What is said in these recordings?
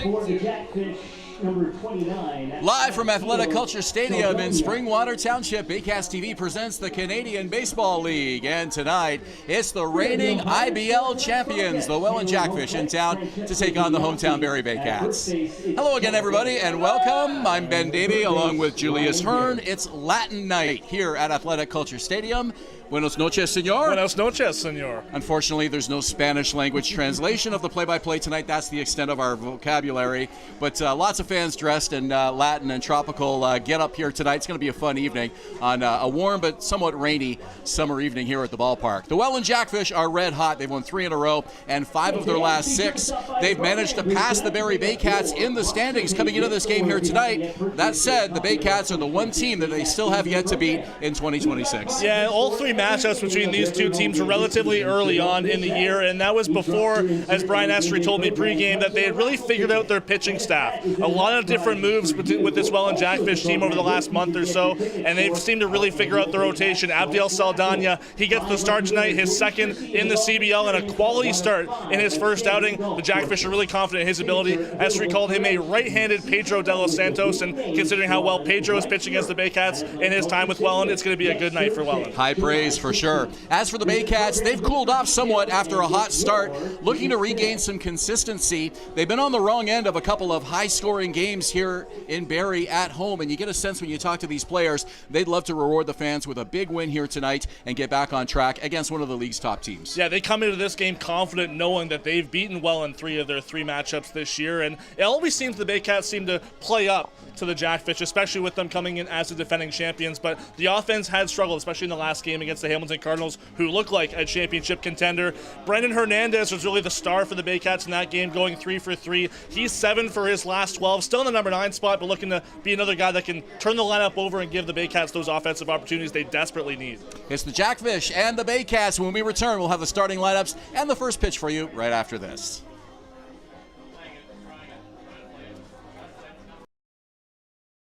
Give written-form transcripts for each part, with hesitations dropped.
For the Jackfish, number 29. Live from Athletic Culture Stadium in Springwater Township, Baycats TV presents the Canadian Baseball League. And tonight, it's the reigning IBL champions, the Welland Jackfish, in town to take on the hometown Barrie Baycats. Hello again, everybody, and welcome. I'm Ben Davy, along with Julius Hern. It's Latin night here at Athletic Culture Stadium. Buenos noches, senor. Buenos noches, senor. Unfortunately, there's no Spanish language translation of the play-by-play tonight. That's the extent of our vocabulary. But lots of fans dressed in Latin and tropical get up here tonight. It's going to be a fun evening on a warm but somewhat rainy summer evening here at the ballpark. The Welland Jackfish are red hot. They've won 3 in a row and 5 of their last 6. They've managed to pass the Barrie Baycats in the standings coming into this game here tonight. That said, the Baycats are the one team that they still have yet to beat in 2026. Yeah, all 3 matchups between these two teams were relatively early on in the year, and that was before, as Brian Estrie told me pregame, that they had really figured out their pitching staff. A lot of different moves with this Welland Jackfish team over the last month or so, and they've seemed to really figure out the rotation. Abdiel Saldana, he gets the start tonight, his second in the CBL, and a quality start in his first outing. The Jackfish are really confident in his ability. Estrie called him a right-handed Pedro de los Santos, and considering how well Pedro is pitching against the Baycats in his time with Welland, it's going to be a good night for Welland. High praise for sure. As for the Baycats, they've cooled off somewhat after a hot start, looking to regain some consistency. They've been on the wrong end of a couple of high-scoring games here in Barrie at home, and you get a sense when you talk to these players, they'd love to reward the fans with a big win here tonight and get back on track against one of the league's top teams. Yeah, they come into this game confident, knowing that they've beaten Welland 3 of their 3 matchups this year, and it always seems the Baycats seem to play up to the Jackfish, especially with them coming in as the defending champions. But the offense had struggled, especially in the last game against the Hamilton Cardinals, who look like a championship contender. Brendan Hernandez was really the star for the Baycats in that game, going 3 for 3. He's 7 for his last 12, still in the number 9 spot, but looking to be another guy that can turn the lineup over and give the Baycats those offensive opportunities they desperately need. It's the Jackfish and the Baycats. When we return, we'll have the starting lineups and the first pitch for you right after this.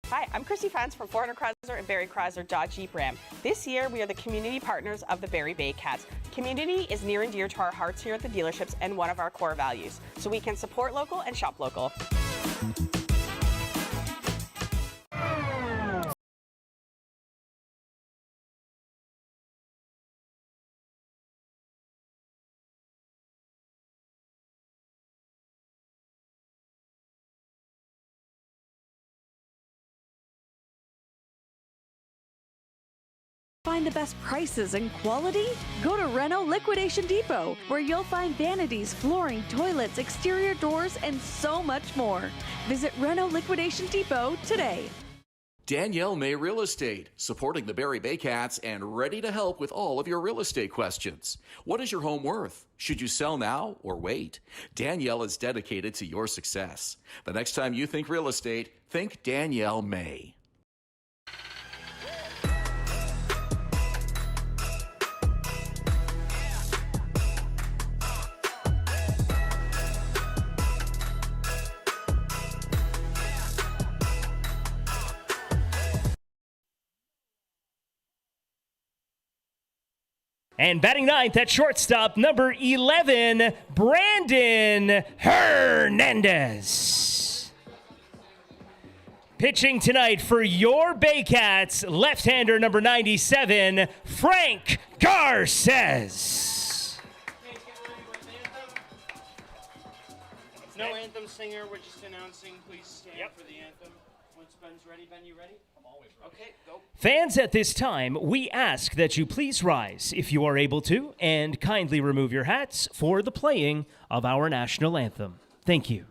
Hi, I'm Chrissy Fantz from 400 Chrysler and Barrie Chrysler Dodge Jeep Ram. This year, we are the community partners of the Barrie Baycats. Community is near and dear to our hearts here at the dealerships and one of our core values, so we can support local and shop local. Find the best prices and quality? Go to Reno Liquidation Depot, where you'll find vanities, flooring, toilets, exterior doors, and so much more. Visit Reno Liquidation Depot today. Danielle May Real Estate, supporting the Barrie Baycats and ready to help with all of your real estate questions. What is your home worth? Should you sell now or wait? Danielle is dedicated to your success. The next time you think real estate, think Danielle May. And batting ninth at shortstop, number 11, Brandon Hernandez. Pitching tonight for your Baycats, left-hander number 97, Frank Garces. No anthem singer, we're just announcing. Please stand for the anthem. Once Ben's ready. Ben, you ready? I'm always ready. Okay, go. Fans, at this time, we ask that you please rise, if you are able to, and kindly remove your hats for the playing of our national anthem. Thank you.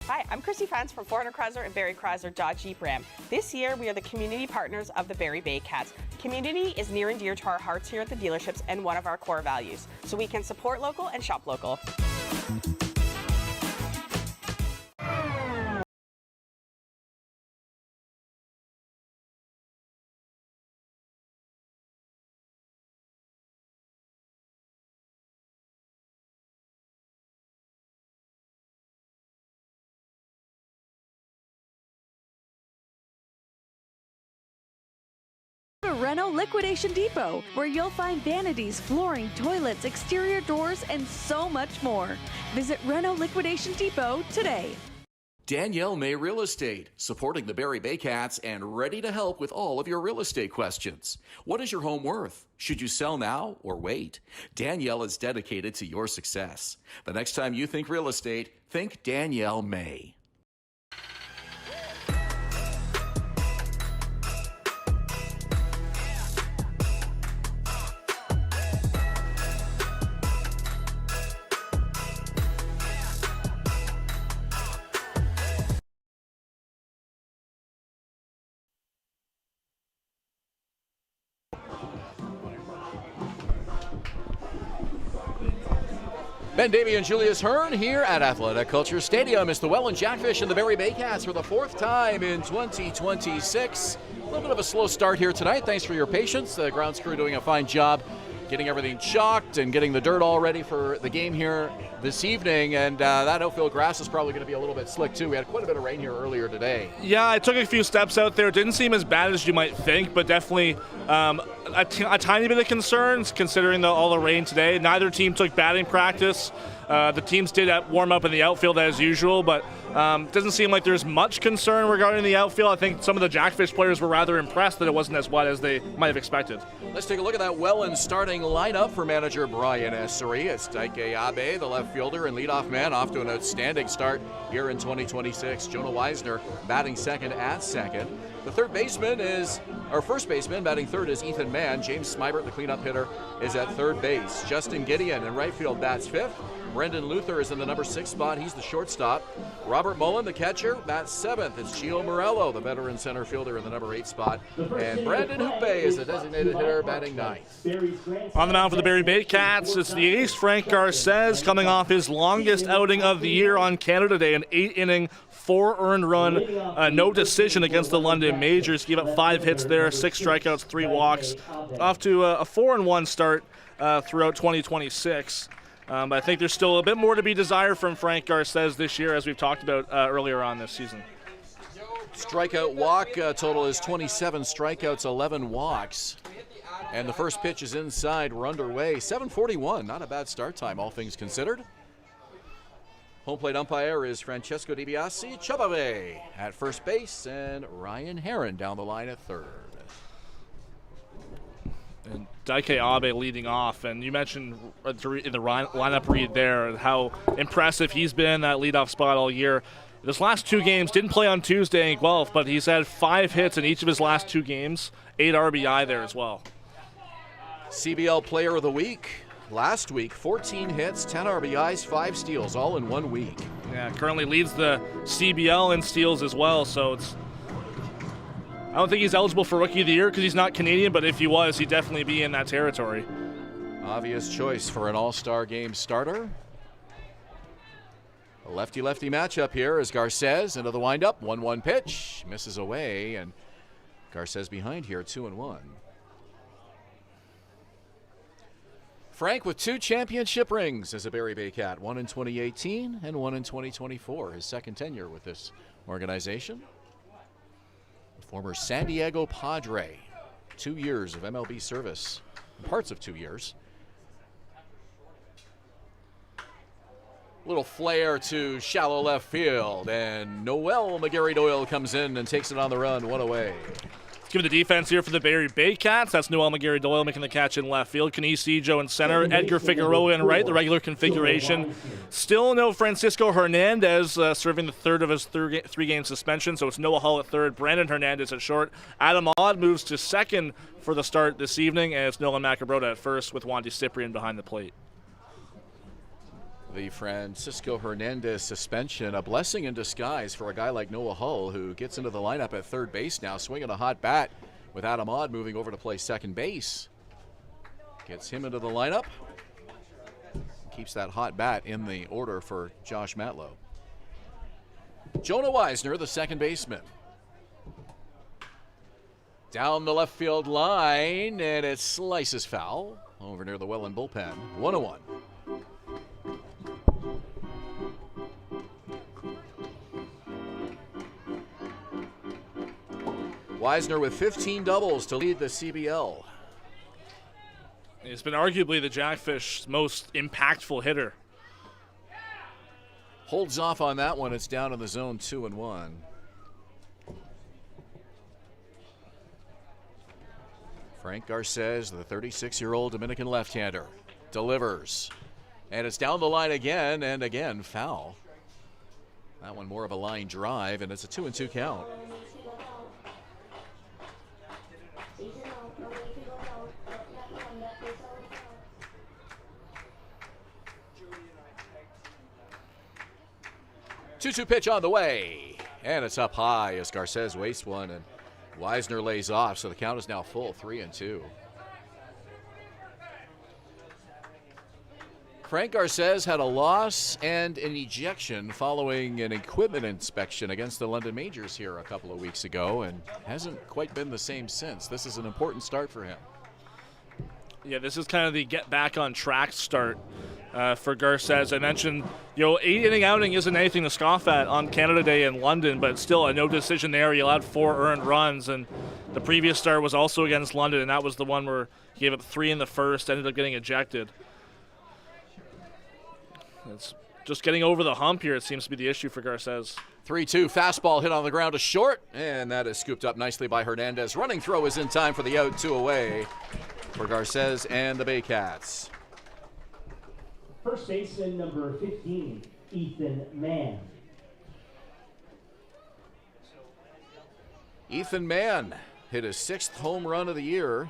Hi, I'm Chrissy Fans from 400 Chrysler and Barrie Chrysler Dodge Jeep Ram. This year, we are the community partners of the Barrie Baycats. Community is near and dear to our hearts here at the dealerships and one of our core values, so we can support local and shop local. Go to Renault Liquidation Depot, where you'll find vanities, flooring, toilets, exterior doors, and so much more. Visit Renault Liquidation Depot today. Danielle May Real Estate, supporting the Barrie Baycats and ready to help with all of your real estate questions. What is your home worth? Should you sell now or wait? Danielle is dedicated to your success. The next time you think real estate, think Danielle May. Ben Davy and Julius Hern here at Athletic Kulture Stadium. It's the Welland Jackfish and the Barrie Baycats for the fourth time in 2026. A little bit of a slow start here tonight. Thanks for your patience. The grounds crew doing a fine job getting everything chalked and getting the dirt all ready for the game here this evening. And that outfield grass is probably going to be a little bit slick too. We had quite a bit of rain here earlier today. Yeah, I took a few steps out there. It didn't seem as bad as you might think, but definitely a tiny bit of concerns considering all the rain today. Neither team took batting practice. The teams did warm up in the outfield as usual, but doesn't seem like there's much concern regarding the outfield. I think some of the Jackfish players were rather impressed that it wasn't as wet as they might have expected. Let's take a look at that Welland starting lineup for manager Brian Essery. It's Daike Abe, the left fielder and leadoff man, off to an outstanding start here in 2026. Jonah Weisner batting second at second. The first baseman batting third is Ethan Mann. James Smybert, the cleanup hitter, is at third base. Justin Gideon in right field bats fifth. Brendan Luther is in the number 6 spot. He's the shortstop. Robert Mullen, the catcher, bats 7th. It's Gio Morello, the veteran center fielder, in the number 8 spot. And Brandon Hoope is the designated hitter, batting 9th. On the mound for the Barrie Baycats, it's the ace, Frank Garces, coming off his longest outing of the year on Canada Day, an 8-inning, 4 earned run, no decision against the London Majors. Gave up 5 hits there, 6 strikeouts, 3 walks. Off to a 4-1 start throughout 2026. I think there's still a bit more to be desired from Frank Garces this year, as we've talked about earlier on this season. Strikeout walk total is 27 strikeouts, 11 walks. And the first pitch is inside. We're underway. 7:41. Not a bad start time, all things considered. Home plate umpire is Francesco DiBiase. Chabave at first base, and Ryan Hern down the line at third. And Daike Abe leading off, and you mentioned in the lineup read there how impressive he's been in that leadoff spot all year. This last 2 games, didn't play on Tuesday in Guelph, but he's had 5 hits in each of his last 2 games, 8 RBI there as well. CBL Player of the Week. Last week, 14 hits, 10 RBIs, 5 steals, all in 1 week. Yeah, currently leads the CBL in steals as well, so I don't think he's eligible for Rookie of the Year because he's not Canadian, but if he was, he'd definitely be in that territory. Obvious choice for an all-star game starter. A lefty-lefty matchup here as Garces into the windup. 1-1 pitch, misses away, and Garces behind here, 2-1. Frank with 2 championship rings as a Barrie Baycat, 1 in 2018 and 1 in 2024, his second tenure with this organization. Former San Diego Padre, 2 years of MLB service, parts of 2 years. Little flare to shallow left field, and Noel McGarry Doyle comes in and takes it on the run, 1 away. Let's give the defense here for the Barrie Baycats. That's Noel McGarry Doyle making the catch in left field. Kenisi Joe in center. Edgar Figueroa in right, the regular configuration. Still no Francisco Hernandez serving the third of his 3-game suspension, so it's Noah Hull at third, Brandon Hernandez at short. Adam Odd moves to second for the start this evening, and it's Nolan Macabrota at first with Wandy Cyprian behind the plate. The Francisco Hernandez suspension, a blessing in disguise for a guy like Noah Hull, who gets into the lineup at third base now, swinging a hot bat with Adam Odd moving over to play second base. Gets him into the lineup. Keeps that hot bat in the order for Josh Matlow. Jonah Weisner, the second baseman. Down the left field line, and it slices foul over near the Welland bullpen. 1-1. Weisner with 15 doubles to lead the CBL. He's been arguably the Jackfish's most impactful hitter. Holds off on that one. It's down in the zone, 2-1. Frank Garces, the 36-year-old Dominican left-hander, delivers. And it's down the line again, and again, foul. That one more of a line drive, and it's a 2-2 count. Two-two pitch on the way, and it's up high as Garces wastes one, and Weisner lays off, so the count is now full, 3-2. Frank Garces had a loss and an ejection following an equipment inspection against the London Majors here a couple of weeks ago, and hasn't quite been the same since. This is an important start for him. Yeah, this is kind of the get back on track start for Garces. I mentioned, 8-inning outing isn't anything to scoff at on Canada Day in London, but still a no decision there. He allowed 4 earned runs, and the previous start was also against London, and that was the one where he gave up 3 in the first, ended up getting ejected. It's just getting over the hump here, it seems to be the issue for Garces. 3-2 fastball hit on the ground to short, and that is scooped up nicely by Hernandez. Running throw is in time for the out, 2 away for Garces and the Baycats. First baseman number 15, Ethan Mann. Ethan Mann hit his 6th home run of the year.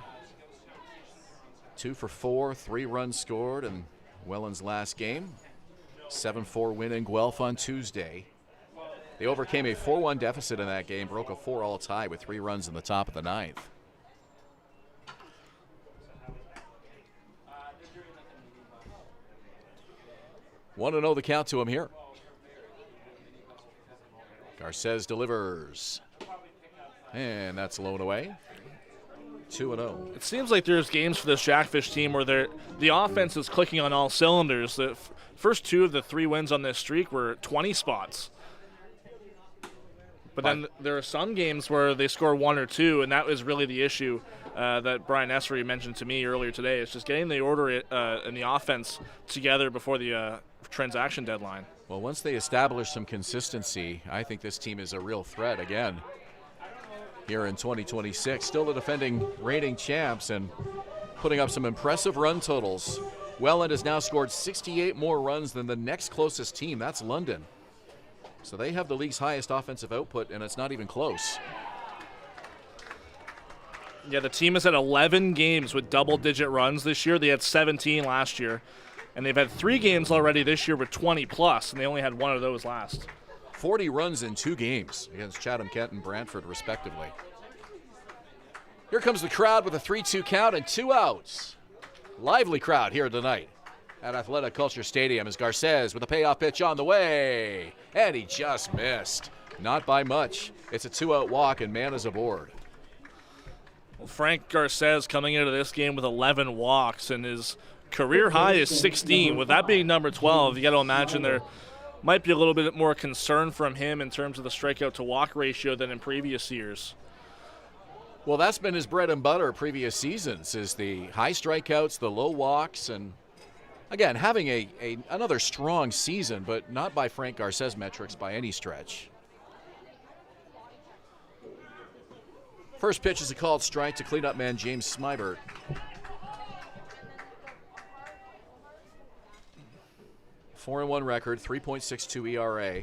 2 for 4, 3 runs scored in Welland's last game. 7-4 win in Guelph on Tuesday. They overcame a 4-1 deficit in that game, broke a 4-all tie with 3 runs in the top of the 9th. One to know the count to him here. Garces delivers. And that's low and away. 2-0. It seems like there's games for this Jackfish team where the offense is clicking on all cylinders. The first 2 of the 3 wins on this streak were 20 spots. But then there are some games where they score 1 or 2, and that was really the issue that Brian Essery mentioned to me earlier today. It's just getting the order and the offense together before the transaction deadline. Well, once they establish some consistency, I think this team is a real threat again here in 2026. Still the defending reigning champs and putting up some impressive run totals. Welland has now scored 68 more runs than the next closest team. That's London. So they have the league's highest offensive output, and it's not even close. Yeah, the team has had 11 games with double-digit runs this year. They had 17 last year. And they've had 3 games already this year with 20+, and they only had 1 of those last. 40 runs in 2 games against Chatham, Kent, and Brantford, respectively. Here comes the crowd with a 3-2 count and 2 outs. Lively crowd here tonight at Athletic Kulture Stadium as Garces with a payoff pitch on the way. And he just missed. Not by much. It's a 2-out walk, and Mann is aboard. Well, Frank Garces coming into this game with 11 walks, and his career high is 16. With that being number 12, you got to imagine there might be a little bit more concern from him in terms of the strikeout to walk ratio than in previous years. Well, that's been his bread and butter previous seasons, is the high strikeouts, the low walks, and again, having another strong season, but not by Frank Garces metrics by any stretch. First pitch is a called strike to cleanup man James Smybert. A 4-1 record, 3.62 ERA.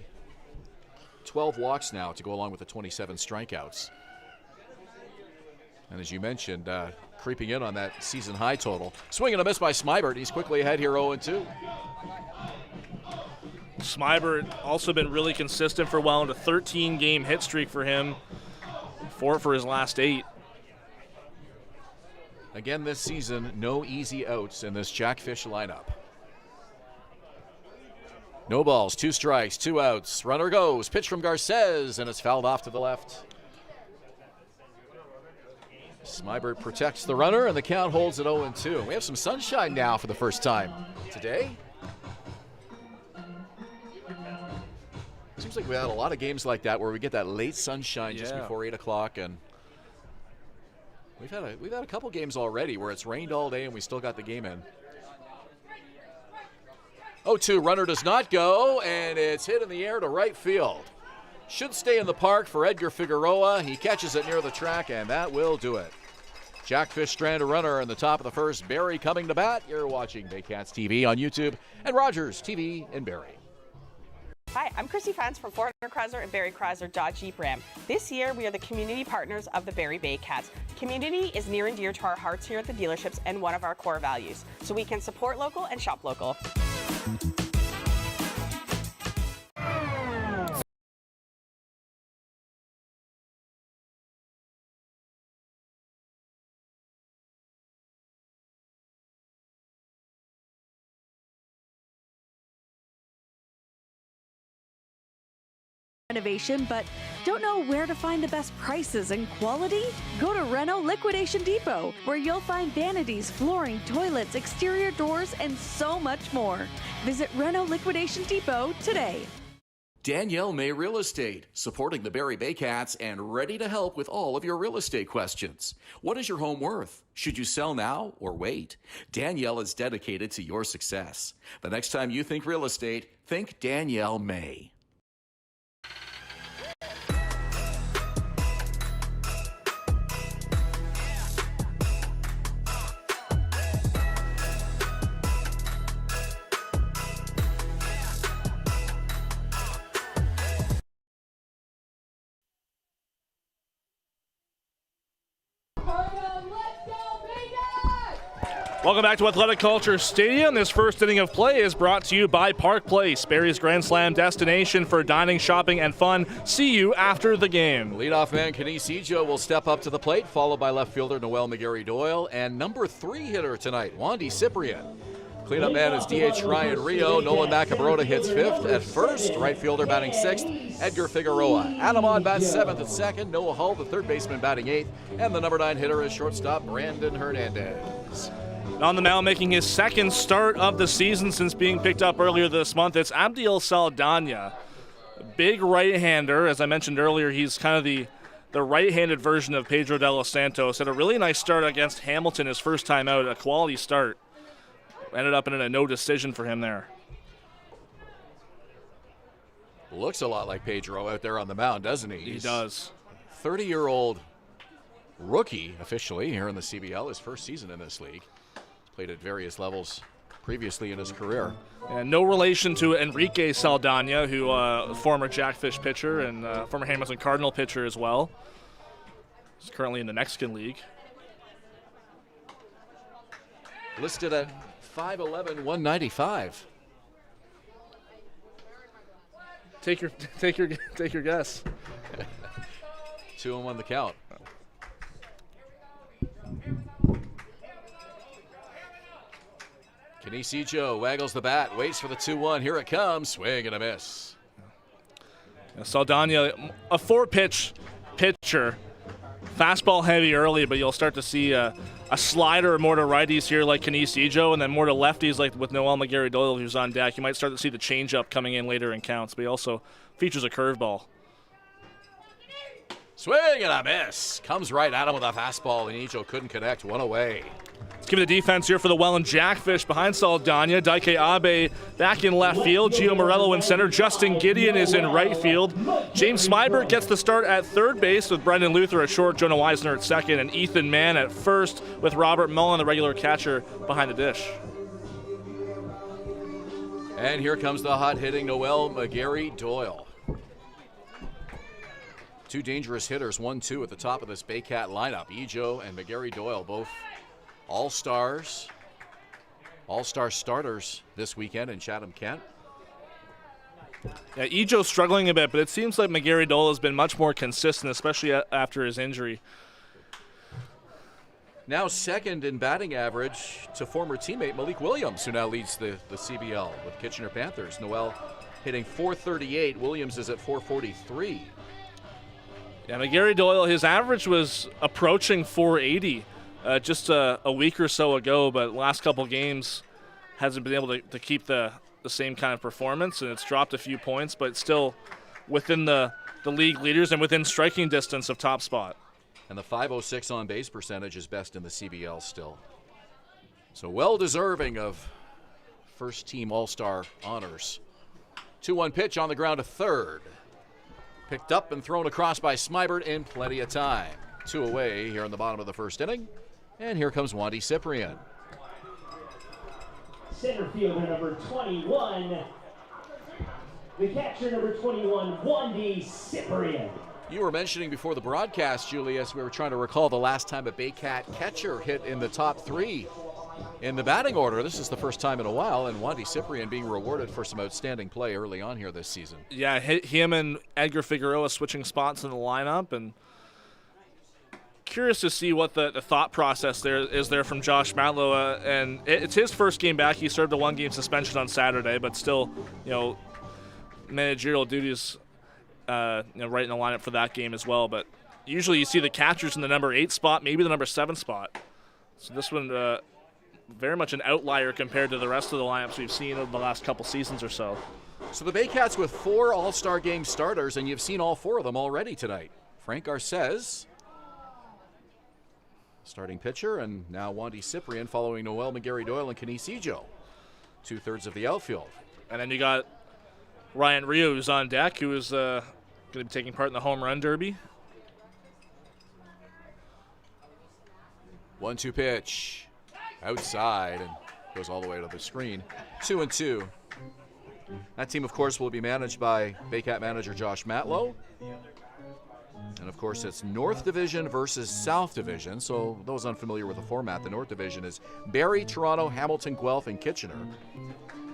12 walks now to go along with the 27 strikeouts. And as you mentioned, creeping in on that season high total. Swing and a miss by Smybert. He's quickly ahead here 0-2. Smybert also been really consistent for Welland, a 13-game hit streak for him, 4 for his last 8. Again this season, no easy outs in this Jackfish lineup. No balls, 2 strikes, 2 outs. Runner goes, pitch from Garces, and it's fouled off to the left. Smybert protects the runner, and the count holds at 0-2. We have some sunshine now for the first time today. Seems like we had a lot of games like that where we get that late sunshine just before 8 o'clock, and we've had a couple games already where it's rained all day and we still got the game in. 0-2, runner does not go, and it's hit in the air to right field. Should stay in the park for Edgar Figueroa. He catches it near the track, and that will do it. Jackfish strand a runner in the top of the first. Barrie coming to bat. You're watching Baycats TV on YouTube and Rogers TV in Barrie. Hi, I'm Chrissy Fans from Fort Chrysler and Barrie Chrysler Dodge Jeep Ram. This year, we are the community partners of the Barrie Baycats. Community is near and dear to our hearts here at the dealerships and one of our core values, so we can support local and shop local. Renovation, but don't know where to find the best prices and quality? Go to Reno Liquidation Depot, where you'll find vanities, flooring, toilets, exterior doors, and so much more. Visit Reno Liquidation Depot today. Danielle May Real Estate, supporting the Barrie Baycats and ready to help with all of your real estate questions. What is your home worth? Should you sell now or wait? Danielle is dedicated to your success. The next time you think real estate, think Danielle May. Welcome back to Athletic Culture Stadium. This first inning of play is brought to you by Park Place, Barrie's Grand Slam destination for dining, shopping, and fun. See you after the game. Leadoff man Kinesijo will step up to the plate, followed by left fielder Noel McGarry-Doyle and number 3 hitter tonight, Wandy Cyprian. Cleanup man is DH Ryan Rio. Nolan Macabrota hits 5th at first. Right fielder batting 6th, Edgar Figueroa. Adam Ahn bats 7th at second. Noah Hull, the third baseman, batting 8th. And the number 9 hitter is shortstop Brandon Hernandez. On the mound, making his second start of the season since being picked up earlier this month, it's Abdiel Saldana. A big right-hander. As I mentioned earlier, he's kind of the right-handed version of Pedro de los Santos. Had a really nice start against Hamilton his first time out, a quality start. Ended up in a no decision for him there. Looks a lot like Pedro out there on the mound, doesn't he? He does. 30-year-old rookie, officially, here in the CBL, his first season in this league. Played at various levels previously in his career. And no relation to Enrique Saldana, who former Jackfish pitcher and former Hamilton Cardinal pitcher as well. He's currently in the Mexican League. Listed at 5'11", 195. Take your guess. 2-1 the count. Kinesijo waggles the bat, waits for the 2-1. Here it comes. Swing and a miss. Saldana, a 4-pitch pitcher. Fastball heavy early, but you'll start to see a slider more to righties here like Kinesijo, and then more to lefties like with Noel McGarry-Doyle, who's on deck. You might start to see the changeup coming in later in counts, but he also features a curveball. Swing and a miss. Comes right at him with a fastball, and Ijo couldn't connect. One away. Let's give it the defense here for the Welland Jackfish behind Saldana. Daike Abe back in left field. Gio Morello in center. Justin Gideon is in right field. James Smybert gets the start at third base with Brendan Luther at short, Jonah Weisner at second, and Ethan Mann at first with Robert Mullen, the regular catcher, behind the dish. And here comes the hot-hitting Noel McGarry-Doyle. 2 dangerous hitters, 1-2 at the top of this Baycat lineup. Ijo and McGarry-Doyle, both all-star starters this weekend in Chatham-Kent. Yeah, Ejo's struggling a bit, but it seems like McGarry Dole has been much more consistent, especially after his injury. Now second in batting average to former teammate Malik Williams, who now leads the CBL with Kitchener Panthers. Noel hitting .438. Williams is at .443. Yeah, McGarry Doyle, his average was approaching .480 just a week or so ago, but last couple games hasn't been able to keep the same kind of performance, and it's dropped a few points, but still within the league leaders and within striking distance of top spot. And the .506 on base percentage is best in the CBL still. So well deserving of first team All-Star honors. 2-1 pitch on the ground to third. Picked up and thrown across by Smybert in plenty of time. 2 away here in the bottom of the first inning. And here comes Wandy Cyprian. Center fielder number 21. The catcher number 21, Wandy Cyprian. You were mentioning before the broadcast, Julius, we were trying to recall the last time a Baycat catcher hit in the top 3 in the batting order. This is the first time in a while, and Wandy Cyprian being rewarded for some outstanding play early on here this season. Yeah, him and Edgar Figueroa switching spots in the lineup, and curious to see what the thought process there is from Josh Matlow. And it's his first game back. He served a 1-game suspension on Saturday, but still, managerial duties right in the lineup for that game as well. But usually you see the catchers in the number 8 spot, maybe the number 7 spot. So this one very much an outlier compared to the rest of the lineups we've seen over the last couple seasons or so. So the Baycats with 4 All-Star Game starters, and you've seen all 4 of them already tonight. Frank Garces, starting pitcher, and now Wandy Cyprian following Noel McGarry Doyle and Kenise Ejo, 2/3 of the outfield. And then you got Ryan Rio, who's on deck, who is going to be taking part in the home run derby. 1-2 pitch outside and goes all the way to the screen. 2-2. That team, of course, will be managed by Baycat manager Josh Matlow. And, of course, it's North Division versus South Division. So those unfamiliar with the format, the North Division is Barrie, Toronto, Hamilton, Guelph, and Kitchener.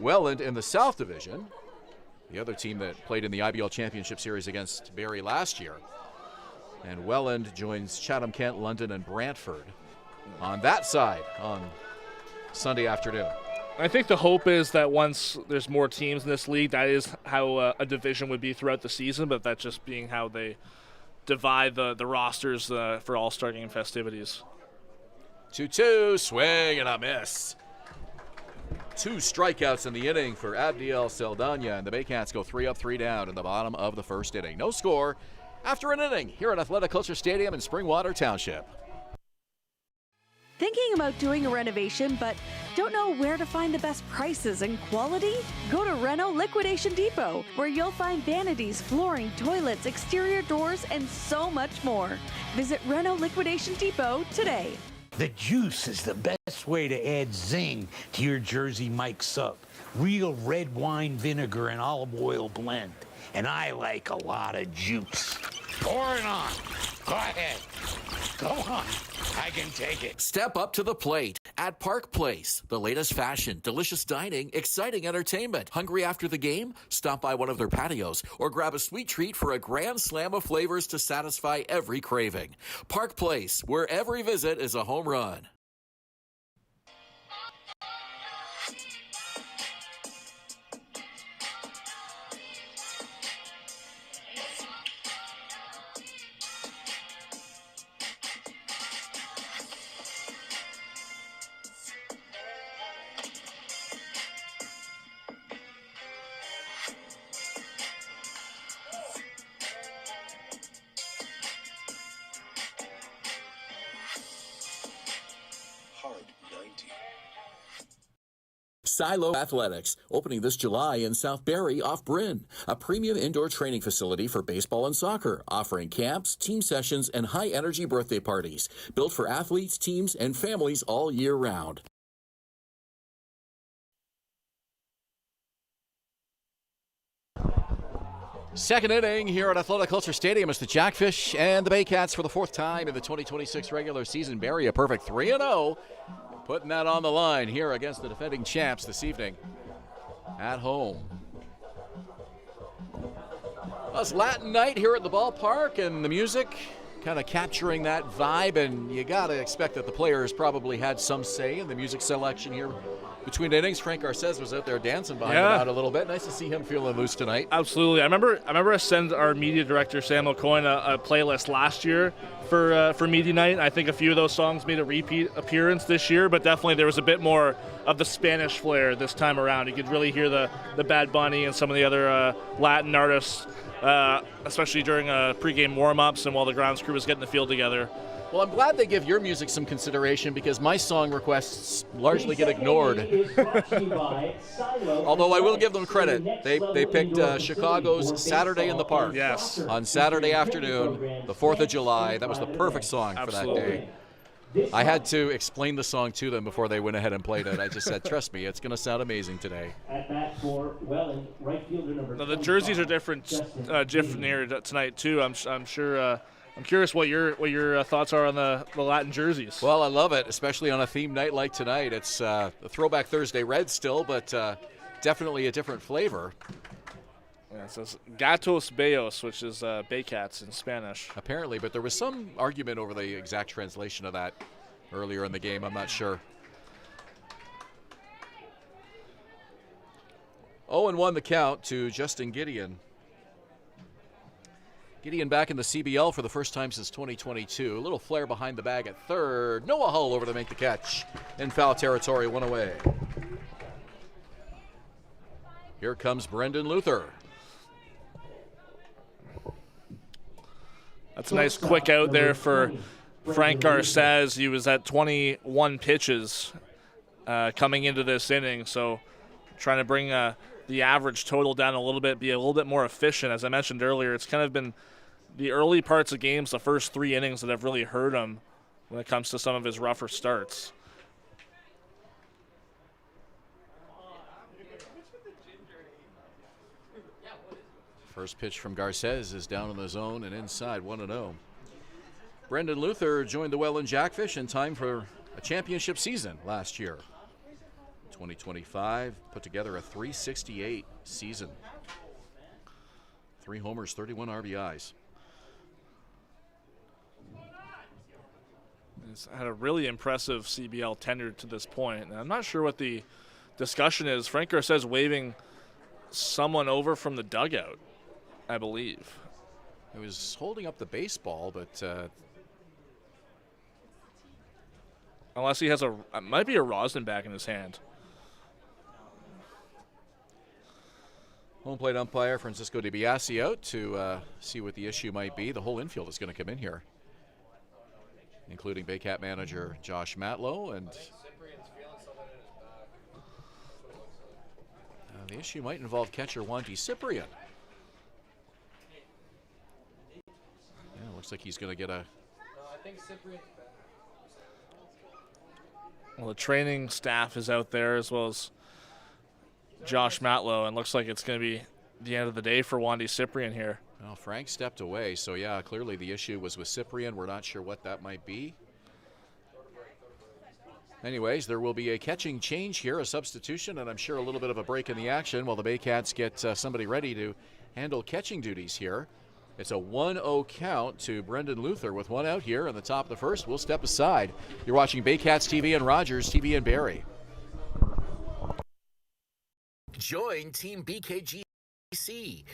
Welland in the South Division, the other team that played in the IBL Championship Series against Barrie last year. And Welland joins Chatham, Kent, London, and Brantford on that side on Sunday afternoon. I think the hope is that once there's more teams in this league, that is how a division would be throughout the season, but that's just being how they divide the rosters for All-Star Game festivities. 2-2, swing and a miss. 2 strikeouts in the inning for Abdiel Saldana, and the Baycats go 3 up, 3 down in the bottom of the first inning. No score after an inning here at Athletic Kulture Stadium in Springwater Township. Thinking about doing a renovation but don't know where to find the best prices and quality? Go to Reno Liquidation Depot, where you'll find vanities, flooring, toilets, exterior doors, and so much more. Visit Reno Liquidation Depot today. The juice is the best way to add zing to your Jersey Mike sub. Real red wine vinegar and olive oil blend. And I like a lot of juice. Pour it on. Go ahead. Go on. I can take it. Step up to the plate at Park Place. The latest fashion, delicious dining, exciting entertainment. Hungry after the game? Stop by one of their patios or grab a sweet treat for a grand slam of flavors to satisfy every craving. Park Place, where every visit is a home run. Silo Athletics, opening this July in South Barrie off Bryn, a premium indoor training facility for baseball and soccer, offering camps, team sessions, and high-energy birthday parties, built for athletes, teams, and families all year round. Second inning here at Athletic Kulture Stadium is the Jackfish and the Baycats for the 4th time in the 2026 regular season. Barrie a perfect 3-0. Putting that on the line here against the defending champs this evening at home. Well, it's Latin night here at the ballpark, and the music kind of capturing that vibe, and you got to expect that the players probably had some say in the music selection here between innings. Frank Garces was out there dancing behind him out a little bit. Nice to see him feeling loose tonight. Absolutely. I remember I sent our media director, Samuel Coyne, a playlist last year for Media Night. I think a few of those songs made a repeat appearance this year, but definitely there was a bit more of the Spanish flair this time around. You could really hear the Bad Bunny and some of the other Latin artists, especially during pregame warm-ups and while the grounds crew was getting the field together. Well, I'm glad they give your music some consideration because my song requests largely get ignored. Although I will give them credit. They picked Chicago's Saturday in the Park. Yes. On Saturday afternoon, the 4th of July. That was the perfect song for that day. I had to explain the song to them before they went ahead and played it. I just said, trust me, it's going to sound amazing today. At bat for Welland, right fielder number Now, the jerseys are different here tonight, too. I'm sure... I'm curious what your thoughts are on the Latin jerseys. Well, I love it, especially on a theme night like tonight. It's a Throwback Thursday red still, but definitely a different flavor. Yeah, it says Gatos Bellos, which is Baycats in Spanish. Apparently, but there was some argument over the exact translation of that earlier in the game. I'm not sure. 0-1 the count to Justin Gideon. Gideon back in the CBL for the first time since 2022. A little flare behind the bag at third. Noah Hull over to make the catch. In foul territory, one away. Here comes Brendan Luther. That's a nice quick out there for Frank Garces. He was at 21 pitches coming into this inning, so trying to bring the average total down a little bit, be a little bit more efficient. As I mentioned earlier, it's kind of been the early parts of games, the first 3 innings, that have really hurt him when it comes to some of his rougher starts. First pitch from Garces is down in the zone and inside, 1-0. Brendan Luther joined the Welland Jackfish in time for a championship season last year. 2025 put together a .368 season. 3 homers, 31 RBIs. He's had a really impressive CBL tenure to this point. And I'm not sure what the discussion is. Frank Garces waving someone over from the dugout, I believe. He was holding up the baseball, but unless he has it might be a rosin back in his hand. Home plate umpire Francisco DiBiase out to see what the issue might be. The whole infield is going to come in here, including Baycat manager Josh Matlow. And the issue might involve catcher Wandy Cyprian. Yeah, looks like he's going to get a... Well, the training staff is out there as well as Josh Matlow, and looks like it's going to be the end of the day for Wandy Cyprian here. Well, Frank stepped away, so yeah, clearly the issue was with Cyprian. We're not sure what that might be. Anyways, there will be a catching change here, a substitution, and I'm sure a little bit of a break in the action while the Baycats get somebody ready to handle catching duties here. It's a 1-0 count to Brendan Luther with 1 out here in the top of the first. We'll step aside. You're watching Baycats TV and Rogers TV in Barrie. Join Team BKG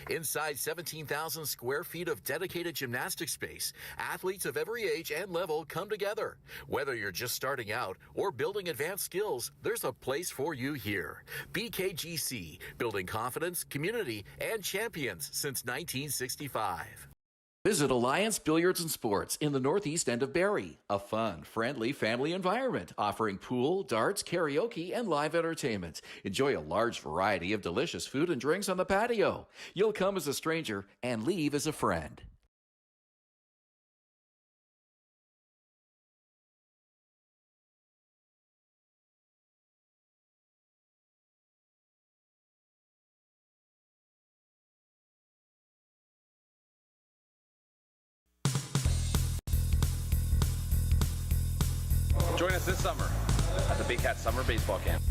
inside 17,000 square feet of dedicated gymnastic space. Athletes of every age and level come together. Whether you're just starting out or building advanced skills, there's a place for you here. BKGC, building confidence, community, and champions since 1965. Visit Alliance Billiards and Sports in the northeast end of Barrie. A fun, friendly family environment offering pool, darts, karaoke, and live entertainment. Enjoy a large variety of delicious food and drinks on the patio. You'll come as a stranger and leave as a friend. Join us this summer at the Baycats Summer Baseball Camp.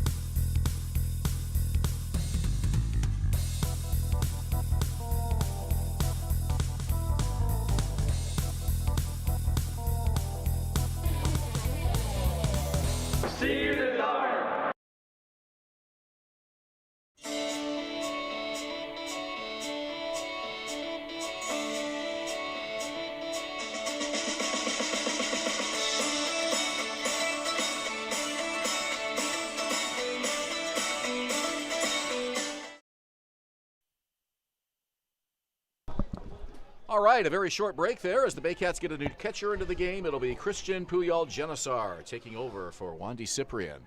All right, a very short break there as the Baycats get a new catcher into the game. It'll be Christian Puyol-Genesar taking over for Wandy Cyprian.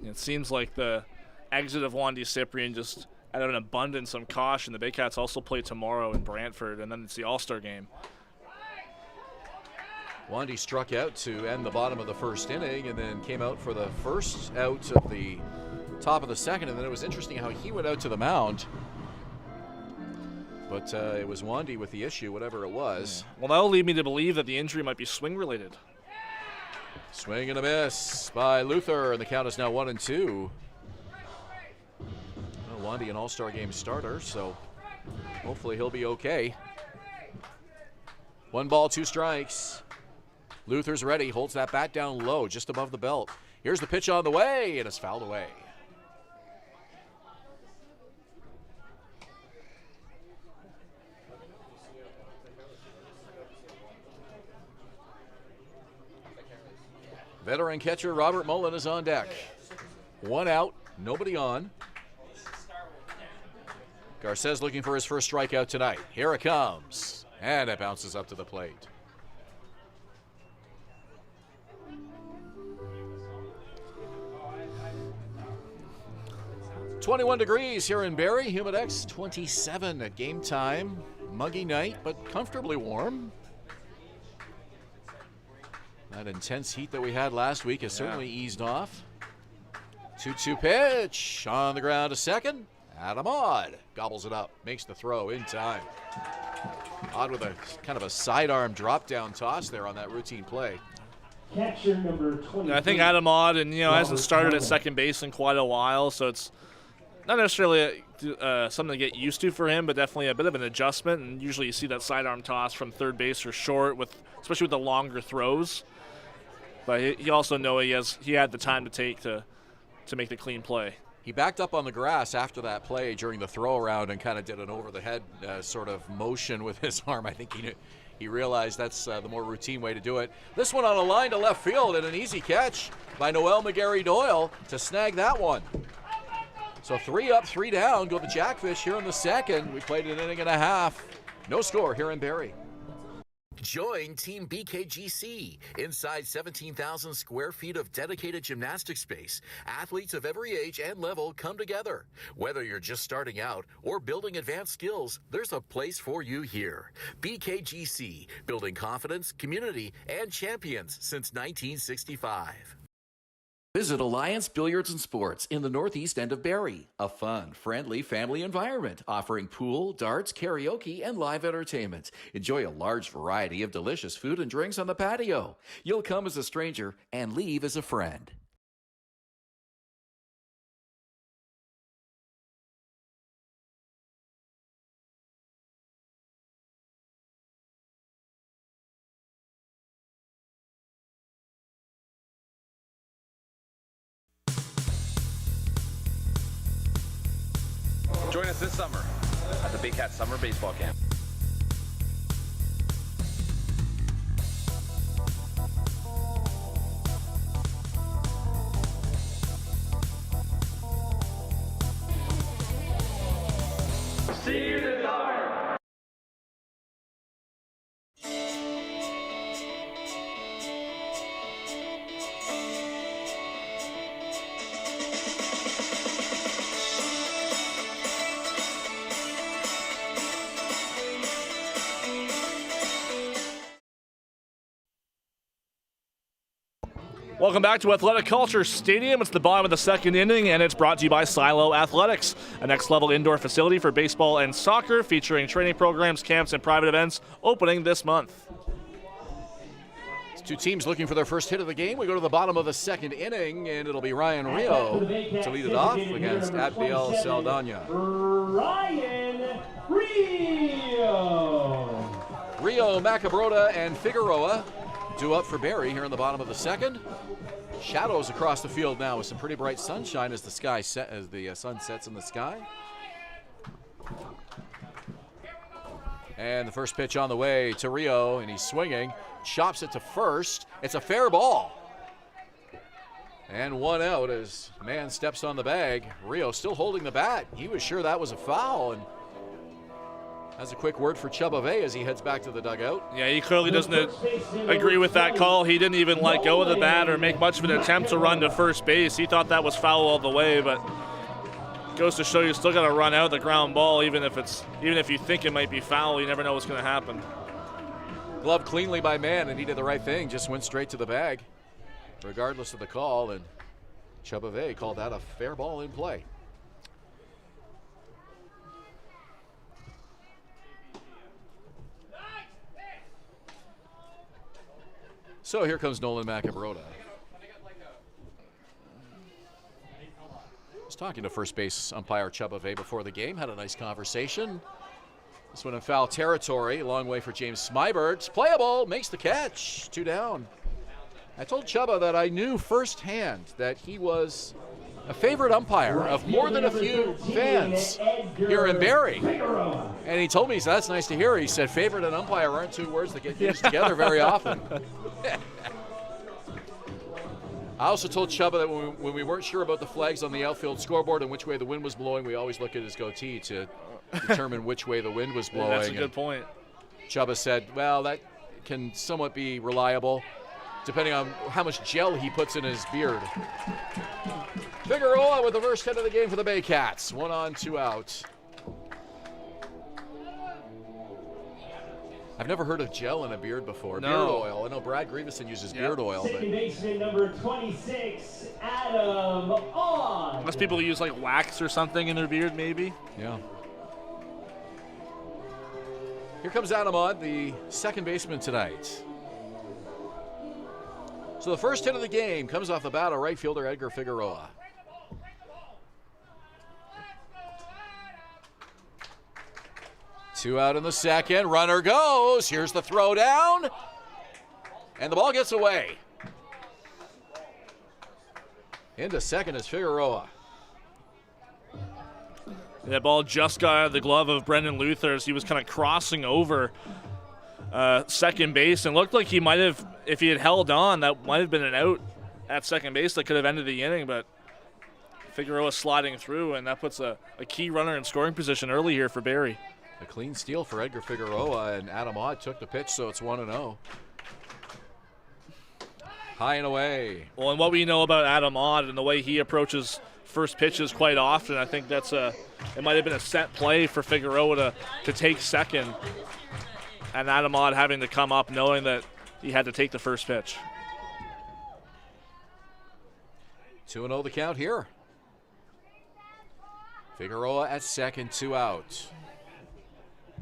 It seems like the exit of Wandy Cyprian just out of an abundance of caution. The Baycats also play tomorrow in Brantford, and then it's the All-Star game. Wandy struck out to end the bottom of the first inning and then came out for the first out of the top of the second, and then it was interesting how he went out to the mound. But it was Wandy with the issue, whatever it was. Well, that'll lead me to believe that the injury might be swing-related. Swing and a miss by Luther, and the count is now 1-2. Well, Wandy, an All-Star game starter, so hopefully he'll be okay. 1 ball, 2 strikes. Luther's ready, holds that bat down low, just above the belt. Here's the pitch on the way, and it's fouled away. Veteran catcher Robert Mullen is on deck. 1 out, nobody on. Garces looking for his first strikeout tonight. Here it comes, and it bounces up to the plate. "21 degrees here in Barrie, Humidex 27 at game time. Muggy night, but comfortably warm. That intense heat that we had last week has certainly eased off. 2-2 pitch on the ground to second. Adam Odd gobbles it up, makes the throw in time. Odd with a kind of a sidearm drop-down toss there on that routine play. Catcher number 20. I think Adam Odd, and hasn't started at second base in quite a while, so it's not necessarily something to get used to for him, but definitely a bit of an adjustment. And usually you see that sidearm toss from third base or short, especially with the longer throws. But he also knows he had the time to take to make the clean play. He backed up on the grass after that play during the throw around and kind of did an over-the-head sort of motion with his arm. I think he realized that's the more routine way to do it. This one on a line to left field and an easy catch by Noel McGarry-Doyle to snag that one. So 3 up, 3 down. Go the Jackfish here in the second. We played an inning and a half. No score here in Barrie. Join Team BKGC. Inside 17,000 square feet of dedicated gymnastic space, athletes of every age and level come together. Whether you're just starting out or building advanced skills, there's a place for you here. BKGC, building confidence, community, and champions since 1965. Visit Alliance Billiards and Sports in the northeast end of Barrie. A fun, friendly family environment offering pool, darts, karaoke, and live entertainment. Enjoy a large variety of delicious food and drinks on the patio. You'll come as a stranger and leave as a friend. Join us this summer at the Baycats Summer Baseball Camp. See you in the dark. Welcome back to Athletic Culture Stadium. It's the bottom of the second inning, and it's brought to you by Silo Athletics, a next-level indoor facility for baseball and soccer featuring training programs, camps, and private events opening this month. It's 2 teams looking for their first hit of the game. We go to the bottom of the second inning, and it'll be Ryan Rio to lead it off against Abdiel Saldana. Ryan Rio. Rio, Macabrota, and Figueroa due up for Barrie here in the bottom of the second. Shadows across the field now with some pretty bright sunshine as the sun sets in the sky. And the first pitch on the way to Rio, and he's swinging, chops it to first. It's a fair ball. And 1 out as man steps on the bag. Rio still holding the bat. He was sure that was a foul, and Has a quick word for Chubave as he heads back to the dugout. Yeah, he clearly doesn't agree with that call. He didn't even let go of the bat or make much of an attempt to run to first base. He thought that was foul all the way, but goes to show you still got to run out the ground ball, even if you think it might be foul. You never know what's going to happen. Gloved cleanly by Mann, and he did the right thing. Just went straight to the bag, regardless of the call. And Chubave called that a fair ball in play. So here comes Nolan Macabrota. Was talking to first base umpire Chubave before the game. Had a nice conversation. This one in foul territory. A long way for James Smybert. It's playable. Makes the catch. 2 down. I told Chubba that I knew firsthand that he was a favorite umpire of more than a few fans here in Barrie. And he told me, so that's nice to hear. He said favorite and umpire aren't 2 words that get used together very often. I also told Chubba that when we weren't sure about the flags on the outfield scoreboard and which way the wind was blowing, we always look at his goatee to determine which way the wind was blowing. That's a good point. Chubba said, well, that can somewhat be reliable, depending on how much gel he puts in his beard. Figueroa with the first hit of the game for the Baycats. 1 on, 2 out. I've never heard of gel in a beard before. No. Beard oil. I know Brad Grieveson uses beard oil. Second baseman number 26, Adam Odd. Unless people use like wax or something in their beard, maybe. Yeah. Here comes Adam Odd, the second baseman tonight. So the first hit of the game comes off the bat of right fielder Edgar Figueroa. Two out in the second. Runner goes. Here's the throw down. And the ball gets away. Into second is Figueroa. That ball just got out of the glove of Brendan Luther as he was kind of crossing over second base, and looked like he might have, if he had held on, that might have been an out at second base that could have ended the inning, but Figueroa sliding through, and that puts a key runner in scoring position early here for Barrie. A clean steal for Edgar Figueroa, and Adam Odd took the pitch, so it's 1-0. High and away. Well, and what we know about Adam Odd and the way he approaches first pitches quite often, I think it might have been a set play for Figueroa to take second, and Adam Odd having to come up knowing that he had to take the first pitch. 2-0 the count here. Figueroa at second, 2 out.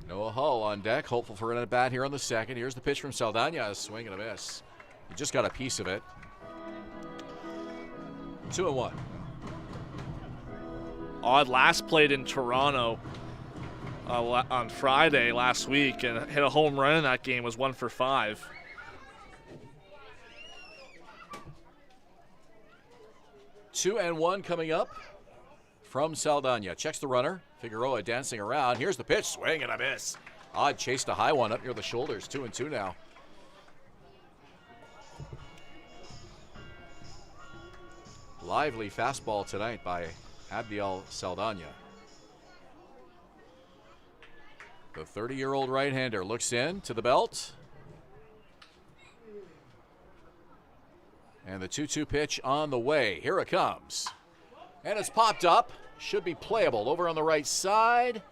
Noah Hull on deck, hopeful for an at-bat here on the second. Here's the pitch from Saldana, a swing and a miss. He just got a piece of it. 2-1. Odd last played in Toronto on Friday last week and hit a home run in that game, was 1 for 5. Two and one coming up from Saldana. Checks the runner. Figueroa dancing around. Here's the pitch. Swing and a miss. Odd chased a high one up near the shoulders. 2-2 now. Lively fastball tonight by Abdiel Saldana. The 30-year-old right-hander looks in to the belt. And the 2-2 pitch on the way. Here it comes. And it's popped up. Should be playable over on the right side.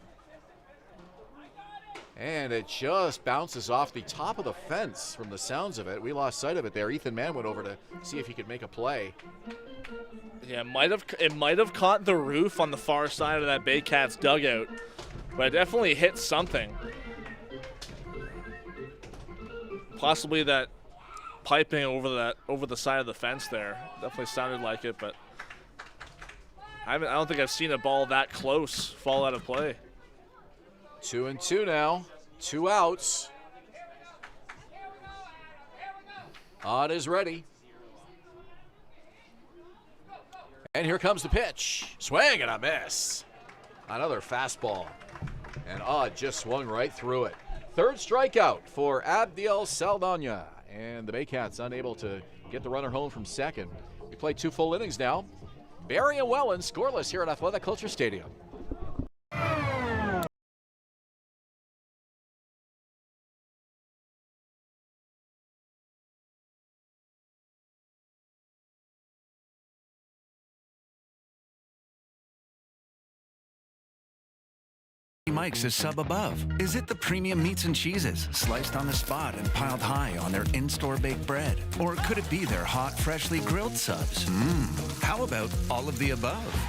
And it just bounces off the top of the fence from the sounds of it. We lost sight of it there. Ethan Mann went over to see if he could make a play. Yeah, it might have caught the roof on the far side of that Baycats dugout, but it definitely hit something. Possibly that piping over the side of the fence there. Definitely sounded like it, but I don't think I've seen a ball that close fall out of play. 2-2 now. 2 outs. Odd is ready. And here comes the pitch. Swing and a miss. Another fastball. And Odd just swung right through it. Third strikeout for Abdiel Saldana. And the Baycats unable to get the runner home from second. We play 2 full innings now. Barrie and Welland scoreless here at Athletic Kulture Stadium. Mike's a sub above? Is it the premium meats and cheeses, sliced on the spot and piled high on their in-store baked bread? Or could it be their hot, freshly grilled subs? How about all of the above?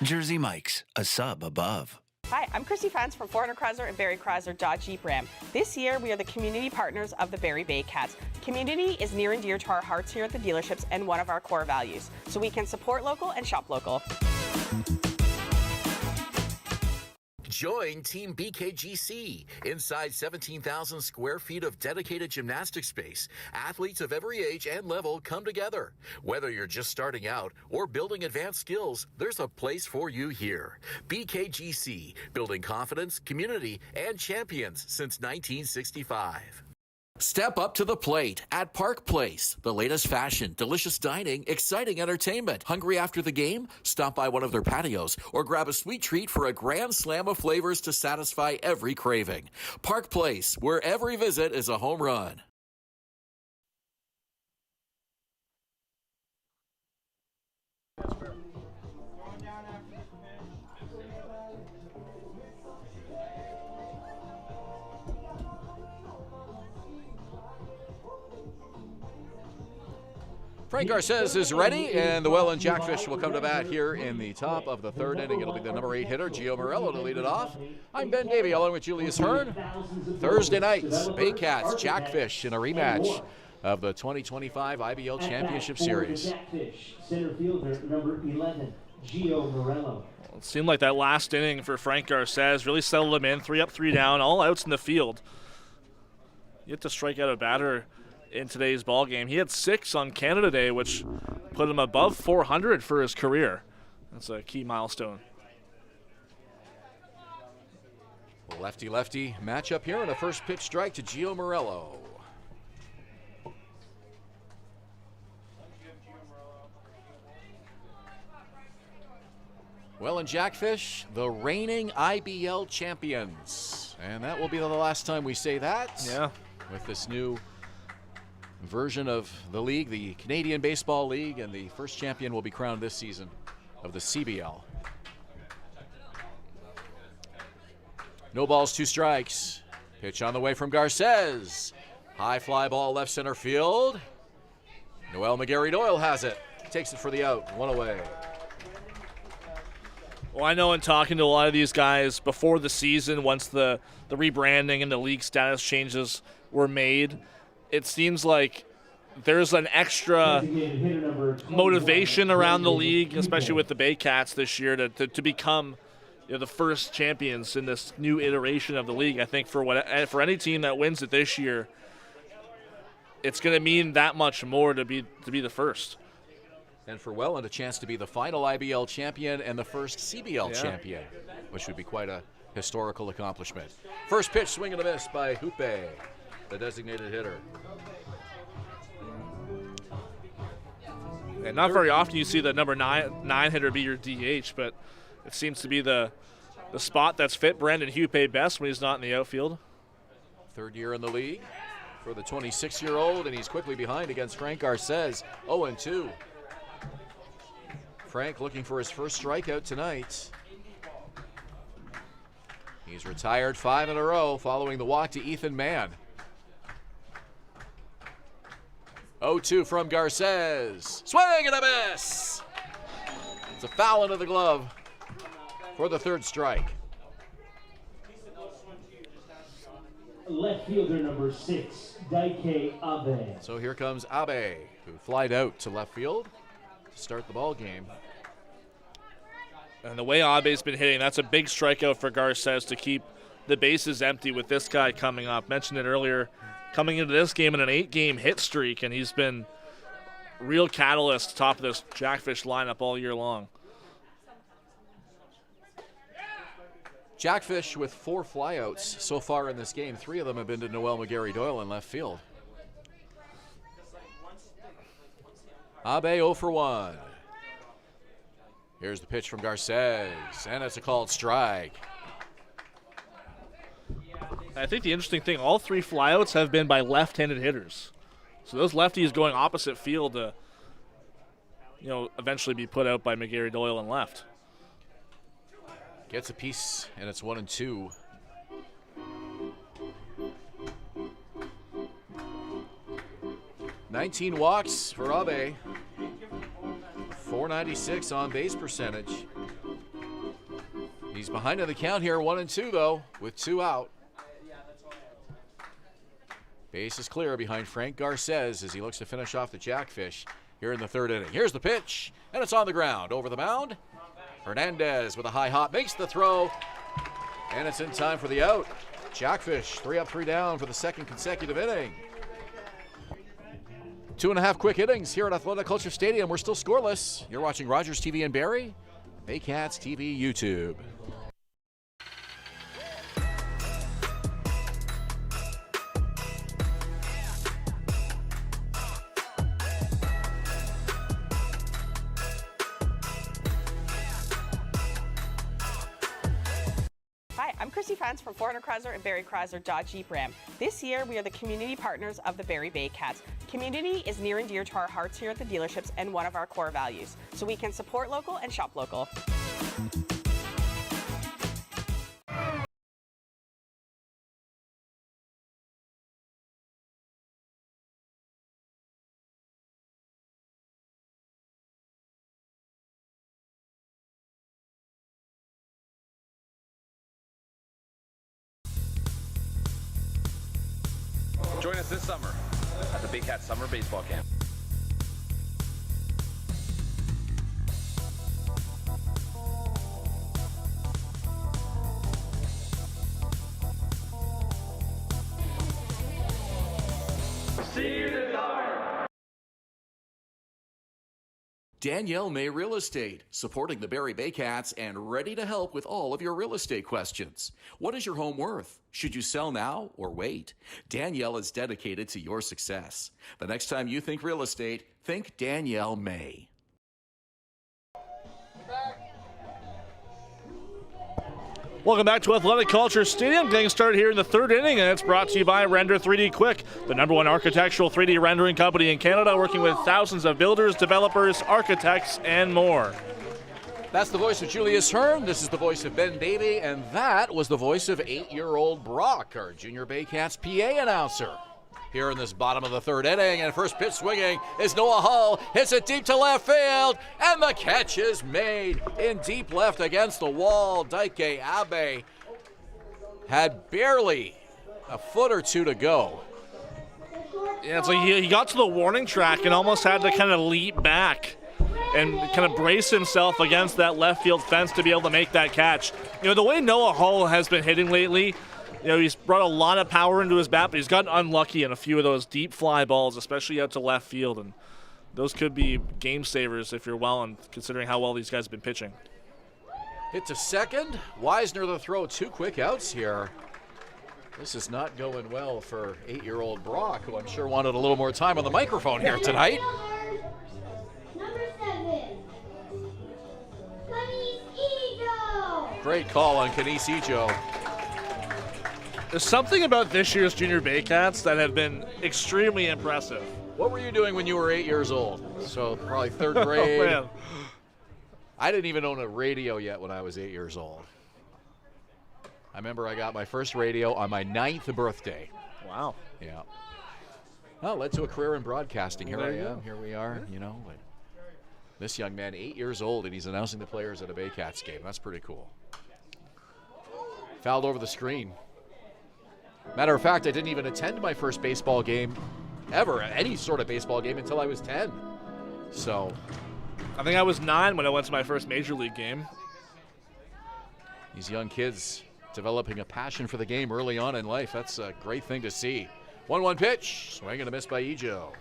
Jersey Mike's, a sub above. Hi, I'm Chrissy Fans from 400 Chrysler and Barrie Chrysler Dodge Jeep Ram. This year, we are the community partners of the Barrie Baycats. Community is near and dear to our hearts here at the dealerships and one of our core values, so we can support local and shop local. Join Team BKGC. Inside 17,000 square feet of dedicated gymnastic space, athletes of every age and level come together. Whether you're just starting out or building advanced skills, there's a place for you here. BKGC, building confidence, community, and champions since 1965. Step up to the plate at Park Place. The latest fashion, delicious dining, exciting entertainment. Hungry after the game? Stop by one of their patios or grab a sweet treat for a grand slam of flavors to satisfy every craving. Park Place, where every visit is a home run. Frank Garces is ready, and the Welland Jackfish will come to bat here in the top of the third inning. It'll be the number 8 hitter, Gio Morello, to lead it off. I'm Ben Davy, along with Julius Hern. Thursday night, Baycats, Jackfish in a rematch of the 2025 IBL Championship Series. Jackfish, center fielder, number 11, Gio Morello. It seemed like that last inning for Frank Garces really settled him in. 3 up, 3 down, all outs in the field. You have to strike out a batter in today's ball game. He had 6 on Canada Day, which put him above 400 for his career. That's a key milestone. Lefty-lefty matchup here, and a first pitch strike to Gio Morello. Welland Jackfish, the reigning IBL champions. And that will be the last time we say that. Yeah. With this new version of the league, the Canadian Baseball League, and the first champion will be crowned this season of the CBL. No balls, 2 strikes. Pitch on the way from Garces. High fly ball left center field. Noel McGarry Doyle has it. Takes it for the out. 1 away. Well, I know in talking to a lot of these guys before the season, once the rebranding and the league status changes were made, it seems like there's an extra motivation around the league, especially with the Baycats this year, to become the first champions in this new iteration of the league. I think for any team that wins it this year, it's going to mean that much more to be the first. And for Welland, a chance to be the final IBL champion and the first CBL champion, which would be quite a historical accomplishment. First pitch, swing and a miss by Hoope, the designated hitter. And not very often you see the number 9 hitter be your DH, but it seems to be the spot that's fit Brandon Hoope best when he's not in the outfield. 3rd year in the league for the 26-year-old, and he's quickly behind against Frank Garces, 0-2. Frank looking for his first strikeout tonight. He's retired 5 in a row following the walk to Ethan Mann. 0-2 from Garces. Swing and a miss. It's a foul into the glove for the 3rd strike. Left fielder number 6, Daike Abe. So here comes Abe, who flied out to left field to start the ball game. And the way Abe's been hitting, that's a big strikeout for Garces to keep the bases empty with this guy coming up. Mentioned it earlier, coming into this game in an 8-game hit streak, and he's been real catalyst top of this Jackfish lineup all year long. Jackfish with 4 flyouts so far in this game. 3 of them have been to Noel McGarry Doyle in left field. Abe 0 for 1. Here's the pitch from Garces, and it's a called strike. I think the interesting thing, all 3 flyouts have been by left-handed hitters. So those lefties going opposite field to, eventually be put out by McGarry Doyle in left. Gets a piece, and it's 1-2 19 walks for Abe. 496 on base percentage. He's behind in the count here, 1-2 though, with 2 out. Base is clear behind Frank Garces as he looks to finish off the Jackfish here in the 3rd inning. Here's the pitch, and it's on the ground. Over the mound, Hernandez with a high hop makes the throw, and it's in time for the out. Jackfish 3 up, 3 down for the 2nd consecutive inning. 2.5 quick innings here at Athletic Culture Stadium. We're still scoreless. You're watching Rogers TV in Barrie, Baycats TV YouTube. Hi, I'm Chrissy Fans from Hern and Barrie Dodge Jeep Ram. This year, we are the community partners of the Barrie Baycats. Community is near and dear to our hearts here at the dealerships and one of our core values, so we can support local and shop local. Join us this summer at the Baycats Summer Baseball Camp. See you there. Danielle May Real Estate, supporting the Barrie Baycats and ready to help with all of your real estate questions. What is your home worth? Should you sell now or wait? Danielle is dedicated to your success. The next time you think real estate, think Danielle May. Welcome back to Athletic Culture Stadium. Getting started here in the 3rd inning, and it's brought to you by Render 3D Quick, the #1 architectural 3D rendering company in Canada, working with thousands of builders, developers, architects, and more. That's the voice of Julius Hern. This is the voice of Ben Davy, and that was the voice of 8-year-old Brock, our Junior Baycats PA announcer. Here in this bottom of the 3rd inning, and first pitch swinging is Noah Hull. Hits it deep to left field, and the catch is made in deep left against the wall. Daike Abe had barely a foot or two to go. Yeah, it's like he got to the warning track and almost had to kind of leap back and kind of brace himself against that left field fence to be able to make that catch. You know, the way Noah Hull has been hitting lately, you know, he's brought a lot of power into his bat, but he's gotten unlucky in a few of those deep fly balls, especially out to left field, and those could be game savers if you're Welland, considering how well these guys have been pitching. Hit to second. Wisner the throw, 2 quick outs here. This is not going well for 8-year-old Brock, who I'm sure wanted a little more time on the microphone here tonight. Number 7, Ijo. Great call on Kenise Ijo. There's something about this year's Junior Baycats that have been extremely impressive. What were you doing when you were 8 years old? So probably 3rd grade. Oh, man. I didn't even own a radio yet when I was 8 years old. I remember I got my first radio on my 9th birthday. Wow. Yeah. Well, led to a career in broadcasting. Here I am. Here we are, you know. But this young man, 8 years old, and he's announcing the players at a Baycats game. That's pretty cool. Fouled over the screen. Matter of fact, I didn't even attend my first baseball game ever, any sort of baseball game, until I was 10. So I think I was 9 when I went to my first major league game. These young kids developing a passion for the game early on in life. That's a great thing to see. 1-1 pitch, swing and a miss by Ijo.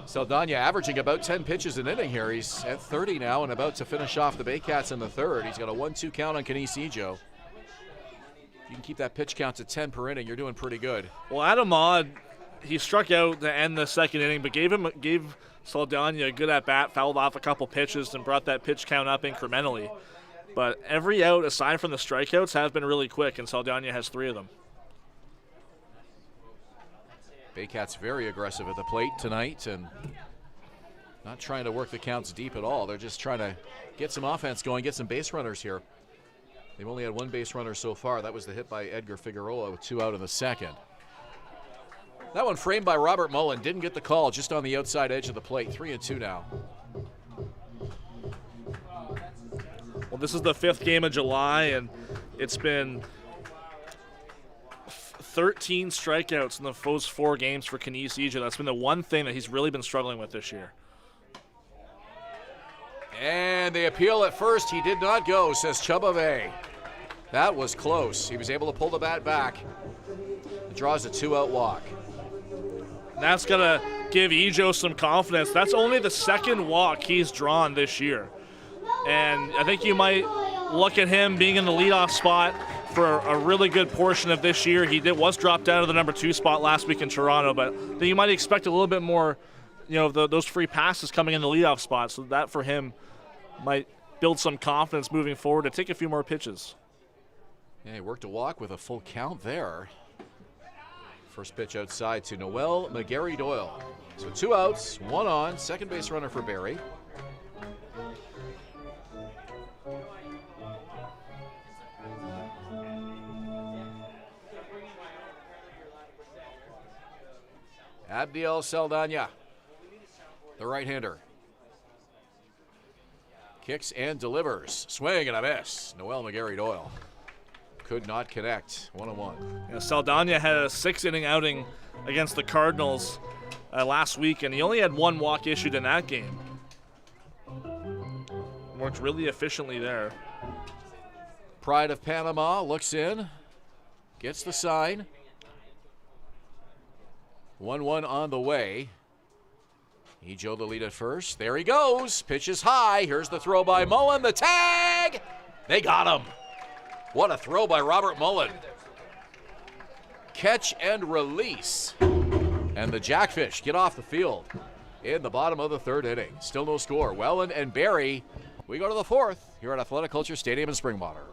Saldana averaging about 10 pitches an inning here. He's at 30 now and about to finish off the Baycats in the 3rd. He's got a 1-2 count on Kenise Ijo. If you can keep that pitch count to 10 per inning, you're doing pretty good. Well, Adam Maud, he struck out to end the 2nd inning, but gave Saldana a good at-bat, fouled off a couple pitches, and brought that pitch count up incrementally. But every out, aside from the strikeouts, have been really quick, and Saldana has 3 of them. Baycats very aggressive at the plate tonight and not trying to work the counts deep at all. They're just trying to get some offense going, get some base runners here. They've only had one base runner so far. That was the hit by Edgar Figueroa with 2 out in the second. That one framed by Robert Mullen. Didn't get the call, just on the outside edge of the plate. 3-2 now. Well, this is the 5th game of July, and it's been 13 strikeouts in those 4 games for Kenice Eja. That's been the one thing that he's really been struggling with this year. And they appeal at first. He did not go, says Chubave. That was close. He was able to pull the bat back. It draws a 2-out walk. And that's going to give Ejo some confidence. That's only the 2nd walk he's drawn this year. And I think you might look at him being in the leadoff spot for a really good portion of this year. He was dropped out of the number 2 spot last week in Toronto, but then you might expect a little bit more, those free passes coming in the leadoff spot. So that for him might build some confidence moving forward to take a few more pitches. Yeah, he worked a walk with a full count there. First pitch outside to Noel McGarry Doyle. So 2 outs, 1 on, second base runner for Barrie. Abdiel Saldana, the right-hander. Kicks and delivers. Swing and a miss. Noel McGarry Doyle could not connect. 1-1. Yeah, Saldana had a 6-inning outing against the Cardinals last week, and he only had 1 walk issued in that game. Worked really efficiently there. Pride of Panama looks in, gets the sign. 1-1 on the way. Ejo the lead at first. There he goes. Pitch is high. Here's the throw by Mullen. The tag. They got him. What a throw by Robert Mullen. Catch and release. And the Jackfish get off the field in the bottom of the 3rd inning. Still no score. Welland and Barrie. We go to the 4th here at Athletic Culture Stadium in Springwater.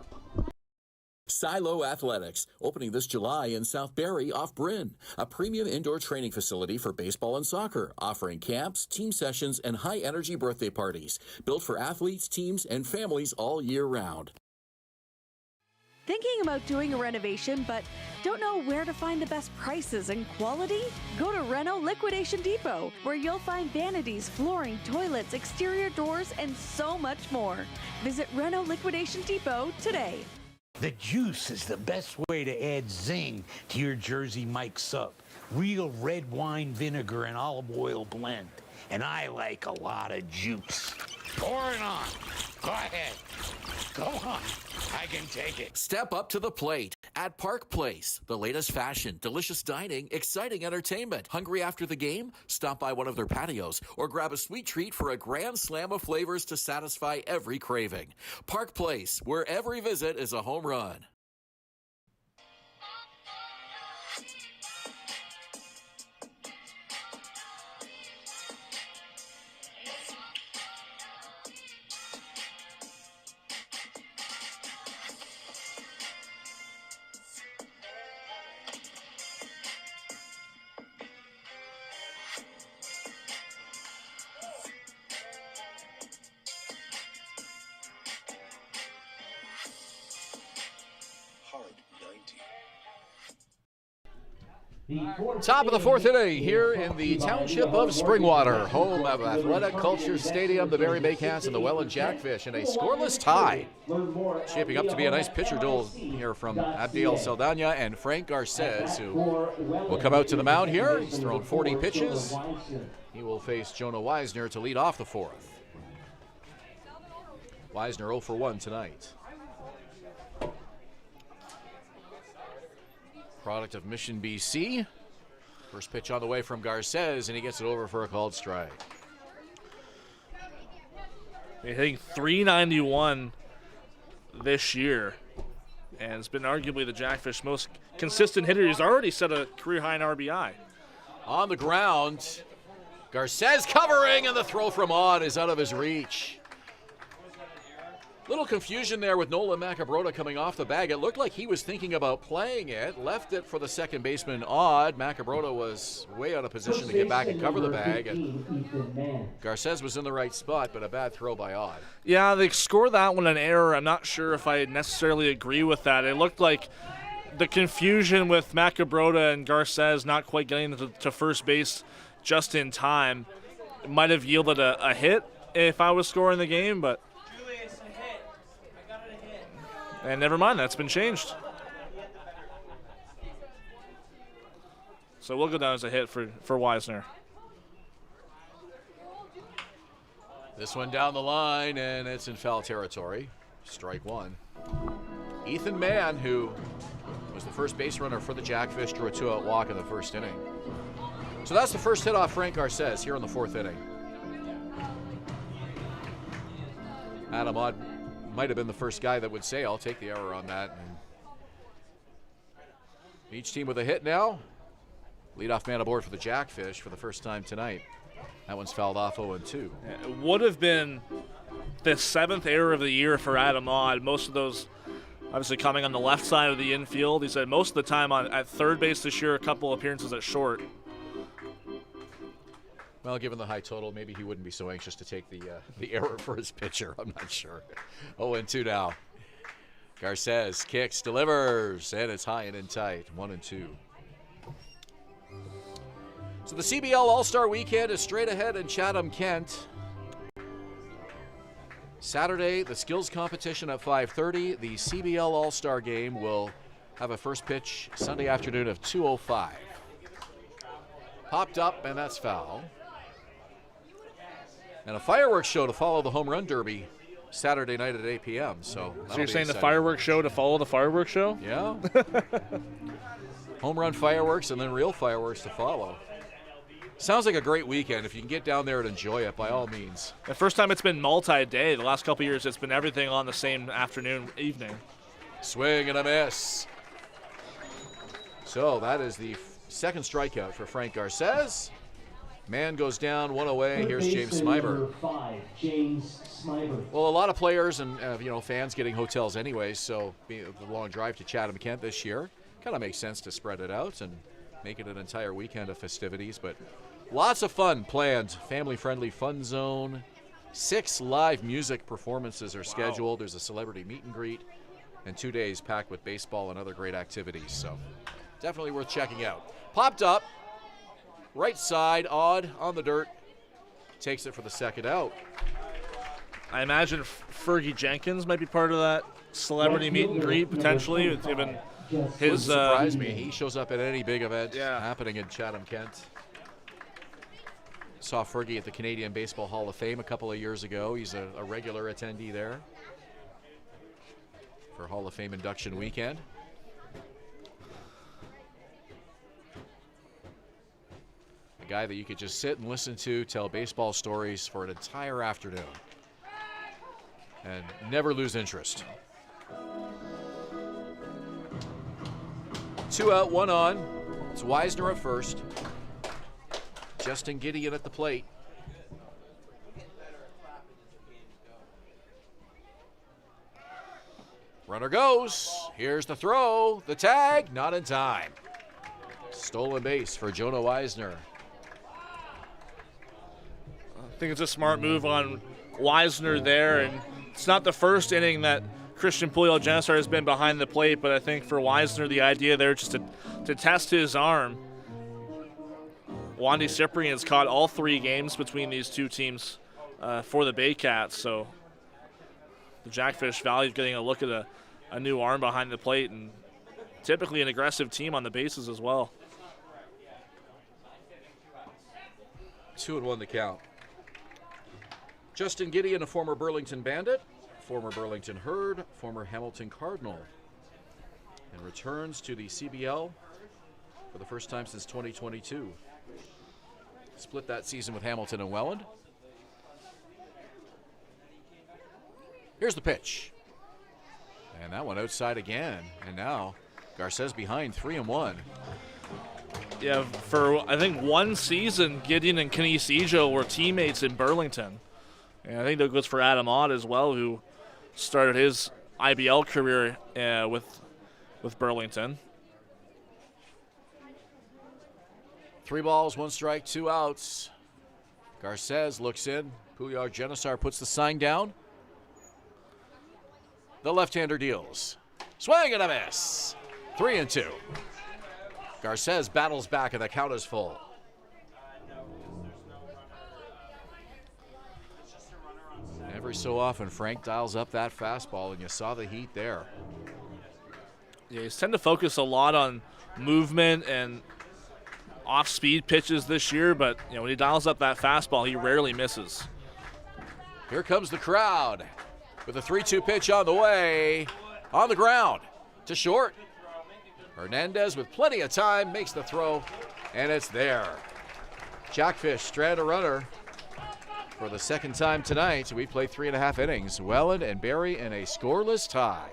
Silo Athletics, opening this July in South Barrie off Bryn, a premium indoor training facility for baseball and soccer, offering camps, team sessions, and high-energy birthday parties, built for athletes, teams, and families all year round. Thinking about doing a renovation but don't know where to find the best prices and quality? Go to Reno Liquidation Depot, where you'll find vanities, flooring, toilets, exterior doors, and so much more. Visit Reno Liquidation Depot today. The juice is the best way to add zing to your Jersey Mike Sub. Real red wine vinegar and olive oil blend. And I like a lot of juice. Pour it on. Go ahead. Go on. I can take it. Step up to the plate at Park Place. The latest fashion, delicious dining, exciting entertainment. Hungry after the game? Stop by one of their patios or grab a sweet treat for a grand slam of flavors to satisfy every craving. Park Place, where every visit is a home run. Top of the 4th inning here in the township of Springwater, home of Athletic Culture Stadium, the Barrie Baycats and the Welland Jackfish in a scoreless tie. Shaping up to be a nice pitcher duel here from Abdiel Saldana and Frank Garces, who will come out to the mound here. He's thrown 40 pitches. He will face Jonah Weisner to lead off the 4th. Weisner 0 for 1 tonight. Product of Mission, BC. First pitch on the way from Garces, and he gets it over for a called strike. He's hitting .391 this year, and it's been arguably the Jackfish most consistent hitter. He's already set a career high in RBI. On the ground, Garces covering, and the throw from on is out of his reach. Little confusion there with Nolan Macabrota coming off the bag. It looked like he was thinking about playing it, left it for the second baseman, Odd. Macabrota was way out of position to get back and cover the bag, and Garces was in the right spot, but a bad throw by Odd. Yeah, they scored that one an error. I'm not sure if I necessarily agree with that. It looked like the confusion with Macabrota and Garces not quite getting to first base just in time might have yielded a hit if I was scoring the game, but Julius, a hit. I got it a hit. and never mind, that's been changed. So we'll go down as a hit for Wisner. This one down the line, and it's in foul territory. Strike one. Ethan Mann, who was the first base runner for the Jackfish, drew a 2-out walk in the first inning. So that's the first hit off Frank Garces here in the fourth inning. Adam Odd might have been the first guy that would say, I'll take the error on that. And each team with a hit now. Leadoff man aboard for the Jackfish for the first time tonight. That one's fouled off 0-2. It would have been the 7th error of the year for Adam Odd. Most of those obviously coming on the left side of the infield. He said most of the time at third base this year, a couple appearances at short. Well, given the high total, maybe he wouldn't be so anxious to take the error for his pitcher. I'm not sure. 0-2 now. Garces kicks, delivers, and it's high and in tight. 1-2. So the CBL All-Star Weekend is straight ahead in Chatham-Kent. Saturday, the skills competition at 5:30. The CBL All-Star Game will have a first pitch Sunday afternoon of 2:05. Popped up, and that's foul. And a fireworks show to follow the Home Run Derby Saturday night at 8 p.m. So you're saying the fireworks show to follow the fireworks show? Yeah. Home run fireworks and then real fireworks to follow. Sounds like a great weekend. If you can get down there and enjoy it, by all means. The first time it's been multi-day. The last couple of years, it's been everything on the same afternoon, evening. Swing and a miss. So that is the second strikeout for Frank Garces. Man goes down, one away. Here's James Smyber. Well, a lot of players and fans getting hotels anyways, so being a long drive to Chatham-Kent this year kind of makes sense to spread it out and make it an entire weekend of festivities. But lots of fun planned. Family-friendly fun zone. 6 live music performances are scheduled. There's a celebrity meet and greet, and 2 days packed with baseball and other great activities. So definitely worth checking out. Popped up. Right side, Odd on the dirt. Takes it for the second out. I imagine Fergie Jenkins might be part of that celebrity meet and greet, potentially, given his... surprise me. He shows up at any big event happening in Chatham-Kent. Saw Fergie at the Canadian Baseball Hall of Fame a couple of years ago. He's a regular attendee there for Hall of Fame induction weekend. A guy that you could just sit and listen to tell baseball stories for an entire afternoon and never lose interest. 2 out, 1 on. It's Wisner at first. Justin Gideon at the plate. Runner goes. Here's the throw. The tag, not in time. Stolen base for Jonah Wisner. I think it's a smart move on Wisner there, and it's not the first inning that Christian Puyol-Genesar has been behind the plate, but I think for Wisner, the idea there just to test his arm. Wandy Cyprian's caught all 3 games between these two teams for the Baycats, so the Jackfish valued getting a look at a new arm behind the plate, and typically an aggressive team on the bases as well. 2-1 the count. Justin Gideon, a former Burlington Bandit, former Burlington Herd, former Hamilton Cardinal, and returns to the CBL for the first time since 2022. Split that season with Hamilton and Welland. Here's the pitch. And that one outside again. And now Garces behind 3-1. Yeah, for I think one season, Gideon and Kenny Sejo were teammates in Burlington. And I think that goes for Adam Ott as well, who started his IBL career with Burlington. 3 balls, 1 strike, 2 outs. Garces looks in. Puyar Genisar puts the sign down. The left-hander deals. Swing and a miss. 3-2. Garces battles back and the count is full. Every so often, Frank dials up that fastball, and you saw the heat there. Yeah, he's tend to focus a lot on movement and off-speed pitches this year, but when he dials up that fastball, he rarely misses. Here comes the crowd with a 3-2 pitch on the way. On the ground to short. Hernandez with plenty of time makes the throw, and it's there. Jackfish strand a runner for the second time tonight. We played 3.5 innings. Welland and Barrie in a scoreless tie.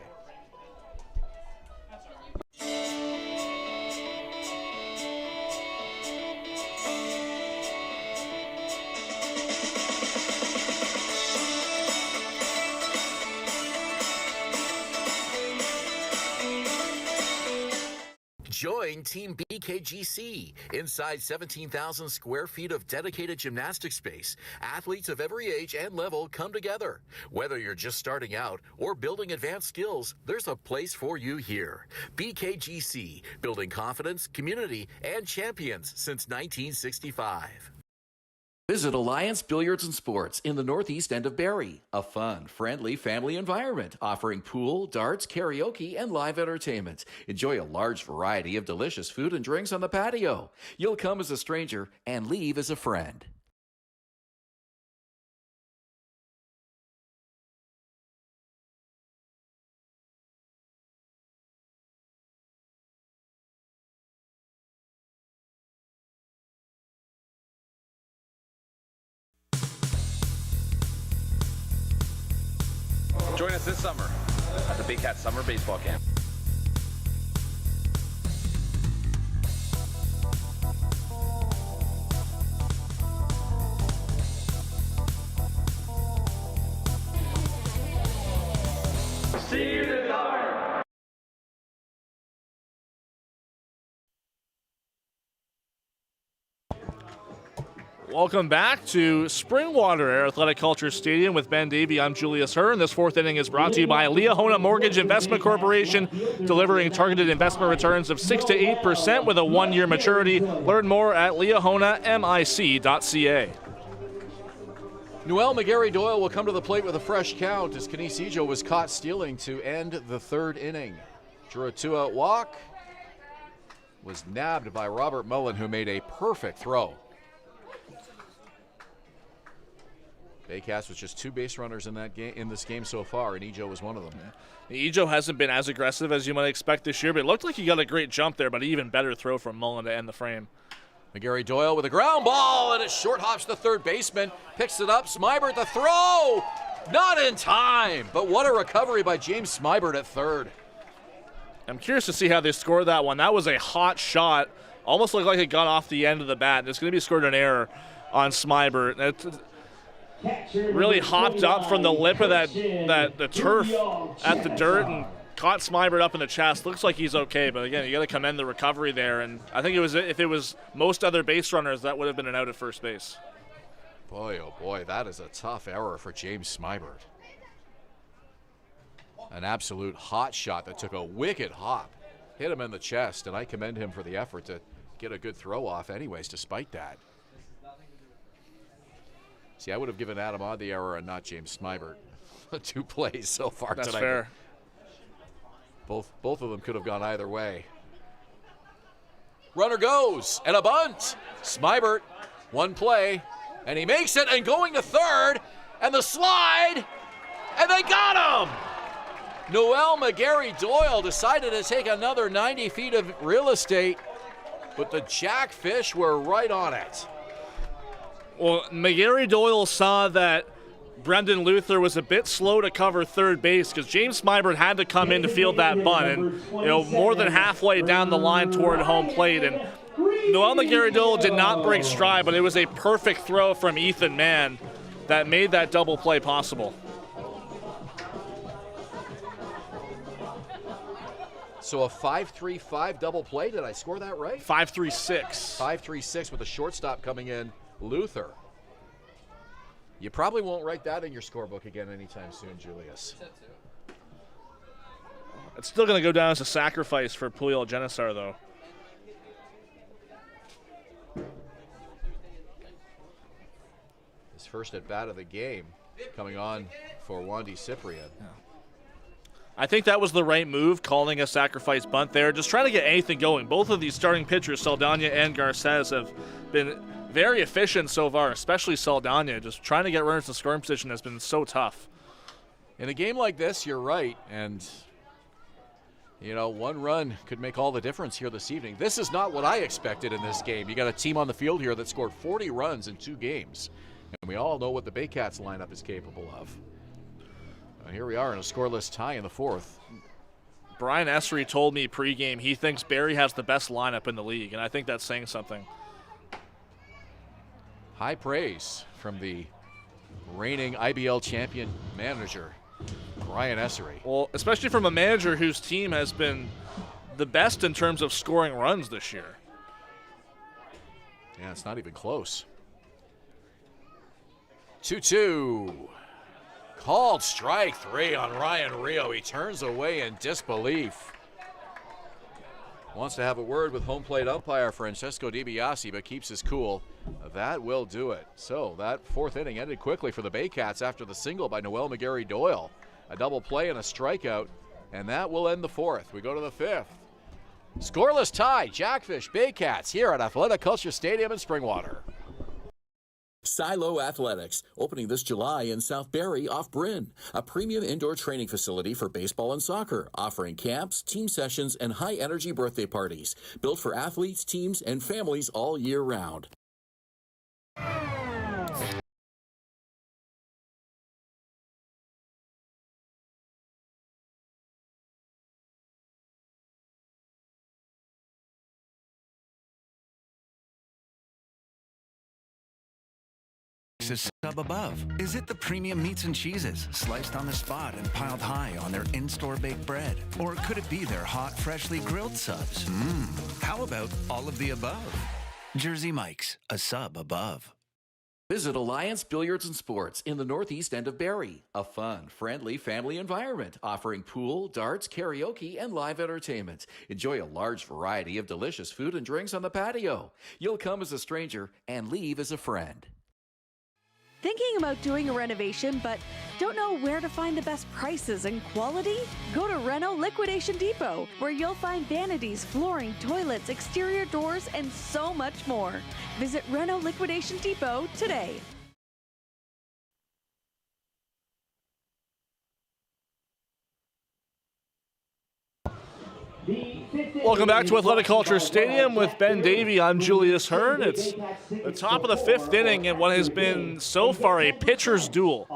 Join Team BKGC. Inside 17,000 square feet of dedicated gymnastic space, athletes of every age and level come together. Whether you're just starting out or building advanced skills, there's a place for you here. BKGC, building confidence, community, and champions since 1965. Visit Alliance Billiards and Sports in the northeast end of Barrie. A fun, friendly family environment offering pool, darts, karaoke, and live entertainment. Enjoy a large variety of delicious food and drinks on the patio. You'll come as a stranger and leave as a friend. Join us this summer at the Baycats Summer Baseball Camp. See you this summer. Welcome back to Springwater Air Athletic Culture Stadium with Ben Davy. I'm Julius Hern. This fourth inning is brought to you by Leahona Mortgage Investment Corporation, delivering targeted investment returns of 6 to 8% with a 1-year maturity. Learn more at leahonamic.ca. Noel McGarry Doyle will come to the plate with a fresh count as Canisijo was caught stealing to end the third inning. Drew a 2-out walk, was nabbed by Robert Mullen, who made a perfect throw. Baycats with just 2 base runners in this game so far, and Ejo was one of them. Ejo hasn't been as aggressive as you might expect this year, but it looked like he got a great jump there, but an even better throw from Mullen to end the frame. McGarry Doyle with a ground ball, and it short hops the third baseman, picks it up. Smybert the throw, not in time, but what a recovery by James Smybert at third. I'm curious to see how they scored that one. That was a hot shot, almost looked like it got off the end of the bat. It's going to be scored an error on Smybert. It really hopped up from the lip of the turf at the dirt and caught Smybert up in the chest. Looks like he's okay, but again, you got to commend the recovery there. And I think if it was most other base runners, that would have been an out at first base. Boy, oh boy, that is a tough error for James Smybert. An absolute hot shot that took a wicked hop, hit him in the chest, and I commend him for the effort to get a good throw off anyways, despite that. See, I would have given Adam Odd the error and not James Smybert. 2 plays so far tonight. That's fair. Both of them could have gone either way. Runner goes, and a bunt. Smybert, 1 play, and he makes it, and going to third, and the slide, and they got him! Noel McGarry Doyle decided to take another 90 feet of real estate, but the Jackfish were right on it. Well, McGarry Doyle saw that Brendan Luther was a bit slow to cover third base because James Smybert had to come in to field that bunt, and more than halfway down the line toward home plate. And Noel McGarry Doyle did not break stride, but it was a perfect throw from Ethan Mann that made that double play possible. So a 5-3-5 double play. Did I score that right? 5-3-6. 5-3-6 with a shortstop coming in, Luther. You probably won't write that in your scorebook again anytime soon, Julius. It's still going to go down as a sacrifice for Puyol Genesar, though. His first at bat of the game coming on for Wandy Cyprian. Yeah. I think that was the right move, calling a sacrifice bunt there, just trying to get anything going. Both of these starting pitchers, Saldana and Garces, have been very efficient so far, especially Saldana. Just trying to get runners in scoring position has been so tough. In a game like this, you're right, and you know, one run could make all the difference here this evening. This is not what I expected in this game. You got a team on the field here that scored 40 runs in 2 games, and we all know what the Baycats lineup is capable of. Here we are in a scoreless tie in the 4th. Brian Essery told me pregame he thinks Barrie has the best lineup in the league, and I think that's saying something. High praise from the reigning IBL champion manager, Brian Essery. Well, especially from a manager whose team has been the best in terms of scoring runs this year. Yeah, it's not even close. 2-2. Called strike 3 on Ryan Rio. He turns away in disbelief. Wants to have a word with home plate umpire Francesco DiBiase, but keeps his cool. That will do it. So that 4th inning ended quickly for the Baycats after the single by Noel McGarry Doyle. A double play and a strikeout, and that will end the 4th. We go to the 5th. Scoreless tie, Jackfish Baycats here at Athletic Kulture Stadium in Springwater. Silo Athletics, opening this July in South Barrie off Bryn, a premium indoor training facility for baseball and soccer, offering camps, team sessions, and high-energy birthday parties, built for athletes, teams, and families all year round. Is sub above? Is it the premium meats and cheeses sliced on the spot and piled high on their in-store baked bread? Or could it be their hot, freshly grilled subs? How about all of the above? Jersey Mike's, a sub above. Visit Alliance Billiards and Sports in the northeast end of Barrie. A fun, friendly family environment offering pool, darts, karaoke, and live entertainment. Enjoy a large variety of delicious food and drinks on the patio. You'll come as a stranger and leave as a friend. Thinking about doing a renovation but don't know where to find the best prices and quality? Go to Reno Liquidation Depot, where you'll find vanities, flooring, toilets, exterior doors, and so much more. Visit Reno Liquidation Depot today. Welcome back to Athletic Kulture Stadium with Ben Davy. I'm Julius Hern. It's the top of the 5th inning in what has been so far a pitcher's duel.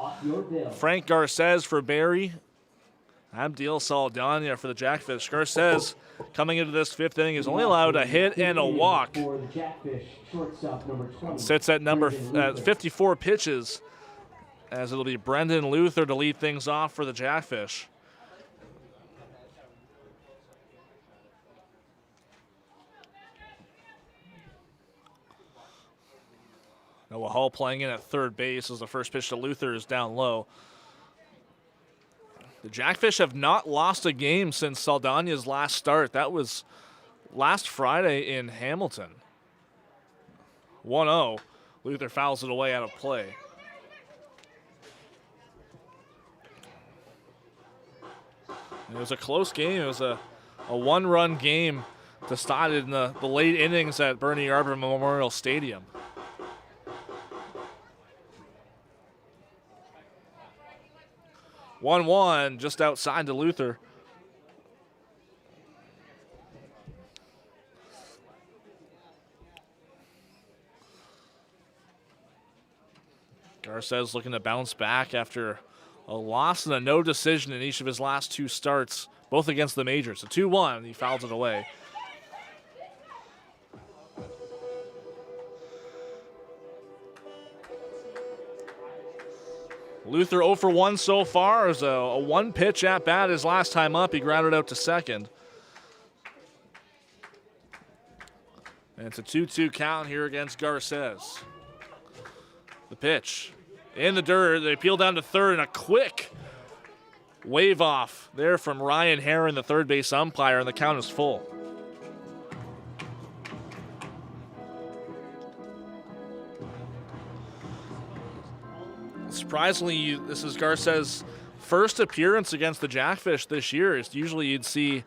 Frank Garces for Barrie, Abdiel Saldana for the Jackfish. Garces, coming into this 5th inning, is only allowed a hit and a walk. Sits at number 54 pitches, as it'll be Brendan Luther to lead things off for the Jackfish. Noah Hall playing in at third base as the first pitch to Luther is down low. The Jackfish have not lost a game since Saldana's last start. That was last Friday in Hamilton. 1-0. Luther fouls it away out of play. It was a close game. It was a one-run game decided in the late innings at Bernie Arbor Memorial Stadium. One just outside to Luther. Garces looking to bounce back after a loss and a no decision in each of his last 2 starts, both against the majors. So 2-1, he fouls it away. Luther 0 for 1 so far. It was a one-pitch at-bat his last time up. He grounded out to second. And it's a 2-2 count here against Garces. The pitch in the dirt. They peel down to third, and a quick wave off there from Ryan Hern, the third base umpire, and the count is full. Surprisingly, this is Garces' first appearance against the Jackfish this year. Usually you'd see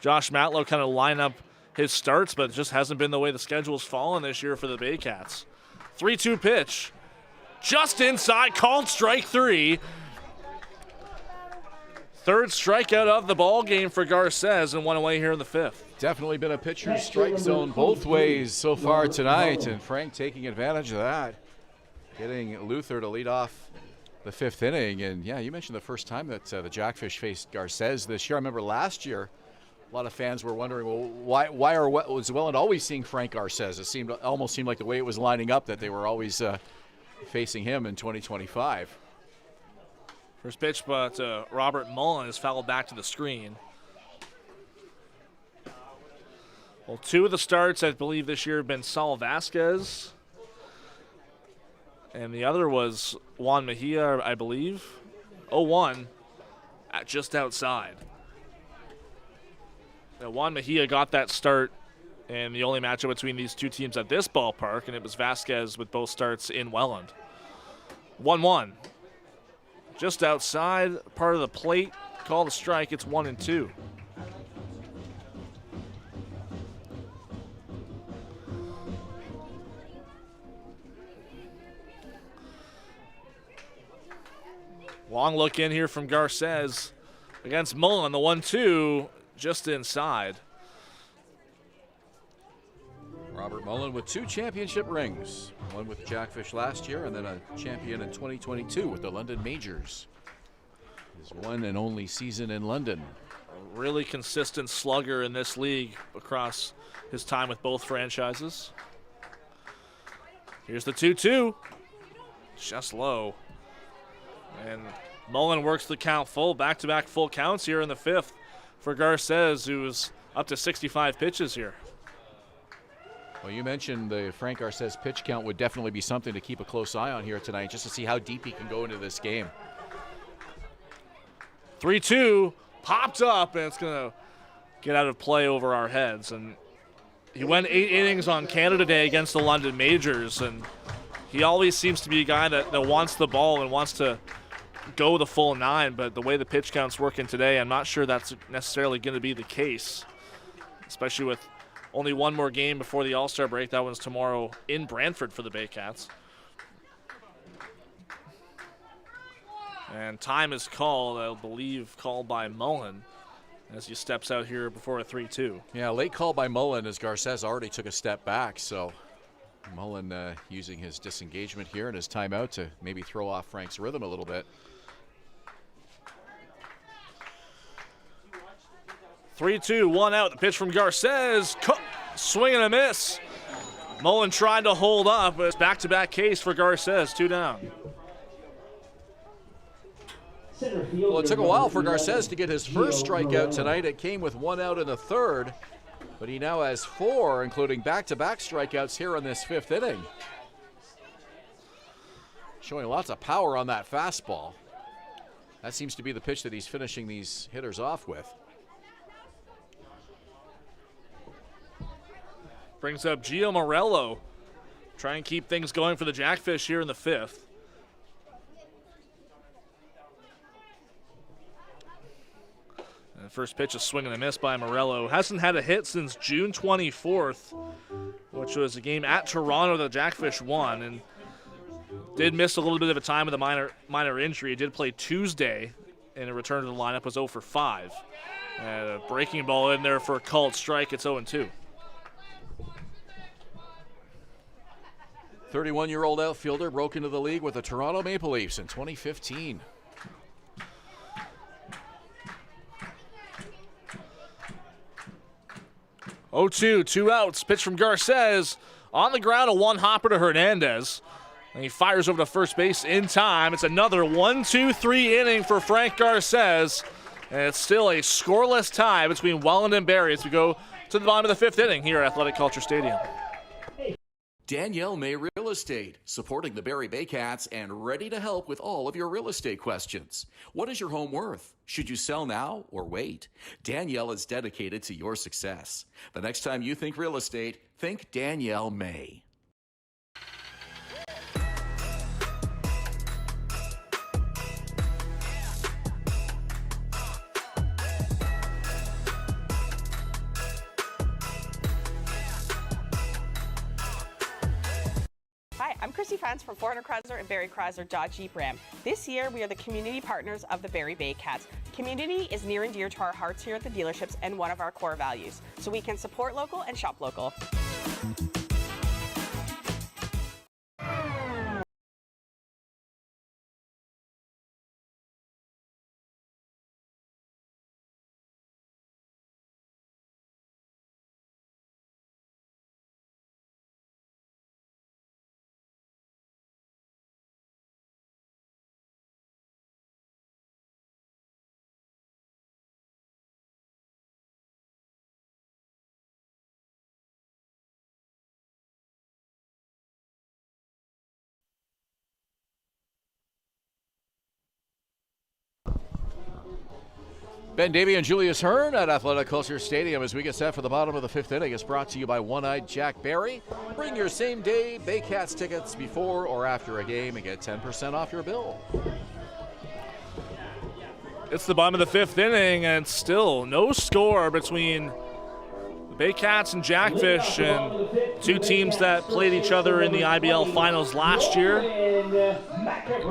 Josh Matlow kind of line up his starts, but it just hasn't been the way the schedule's fallen this year for the Baycats. 3-2 pitch. Just inside, called strike 3. Third strikeout of the ball game for Garces, and one away here in the 5th. Definitely been a pitcher's strike zone both ways so far tonight, and Frank taking advantage of that, getting Luther to lead off the 5th inning. And yeah, you mentioned the first time that the Jackfish faced Garces this year. I remember last year, a lot of fans were wondering, well, why was Welland always seeing Frank Garces? It almost seemed like the way it was lining up that they were always facing him in 2025. First pitch, but Robert Mullen is fouled back to the screen. Well, 2 of the starts, I believe, this year have been Saul Vasquez. And the other was Juan Mejia, I believe. 0-1 at just outside. Now, Juan Mejia got that start in the only matchup between these two teams at this ballpark, and it was Vasquez with both starts in Welland. 1-1. Just outside, part of the plate. Call the strike. It's 1-2. Long look in here from Garces against Mullen. The 1-2 just inside. Robert Mullen with 2 championship rings. One with Jackfish last year and then a champion in 2022 with the London Majors. His one and only season in London. A really consistent slugger in this league across his time with both franchises. Here's the 2-2. Just low. And Mullen works the count full. Back-to-back full counts here in the 5th for Garces, who's up to 65 pitches here. Well, you mentioned the Frank Garces pitch count would definitely be something to keep a close eye on here tonight, just to see how deep he can go into this game. 3-2, popped up, and it's going to get out of play over our heads. And he went 8 innings on Canada Day against the London Majors, and he always seems to be a guy that wants the ball and wants to go the full 9, but the way the pitch count's working today, I'm not sure that's necessarily going to be the case, especially with only one more game before the All-Star break. That one's tomorrow in Brantford for the Baycats. And time is called, I believe, called by Mullen as he steps out here before a 3-2. Yeah, late call by Mullen as Garces already took a step back, so Mullen using his disengagement here and his timeout to maybe throw off Frank's rhythm a little bit. 3-2, 1 out. The pitch from Garces. Swing and a miss. Mullen tried to hold up, but it's back-to-back case for Garces. 2 down. Well, it took a while for Garces to get his first strikeout tonight. It came with 1 out in the 3rd, but he now has 4, including back-to-back strikeouts here in this 5th inning. Showing lots of power on that fastball. That seems to be the pitch that he's finishing these hitters off with. Brings up Gio Morello. Try and keep things going for the Jackfish here in the 5th. And the first pitch, a swing and a miss by Morello. Hasn't had a hit since June 24th, which was a game at Toronto that Jackfish won, and did miss a little bit of a time with a minor injury. He did play Tuesday, and a return to the lineup was 0 for 5. And a breaking ball in there for a called strike. It's 0-2. 31-year-old outfielder broke into the league with the Toronto Maple Leafs in 2015. Oh, 2 outs. Pitch from Garces. On the ground, a 1-hopper to Hernandez. And he fires over to first base in time. It's another 1-2-3 inning for Frank Garces. And it's still a scoreless tie between Welland and Barrie as we go to the bottom of the 5th inning here at Athletic Culture Stadium. Danielle May Real Estate, supporting the Barrie Baycats and ready to help with all of your real estate questions. What is your home worth? Should you sell now or wait? Danielle is dedicated to your success. The next time you think real estate, think Danielle May. Hi, I'm Chrissy Fans from 400 Chrysler and Barrie Chrysler Dodge Jeep Ram. This year, we are the community partners of the Barrie Baycats. Community is near and dear to our hearts here at the dealerships and one of our core values, so we can support local and shop local. Ben Davy and Julius Hern at Athletic Kulture Stadium as we get set for the bottom of the fifth inning. It's brought to you by One-Eyed Jack Barrie. Bring your same-day Baycats tickets before or after a game and get 10% off your bill. It's the bottom of the fifth inning, and still no score between the Baycats and Jackfish, and two teams that played each other in the IBL finals last year.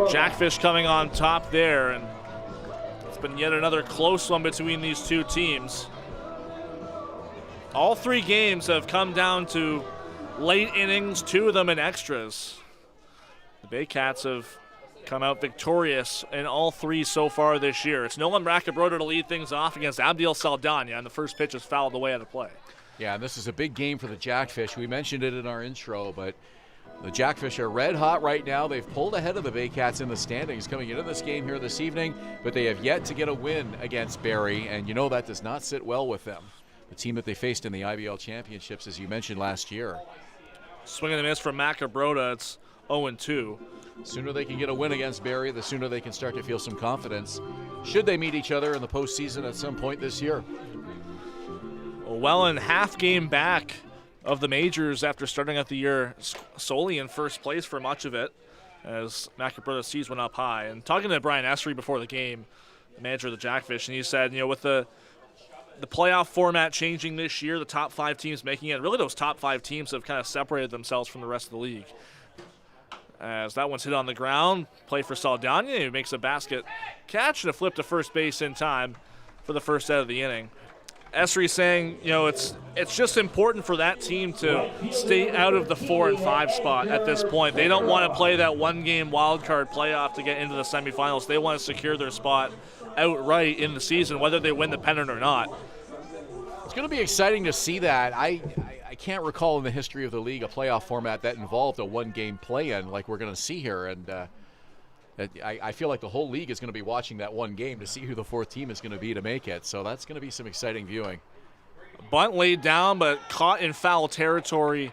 Jackfish coming on top there, and been yet another close one between these two teams. All three games have come down to late innings, two of them in extras. The Baycats have come out victorious in all three so far this year. It's Nolan Brackenbroder to lead things off against Abdiel Saldana, and the first pitch is fouled away out of play. Yeah, and this is a big game for the Jackfish. We mentioned it in our intro, but the Jackfish are red hot right now. They've pulled ahead of the Baycats in the standings coming into this game here this evening, but they have yet to get a win against Barrie, and you know that does not sit well with them. The team that they faced in the IBL championships, as you mentioned last year. Swing and a miss from Macabroda. It's 0-2. The sooner they can get a win against Barrie, the sooner they can start to feel some confidence, should they meet each other in the postseason at some point this year. Well, Welland half game back of the majors after starting out the year solely in first place for much of it, as Macabroda sees one up high. And talking to Brian Essery before the game, the manager of the Jackfish, and he said, you know, with the playoff format changing this year, the top five teams making it, really those top five teams have kind of separated themselves from the rest of the league. As that one's hit on the ground, play for Saldana, who makes a basket catch and a flip to first base in time for the first out of the inning. Essery saying, you know, it's just important for that team to stay out of the 4 and 5 spot at this point. They don't want to play that one-game wild card playoff to get into the semifinals. They want to secure their spot outright in the season, whether they win the pennant or not. It's going to be exciting to see that. I can't recall in the history of the league a playoff format that involved a one-game play-in like we're going to see here, and I feel like the whole league is going to be watching that one game to see who the fourth team is going to be to make it. So that's going to be some exciting viewing. Bunt laid down, but caught in foul territory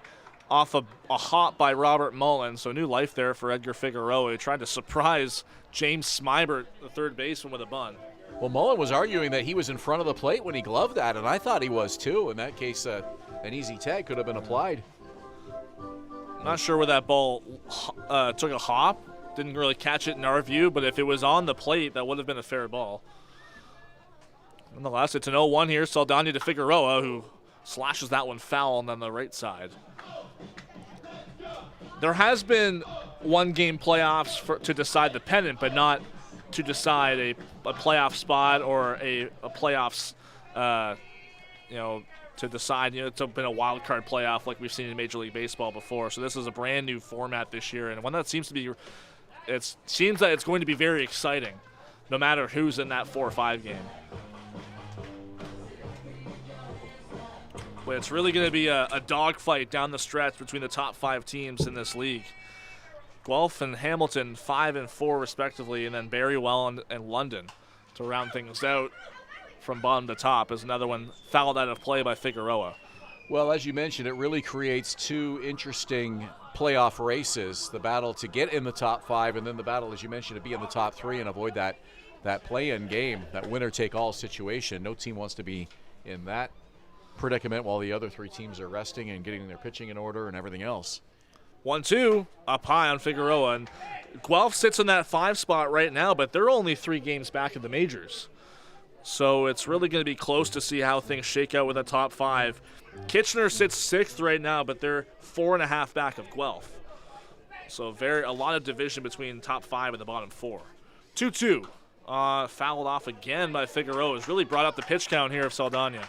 off a hop by Robert Mullen. So new life there for Edgar Figueroa. He tried to surprise James Smybert, the third baseman, with a bunt. Well, Mullen was arguing that he was in front of the plate when he gloved that, and I thought he was too. In that case, an easy tag could have been applied. Not sure where that ball took a hop. Didn't really catch it in our view, but if it was on the plate, that would have been a fair ball. Nonetheless, it's an 0-1 here. Saldana to Figueroa, who slashes that one foul on the right side. There has been one-game playoffs to decide the pennant, but not to decide a playoff spot or a playoffs, to decide, it's been a wild card playoff like we've seen in Major League Baseball before. So this is a brand new format this year, and one that seems that it's going to be very exciting, no matter who's in that 4-5 game. But it's really going to be a dogfight down the stretch between the top 5 teams in this league. Guelph and Hamilton 5 and 4 respectively, and then Barrie, Welland, and London to round things out from bottom to top, as another one fouled out of play by Figueroa. Well, as you mentioned, it really creates two interesting playoff races, the battle to get in the top 5 and then the battle, as you mentioned, to be in the top 3 and avoid that play-in game, that winner-take-all situation. No team wants to be in that predicament while the other 3 teams are resting and getting their pitching in order and everything else. 1-2 up high on Figueroa, and Guelph sits in that 5 spot right now, but they're only 3 games back in the majors. So it's really going to be close to see how things shake out with the top 5. Kitchener sits 6th right now, but they're 4.5 back of Guelph. So a lot of division between top 5 and the bottom 4. 2-2. Fouled off again by Figueroa. Has really brought up the pitch count here of Saldana.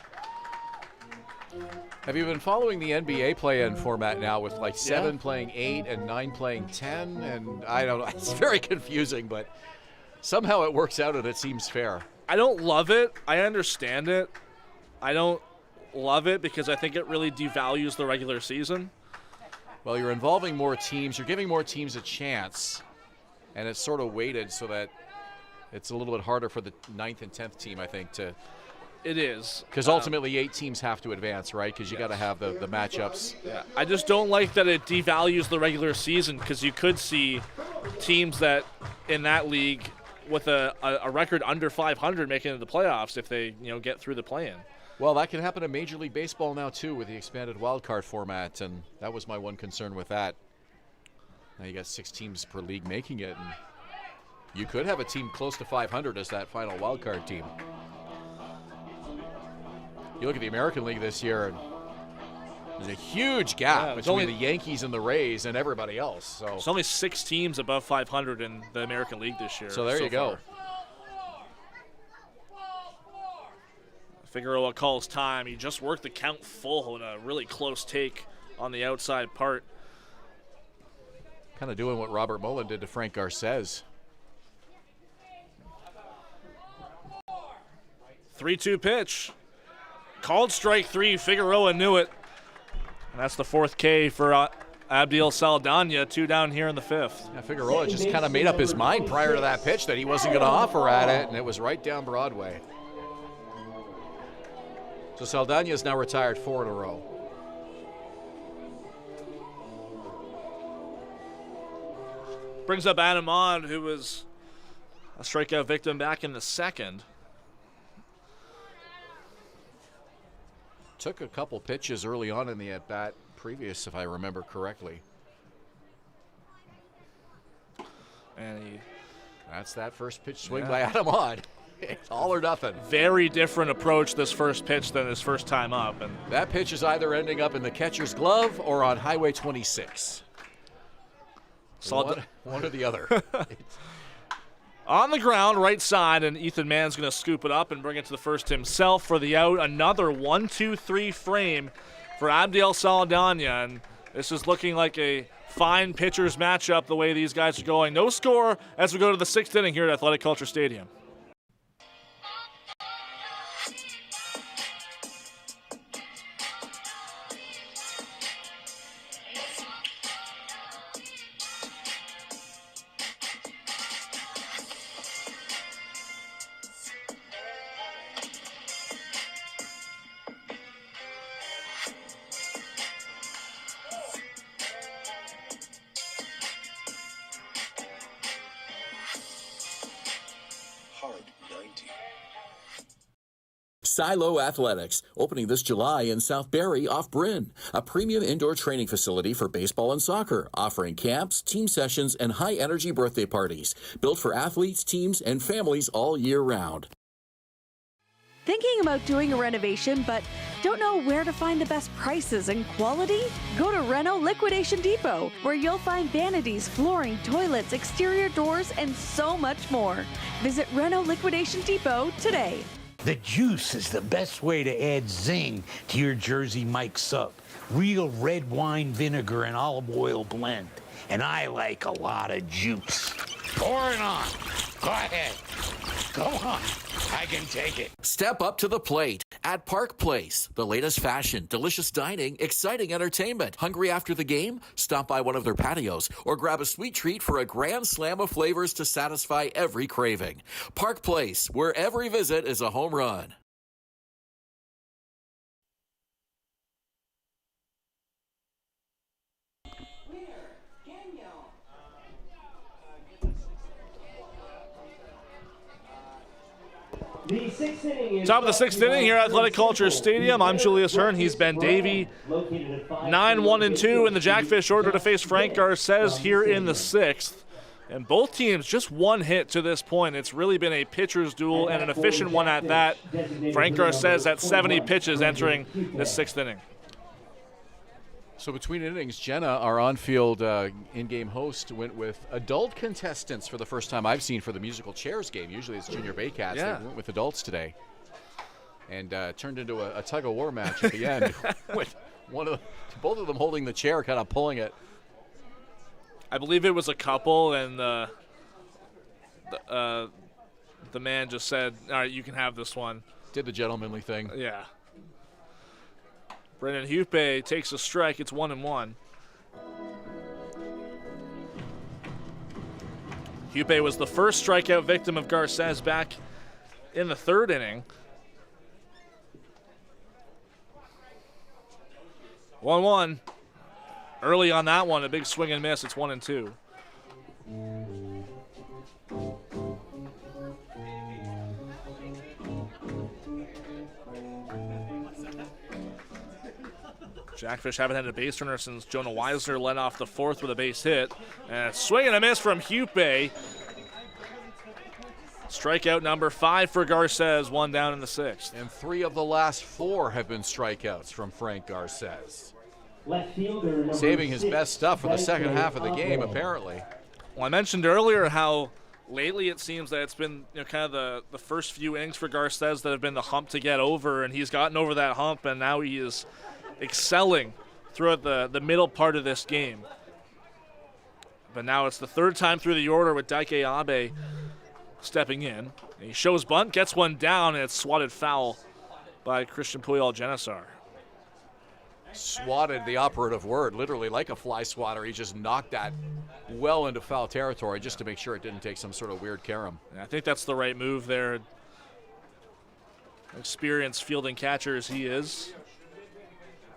Have you been following the NBA play-in format now with like 7 playing 8 and 9 playing 10? And I don't know, it's very confusing, but somehow it works out and it seems fair. I don't love it. I understand it. I don't love it because I think it really devalues the regular season. Well, you're involving more teams. You're giving more teams a chance, and it's sort of weighted so that it's a little bit harder for the 9th and 10th team, I think, to... It is. Because ultimately 8 teams have to advance, right? Because you got to have the matchups. Yeah. I just don't like that it devalues the regular season because you could see teams that in that league with a record under 500 making it to the playoffs if they get through the play-in. Well, that can happen in Major League Baseball now, too, with the expanded wildcard format, and that was my one concern with that. Now you got 6 teams per league making it, and you could have a team close to 500 as that final wildcard team. You look at the American League this year, and there's a huge gap between the Yankees and the Rays and everybody else. So there's only 6 teams above 500 in the American League this year. So there you go. Figueroa calls time. He just worked the count full in a really close take on the outside part. Kind of doing what Robert Mullen did to Frank Garces. 3-2 pitch. Called strike 3. Figueroa knew it. And that's the 4th K for Abdiel Saldana. 2 down here in the 5th. Yeah, Figueroa just kind of made up his mind prior to that pitch that he wasn't going to offer at it, and it was right down Broadway. So Saldana is now retired 4 in a row. Brings up Adam Ahn, who was a strikeout victim back in the 2nd. Took a couple pitches early on in the at-bat previous, if I remember correctly. And that's that first pitch swing by Adam Ahn. It's all or nothing. Very different approach this first pitch than his first time up. And that pitch is either ending up in the catcher's glove or on Highway 26. One or the other. On the ground, right side, and Ethan Mann's going to scoop it up and bring it to the first himself for the out. Another 1-2-3 frame for Abdiel Saldana, and this is looking like a fine pitchers matchup the way these guys are going. No score as we go to the 6th inning here at Athletic Culture Stadium. Silo Athletics, opening this July in South Barrie off Bryn, a premium indoor training facility for baseball and soccer, offering camps, team sessions, and high-energy birthday parties, built for athletes, teams, and families all year round. Thinking about doing a renovation but don't know where to find the best prices and quality? Go to Reno Liquidation Depot, where you'll find vanities, flooring, toilets, exterior doors, and so much more. Visit Reno Liquidation Depot today. The juice is the best way to add zing to your Jersey Mike Sub. Real red wine vinegar and olive oil blend. And I like a lot of juice. Pour it on. Go ahead. Go on. I can take it. Step up to the plate at Park Place. The latest fashion, delicious dining, exciting entertainment. Hungry after the game? Stop by one of their patios or grab a sweet treat for a grand slam of flavors to satisfy every craving. Park Place, where every visit is a home run. The sixth inning is Top of the sixth inning here at Athletic Culture Stadium. I'm Julius Hern. He's Ben Davy. 9-1-2 in the Jackfish order to face Frank Garces here in the sixth. And both teams just one hit to this point. It's really been a pitcher's duel and an efficient one at that. Frank Garces at 70 pitches entering this sixth inning. So between innings, Jenna, our on-field in-game host, went with adult contestants for the first time I've seen for the musical chairs game. Usually it's junior Baycats. Yeah. They went with adults today. And turned into a tug-of-war match at the end with both of them holding the chair, kind of pulling it. I believe it was a couple, and the man just said, all right, you can have this one. Did the gentlemanly thing. Yeah. Brendan Hupe takes a strike. It's 1-1. Hupe was the first strikeout victim of Garces back in the third inning. 1-1. Early on that one, a big swing and miss. It's 1-2. Jackfish haven't had a base runner since Jonah Weisner led off the fourth with a base hit. And a swing and a miss from Hupe. Strikeout number 5 for Garces, one down in the sixth. And 3 of the last 4 have been strikeouts from Frank Garces. Saving his best stuff for the second half of the game, apparently. Well, I mentioned earlier how lately it seems that it's been kind of the first few innings for Garces that have been the hump to get over, and he's gotten over that hump, and now he is excelling throughout the middle part of this game. But now it's the third time through the order with Daike Abe stepping in. He shows bunt, gets one down, and it's swatted foul by Christian Puyol Genesar. Swatted, the operative word, literally like a fly swatter. He just knocked that well into foul territory just to make sure it didn't take some sort of weird carom. I think that's the right move there. Experienced fielding catcher as he is,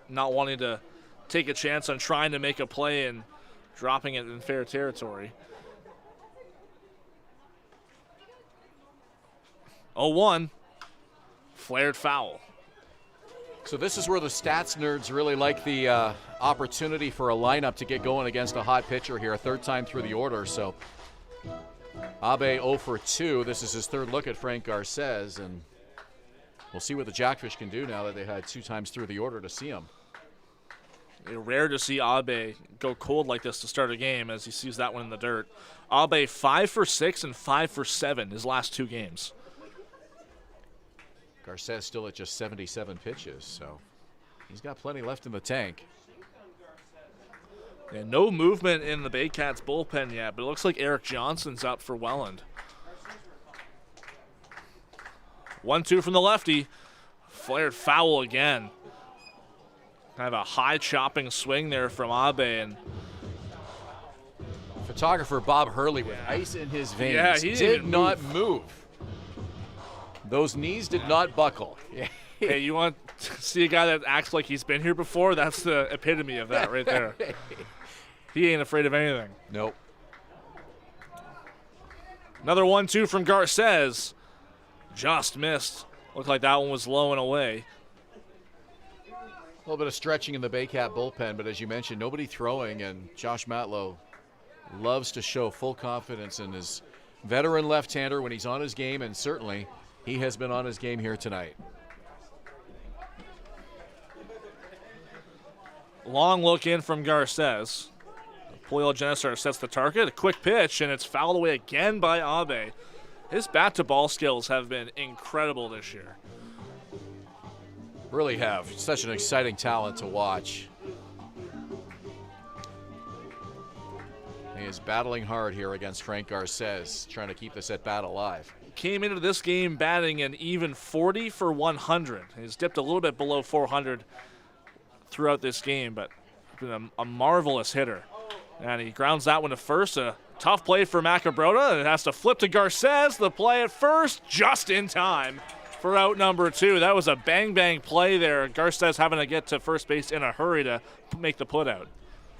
not wanting to take a chance on trying to make a play and dropping it in fair territory. 0-1, flared foul. So this is where the stats nerds really like the opportunity for a lineup to get going against a hot pitcher here, a third time through the order. So Abe 0 for 2. This is his third look at Frank Garces, and we'll see what the Jackfish can do now that they had 2 times through the order to see him. It's rare to see Abe go cold like this to start a game as he sees that one in the dirt. Abe 5 for 6 and 5 for 7 his last 2 games. Garces still at just 77 pitches, so he's got plenty left in the tank. And no movement in the Baycats bullpen yet, but it looks like Eric Johnson's up for Welland. 1-2 from the lefty. Flared foul again. Kind of a high chopping swing there from Abe. And photographer Bob Hurley with ice in his veins. Yeah, he did not move. Those knees did not buckle. Hey, you want to see a guy that acts like he's been here before? That's the epitome of that right there. He ain't afraid of anything. Nope. Another 1-2 from Garces. Just missed. Looked like that one was low and away. A little bit of stretching in the Baycat bullpen, but as you mentioned, nobody throwing, and Josh Matlow loves to show full confidence in his veteran left-hander when he's on his game, and certainly he has been on his game here tonight. Long look in from Garces. Puyol Genesar sets the target. A quick pitch, and it's fouled away again by Abe. His bat-to-ball skills have been incredible this year. Really have. Such an exciting talent to watch. He is battling hard here against Frank Garces, trying to keep this at-bat alive. Came into this game batting an even 40 for 100. He's dipped a little bit below 400 throughout this game, but been a marvelous hitter. And he grounds that one to first. A tough play for Macabrota, and it has to flip to Garces. The play at first, just in time for out number 2. That was a bang-bang play there. Garces having to get to first base in a hurry to make the put out.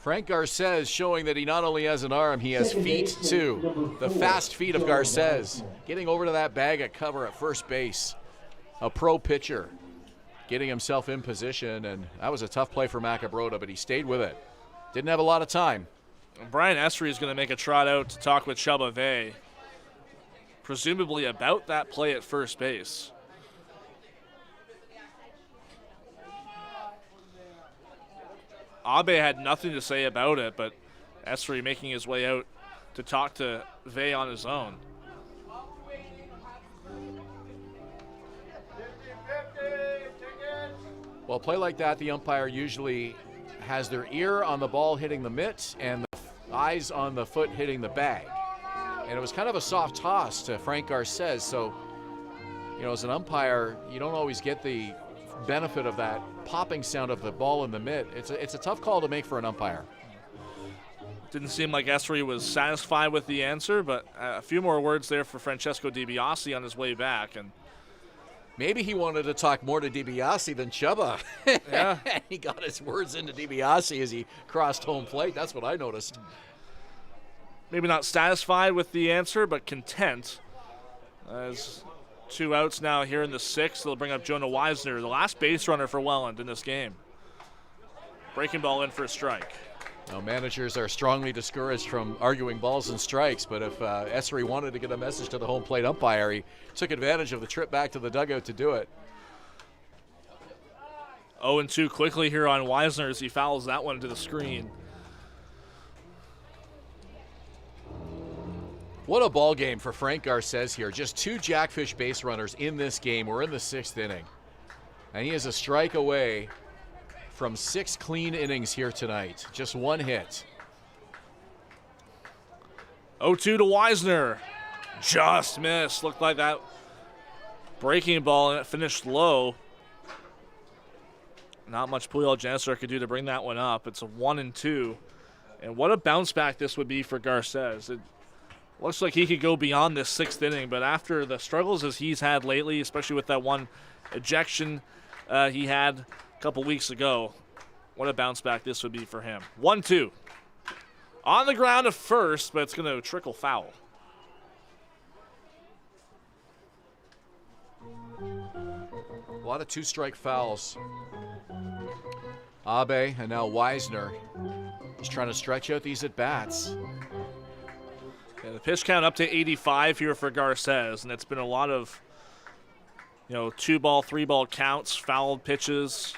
Frank Garces showing that he not only has an arm, he has feet too. The fast feet of Garces. Getting over to that bag at cover at first base. A pro pitcher. Getting himself in position, and that was a tough play for Macabrota, but he stayed with it. Didn't have a lot of time. Brian Esri is going to make a trot out to talk with Chubba Vey, presumably about that play at first base. Abe had nothing to say about it, but Esri making his way out to talk to Vey on his own. Well, a play like that, the umpire usually has their ear on the ball hitting the mitt and the eyes on the foot hitting the bag. And it was kind of a soft toss to Frank Garces, so, you know, as an umpire, you don't always get the benefit of that popping sound of the ball in the mitt. It's a tough call to make for an umpire. Didn't seem like Esri was satisfied with the answer, but a few more words there for Francesco DiBiase on his way back. And maybe he wanted to talk more to DiBiase than Chubba. Yeah. He got his words into DiBiase as he crossed home plate. That's what I noticed. Maybe not satisfied with the answer, but content. As 2 outs now here in the 6th, they'll bring up Jonah Weisner, the last base runner for Welland in this game. Breaking ball in for a strike. Now, managers are strongly discouraged from arguing balls and strikes, but if Esri wanted to get a message to the home plate umpire, he took advantage of the trip back to the dugout to do it. 0-2 quickly here on Weisner as he fouls that one to the screen. What a ball game for Frank Garces here. Just 2 Jackfish base runners in this game. We're in the 6th inning. And he is a strike away from 6 clean innings here tonight. Just 1 hit. 0-2 to Weisner. Just missed. Looked like that breaking ball, and it finished low. Not much Puyol Janister could do to bring that one up. It's a 1-2. And what a bounce back this would be for Garces. It looks like he could go beyond this 6th inning, but after the struggles as he's had lately, especially with that one ejection he had a couple weeks ago, what a bounce back this would be for him. 1-2. On the ground at first, but it's going to trickle foul. A lot of 2-strike fouls. Abe and now Weisner just trying to stretch out these at-bats. Yeah, the pitch count up to 85 here for Garces, and it's been a lot of, 2-ball, 3-ball counts, fouled pitches.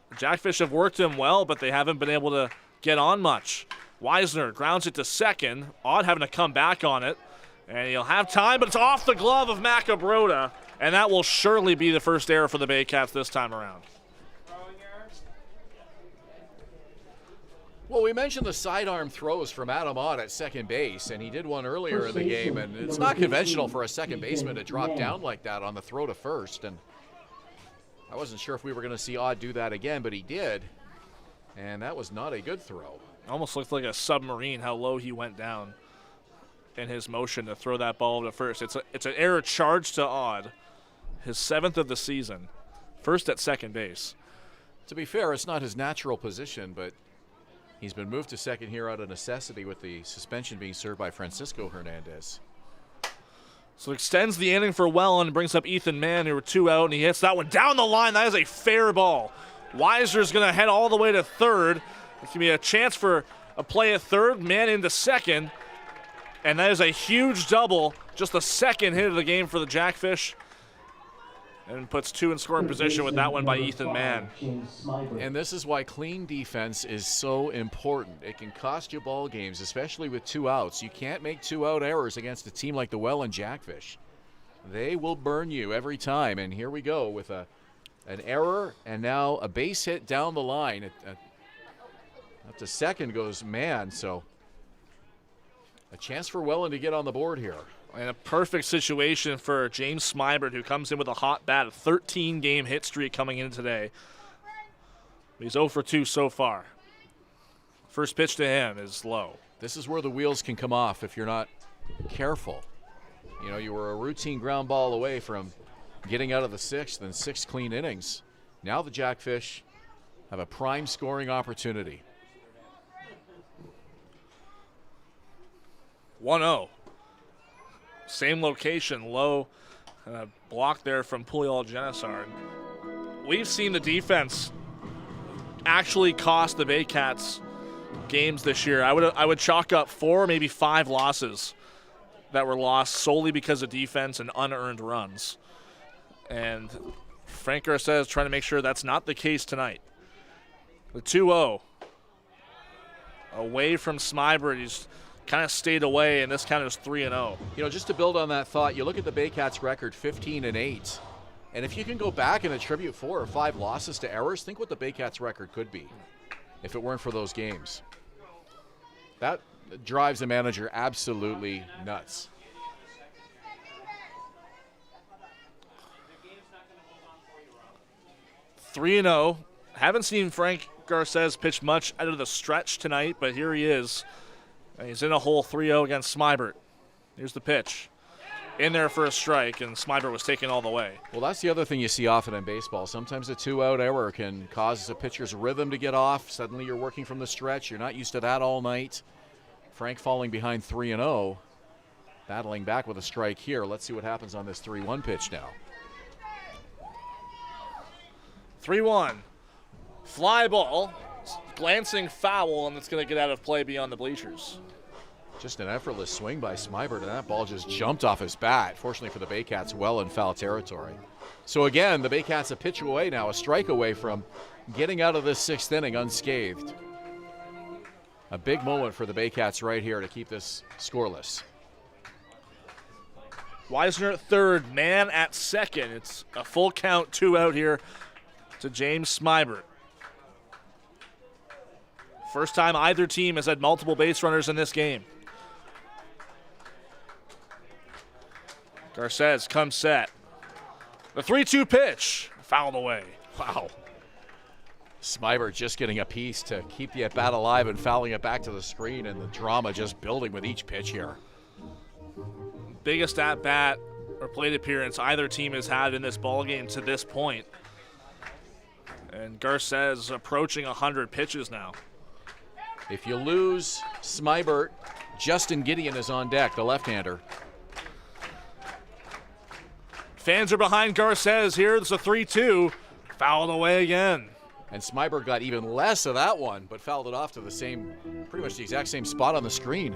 The Jackfish have worked him well, but they haven't been able to get on much. Weisner grounds it to second. Odd having to come back on it, and he'll have time, but it's off the glove of Macabrota, and that will surely be the first error for the Baycats this time around. Well, we mentioned the sidearm throws from Adam Ott at second base, and he did one earlier in the game, and it's not conventional for a second baseman to drop down like that on the throw to first, and I wasn't sure if we were going to see Ott do that again, but he did, and that was not a good throw. Almost looked like a submarine how low he went down in his motion to throw that ball to first. It's an error charged to Odd, his 7th of the season, first at second base. To be fair, it's not his natural position, but he's been moved to second here out of necessity with the suspension being served by Francisco Hernandez. So extends the inning for Welland, brings up Ethan Mann, who were 2 out, and he hits that one down the line. That is a fair ball. Weisner's going to head all the way to third. It can be a chance for a play at third, Mann into second, and that is a huge double, just the second hit of the game for the Jackfish, and puts 2 in scoring position with that one by Ethan Mann. And this is why clean defense is so important. It can cost you ball games, especially with 2 outs. You can't make 2-out errors against a team like the Welland Jackfish. They will burn you every time, and here we go with an error and now a base hit down the line. Up to second goes Mann, so a chance for Welland to get on the board here. And a perfect situation for James Smybert, who comes in with a hot bat, a 13-game hit streak coming in today. He's 0 for 2 so far. First pitch to him is low. This is where the wheels can come off if you're not careful. You were a routine ground ball away from getting out of the 6th and 6 clean innings. Now the Jackfish have a prime scoring opportunity. 1-0. Same location, low block there from Puyol Genesar. We've seen the defense actually cost the Baycats games this year. I would chalk up 4, maybe 5 losses that were lost solely because of defense and unearned runs. And Frank Garces is trying to make sure that's not the case tonight. The 2-0. Away from Smybert, he's kind of stayed away, and this kind of is 3-0. You know, just to build on that thought, you look at the Baycats' record, 15-8. And if you can go back and attribute 4 or 5 losses to errors, think what the Baycats' record could be if it weren't for those games. That drives a manager absolutely nuts. Three 3-0. Haven't seen Frank Garces pitch much out of the stretch tonight, but here he is. And he's in a hole 3-0 against Smybert. Here's the pitch. In there for a strike, and Smybert was taken all the way. Well, that's the other thing you see often in baseball. Sometimes a 2-out error can cause a pitcher's rhythm to get off. Suddenly you're working from the stretch. You're not used to that all night. Frank falling behind 3-0. Battling back with a strike here. Let's see what happens on this 3-1 pitch now. 3-1. Fly ball. Glancing foul, and it's going to get out of play beyond the bleachers. Just an effortless swing by Smybert, and that ball just jumped off his bat. Fortunately for the Baycats, well in foul territory. So again, the Baycats a pitch away now, a strike away from getting out of this 6th inning unscathed. A big moment for the Baycats right here to keep this scoreless. Weisner at third, man at second. It's a full count, 2 out here to James Smybert. First time either team has had multiple base runners in this game. Garces comes set. The 3-2 pitch, fouled away. Wow. Smybert just getting a piece to keep the at-bat alive and fouling it back to the screen, and the drama just building with each pitch here. Biggest at-bat or plate appearance either team has had in this ballgame to this point. And Garces approaching 100 pitches now. If you lose Smybert, Justin Gideon is on deck, the left-hander. Fans are behind Garces here. It's a 3-2. Fouled away again. And Smybert got even less of that one, but fouled it off to the same, pretty much the exact same spot on the screen.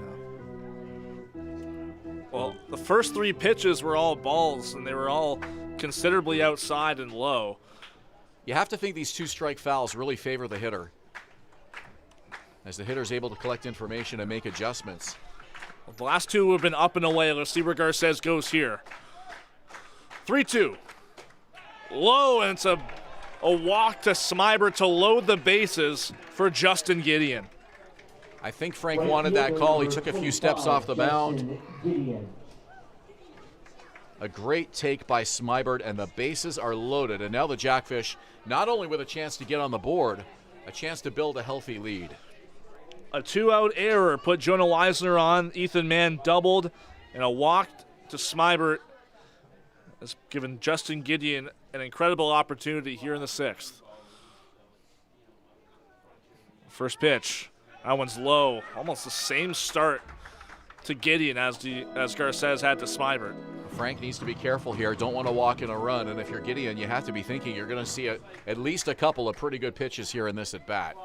Well, the first 3 pitches were all balls, and they were all considerably outside and low. You have to think these 2-strike fouls really favor the hitter, as the hitter's able to collect information and make adjustments. Well, the last 2 have been up and away. Let's see where Garces goes here. 3-2. Low, and it's a walk to Smybert to load the bases for Justin Gideon. I think Frank wanted that call. He took a few steps off the mound. A great take by Smybert, and the bases are loaded. And now the Jackfish, not only with a chance to get on the board, a chance to build a healthy lead. A 2-out error put Jonah Weisner on. Ethan Mann doubled, and a walk to Smybert has given Justin Gideon an incredible opportunity here in the 6th. First pitch. That one's low. Almost the same start to Gideon as Garces had to Smybert. Frank needs to be careful here. Don't want to walk in a run. And if you're Gideon, you have to be thinking you're going to see at least a couple of pretty good pitches here in this at-bat.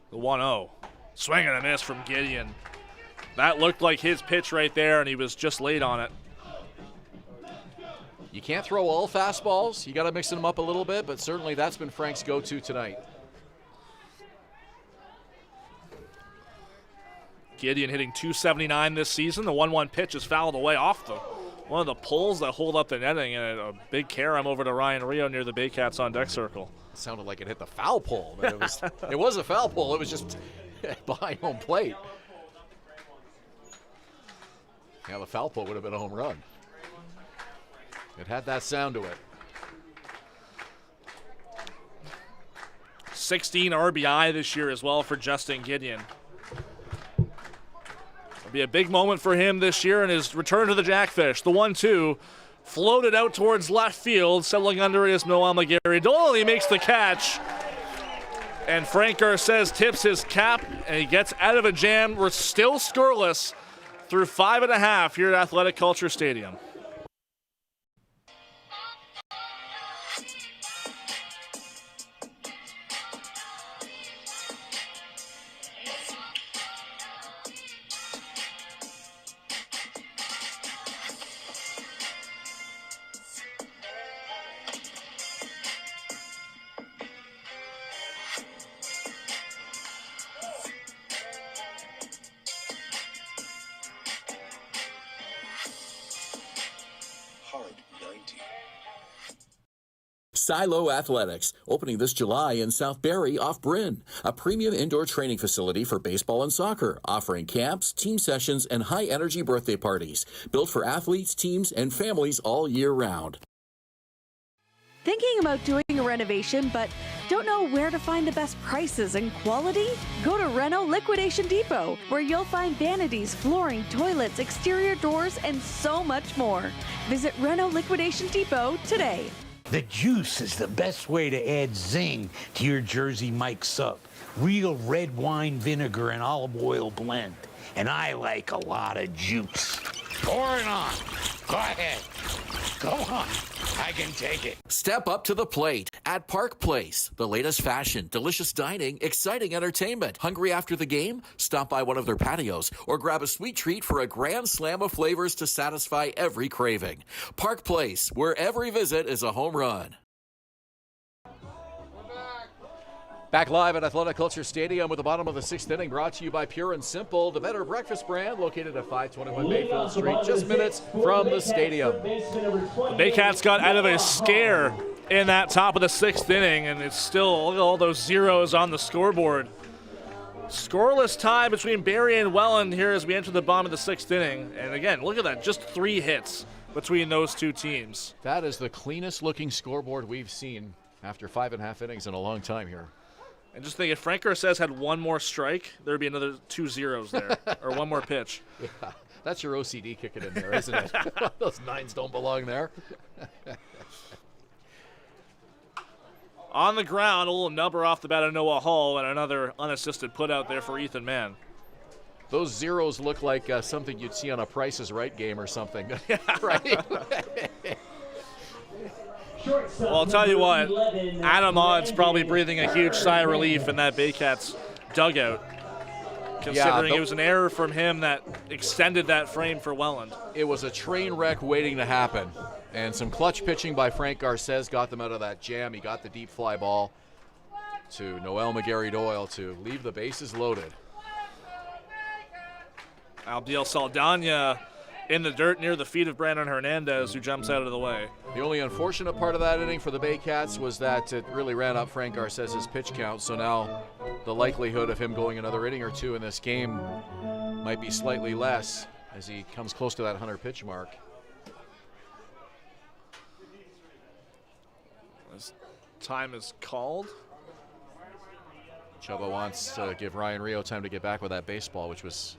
The 1-0. Swing and a miss from Gideon. That looked like his pitch right there, and he was just late on it. You can't throw all fastballs. You got to mix them up a little bit, but certainly that's been Frank's go-to tonight. Gideon hitting .279 this season. The 1-1 pitch is fouled away off one of the poles that hold up the netting, and a big carom over to Ryan Rio near the Baycats on deck circle. It sounded like it hit the foul pole, but it was a foul pole. It was just behind home plate. Yeah, the foul pole would have been a home run. It had that sound to it. 16 RBI this year as well for Justin Gideon. It'll be a big moment for him this year in his return to the Jackfish. The 1-2 floated out towards left field, settling under it is Noel McGarry. Dolly makes the catch. And Frank Garces tips his cap, and he gets out of a jam. We're still scoreless through 5.5 here at Athletic Culture Stadium. Silo Athletics, opening this July in South Barrie off Bryn, a premium indoor training facility for baseball and soccer, offering camps, team sessions, and high-energy birthday parties, built for athletes, teams, and families all year round. Thinking about doing a renovation but don't know where to find the best prices and quality? Go to Reno Liquidation Depot, where you'll find vanities, flooring, toilets, exterior doors, and so much more. Visit Reno Liquidation Depot today. The juice is the best way to add zing to your Jersey Mike Sub. Real red wine vinegar and olive oil blend. And I like a lot of juice. Pour it on. Go ahead. Go on. I can take it. Step up to the plate at Park Place. The latest fashion, delicious dining, exciting entertainment. Hungry after the game? Stop by one of their patios or grab a sweet treat for a grand slam of flavors to satisfy every craving. Park Place, where every visit is a home run. Back live at Athletic Culture Stadium with the bottom of the 6th inning, brought to you by Pure and Simple, the better breakfast brand, located at 521 Mayfield Street, just minutes from the stadium. The Baycats got out of a scare in that top of the 6th inning, and it's still, look at all those zeros on the scoreboard. Scoreless tie between Barrie and Welland here as we enter the bottom of the 6th inning. And again, look at that, just 3 hits between those two teams. That is the cleanest looking scoreboard we've seen after 5.5 innings in a long time here. And just think, if Frank Garces had one more strike, there'd be another 2 zeros there, or one more pitch. Yeah, that's your OCD kicking in there, isn't it? Those 9s don't belong there. On the ground, a little nubber off the bat of Noah Hall, and another unassisted put out there for Ethan Mann. Those zeros look like something you'd see on a Price is Right game or something, right? Well, I'll tell you what, Adam Odd's probably breathing a huge sigh of relief in that Baycats dugout, considering it was an error from him that extended that frame for Welland. It was a train wreck waiting to happen, and some clutch pitching by Frank Garces got them out of that jam. He got the deep fly ball to Noel McGarry-Doyle to leave the bases loaded. Abdiel Saldana in the dirt near the feet of Brandon Hernandez, who jumps out of the way. The only unfortunate part of that inning for the Baycats was that it really ran up Frank Garces' pitch count, so now the likelihood of him going another inning or two in this game might be slightly less as he comes close to that 100 pitch mark. As time is called. Chubba wants to give Ryan Rio time to get back with that baseball, which was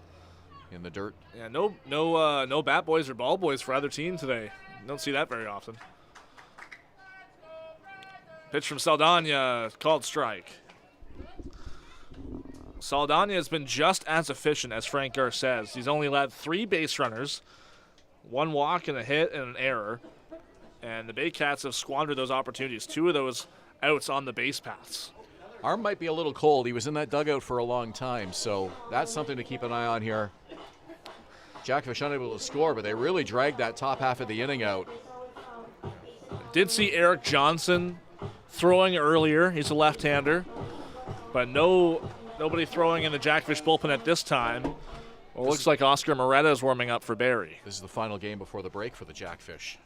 in the dirt. Yeah, no bat boys or ball boys for either team today. Don't see that very often. Pitch from Saldana, called strike. Saldana has been just as efficient as Frank Garces. He's only allowed 3 base runners, 1 walk and a hit and an error. And the Baycats have squandered those opportunities. 2 of those outs on the base paths. Arm might be a little cold. He was in that dugout for a long time, so that's something to keep an eye on here. Jackfish unable to score, but they really dragged that top half of the inning out. Did see Eric Johnson throwing earlier. He's a left-hander, but nobody throwing in the Jackfish bullpen at this time. Well, it looks like Oscar Moretta is warming up for Barrie. This is the final game before the break for the Jackfish.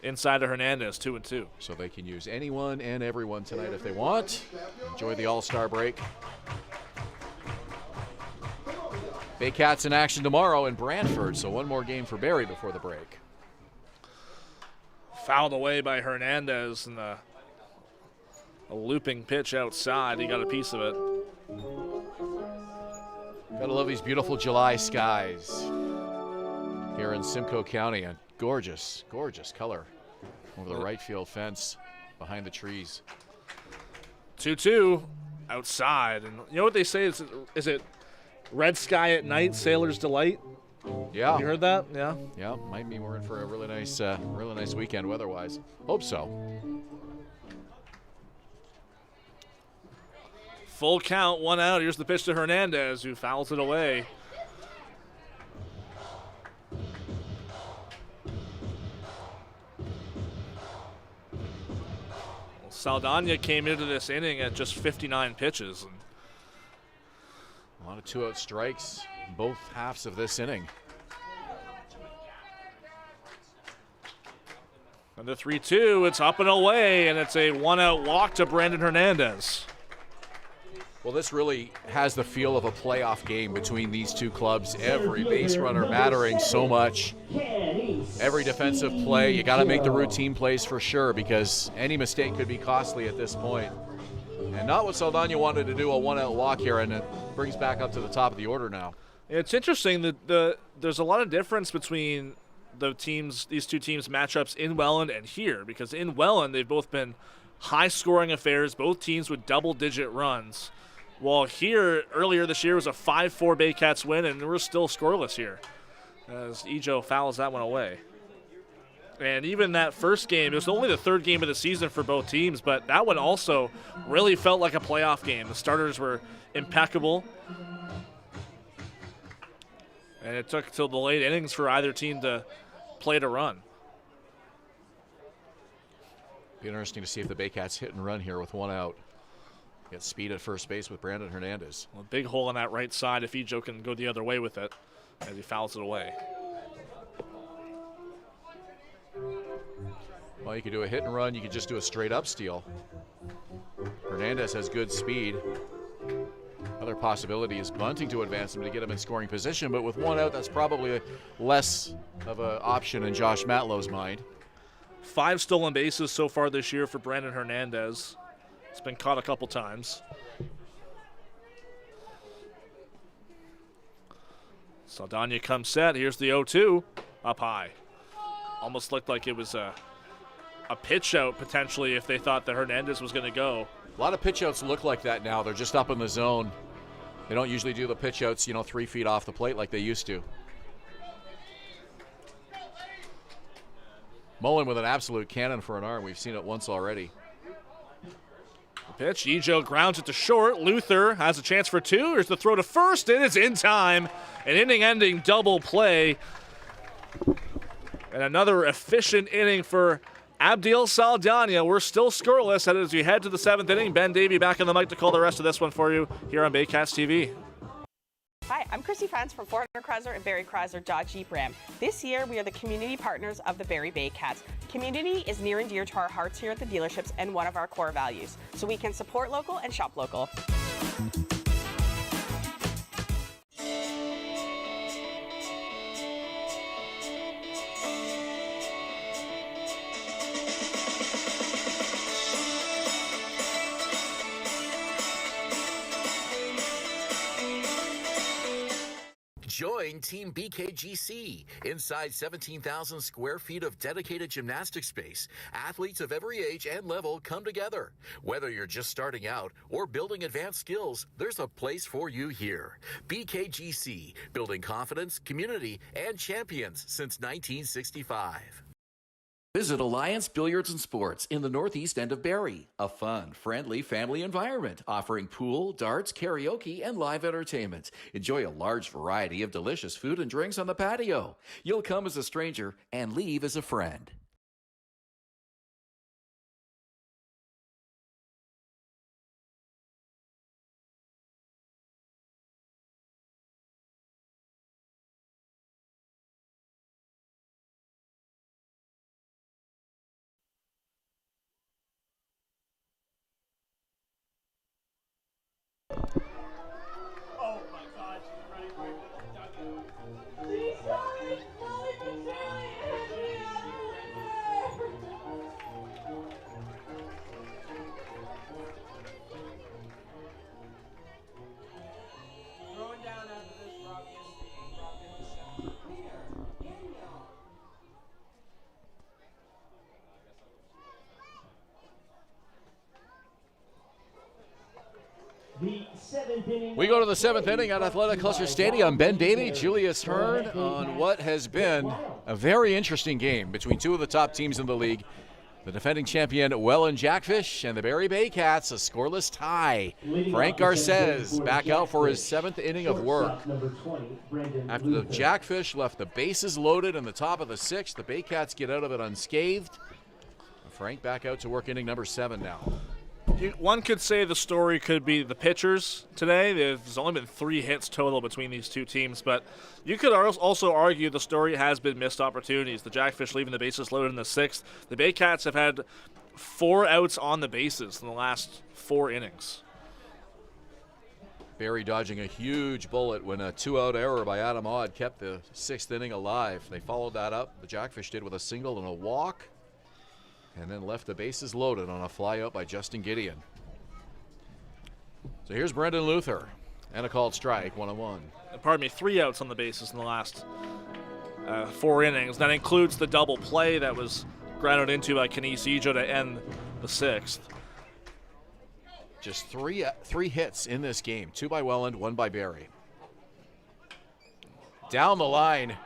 Inside of Hernandez, 2-2. So they can use anyone and everyone tonight if they want. Enjoy the All-Star break. Baycats in action tomorrow in Brantford, so one more game for Barrie before the break. Fouled away by Hernandez, and a looping pitch outside. He got a piece of it. Gotta love these beautiful July skies here in Simcoe County. A gorgeous, gorgeous color over the right field fence behind the trees. 2-2 outside. And you know what they say? Is it red sky at night, sailor's delight? Yeah. You heard that? Yeah. Yeah, might mean we're in for a really nice weekend weather-wise. Hope so. Full count, 1 out. Here's the pitch to Hernandez, who fouls it away. Saldana came into this inning at just 59 pitches. A lot of 2-out strikes both halves of this inning. And the 3-2, it's up and away, and it's a 1-out walk to Brandon Hernandez. Well, this really has the feel of a playoff game between these two clubs. Every base runner mattering so much. Every defensive play, you got to make the routine plays for sure, because any mistake could be costly at this point. And not what Saldana wanted to do, a 1-out walk here, and it brings back up to the top of the order now. It's interesting that there's a lot of difference between these two teams' matchups in Welland and here, because in Welland they've both been high-scoring affairs, both teams with double-digit runs. While here, earlier this year, was a 5-4 Baycats win, and we're still scoreless here as Ejo fouls that one away. And even that first game, it was only the third game of the season for both teams, but that one also really felt like a playoff game. The starters were impeccable, and it took till the late innings for either team to play to run. Be interesting to see if the Baycats hit and run here with 1 out. Get speed at first base with Brandon Hernandez. Well, big hole on that right side if Ejo can go the other way with it as he fouls it away. Well, you could do a hit and run. You could just do a straight up steal. Hernandez has good speed. Other possibility is bunting to advance him to get him in scoring position, but with 1 out, that's probably less of an option in Josh Matlow's mind. 5 stolen bases so far this year for Brandon Hernandez. It's been caught a couple times. Saldana comes set. Here's the 0-2 up high. Almost looked like it was a pitch out potentially if they thought that Hernandez was going to go. A lot of pitch outs look like that now. They're just up in the zone. They don't usually do the pitch outs, 3 feet off the plate like they used to. Mullen with an absolute cannon for an arm. We've seen it once already. Pitch, Ejo grounds it to short. Luther has a chance for 2. Here's the throw to first, and it's in time. An inning-ending double play. And another efficient inning for Abdiel Saldana. We're still scoreless as we head to the 7th inning. Ben Davy back on the mic to call the rest of this one for you here on Baycats TV. Hi, I'm Chrissy Fans from Hern and Barrie Chrysler Dodge Jeep Ram. This year, we are the community partners of the Barrie Baycats. Community is near and dear to our hearts here at the dealerships and one of our core values, so we can support local and shop local. Join Team BKGC. Inside 17,000 square feet of dedicated gymnastic space, athletes of every age and level come together. Whether you're just starting out or building advanced skills, there's a place for you here. BKGC, building confidence, community, and champions since 1965. Visit Alliance Billiards and Sports in the northeast end of Barrie. A fun, friendly family environment offering pool, darts, karaoke, and live entertainment. Enjoy a large variety of delicious food and drinks on the patio. You'll come as a stranger and leave as a friend. We go to the 7th inning at Athletic Kulture Stadium. Ben Davy, Julius Hern on what has been a very interesting game between two of the top teams in the league. The defending champion Welland Jackfish and the Barrie Baycats, a scoreless tie. Frank Garces back out for his 7th inning of work. After the Jackfish left the bases loaded in the top of the 6th, the Baycats get out of it unscathed. Frank back out to work inning number 7 now. One could say the story could be the pitchers today. There's only been 3 hits total between these two teams, but you could also argue the story has been missed opportunities. The Jackfish leaving the bases loaded in the 6th. The Baycats have had 4 outs on the bases in the last 4 innings. Barrie dodging a huge bullet when a 2-out error by Adam Odd kept the 6th inning alive. They followed that up, the Jackfish did, with a single and a walk, and then left the bases loaded on a fly out by Justin Gideon. So here's Brendan Luther and a called strike, 1-1. Pardon me, 3 outs on the bases in the last 4 innings. That includes the double play that was grounded into by Kinesijo to end the 6th. Just three hits in this game, 2 by Welland, 1 by Barrie. Down the line.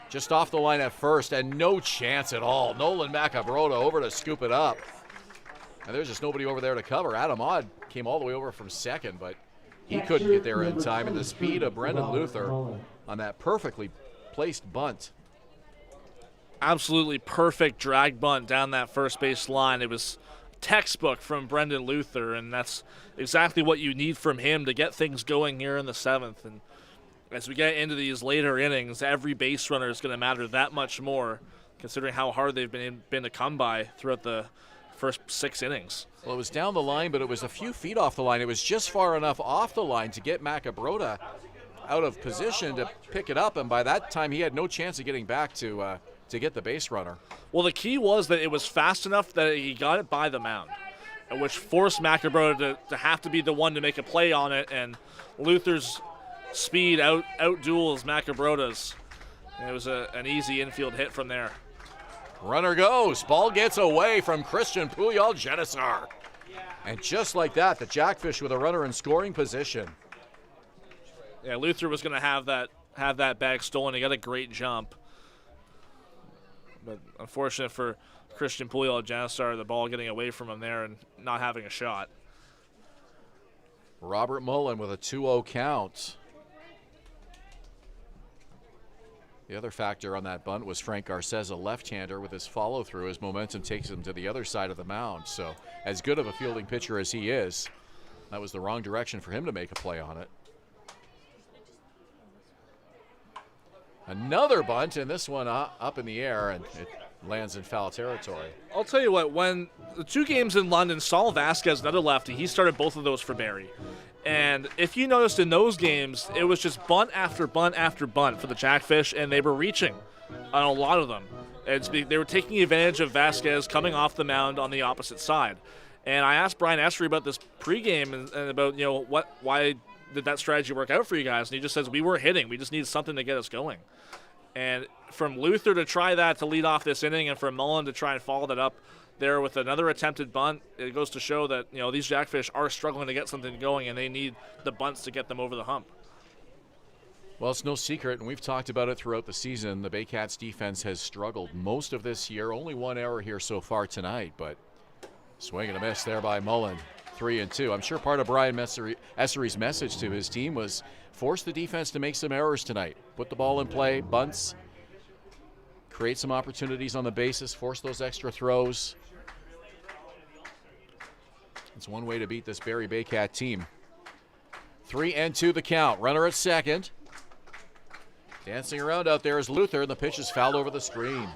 Just off the line at first, and no chance at all. Nolan Macabrota over to scoop it up. And there's just nobody over there to cover. Adam Odd came all the way over from second, but he couldn't get there in time. And the speed of Brendan Luther on that perfectly placed bunt. Absolutely perfect drag bunt down that first base line. It was textbook from Brendan Luther, and that's exactly what you need from him to get things going here in the 7th. And as we get into these later innings, every base runner is going to matter that much more, considering how hard they've been to come by throughout the first 6 innings. Well, it was down the line, but it was a few feet off the line. It was just far enough off the line to get Macabrota out of position to pick it up, and by that time he had no chance of getting back to get the base runner. Well, the key was that it was fast enough that he got it by the mound, which forced Macabrota to have to be the one to make a play on it, and Luther's speed out-duels Macabrota's. It was an easy infield hit from there. Runner goes. Ball gets away from Christian Puyol-Genesar. And just like that, the Jackfish with a runner in scoring position. Yeah, Luther was going to have that bag stolen. He got a great jump. But unfortunate for Christian Puyol-Genesar, the ball getting away from him there and not having a shot. Robert Mullen with a 2-0 count. The other factor on that bunt was Frank Garces, a left-hander. With his follow-through, his momentum takes him to the other side of the mound. So as good of a fielding pitcher as he is, that was the wrong direction for him to make a play on it. Another bunt, and this one up in the air, and it lands in foul territory. I'll tell you what, when the 2 games in London, Saul Vasquez, another lefty, he started both of those for Barrie. And if you noticed in those games, it was just bunt after bunt after bunt for the Jackfish, and they were reaching on a lot of them. They were taking advantage of Vasquez coming off the mound on the opposite side. And I asked Brian Essery about this pregame and about, why did that strategy work out for you guys? And he just says, we were hitting. We just needed something to get us going. And from Luther to try that to lead off this inning, and for Mullen to try and follow that up there with another attempted bunt, it goes to show that these Jackfish are struggling to get something going, and they need the bunts to get them over the hump. Well, it's no secret, and we've talked about it throughout the season. The Baycats defense has struggled most of this year. Only 1 error here so far tonight, but swing and a miss there by Mullen. 3-2. I'm sure part of Brian Essery's message to his team was force the defense to make some errors tonight. Put the ball in play, bunts, create some opportunities on the bases, force those extra throws. It's one way to beat this Barrie Baycat team. 3-2 the count. Runner at second. Dancing around out there is Luther, and the pitch is fouled over the screen.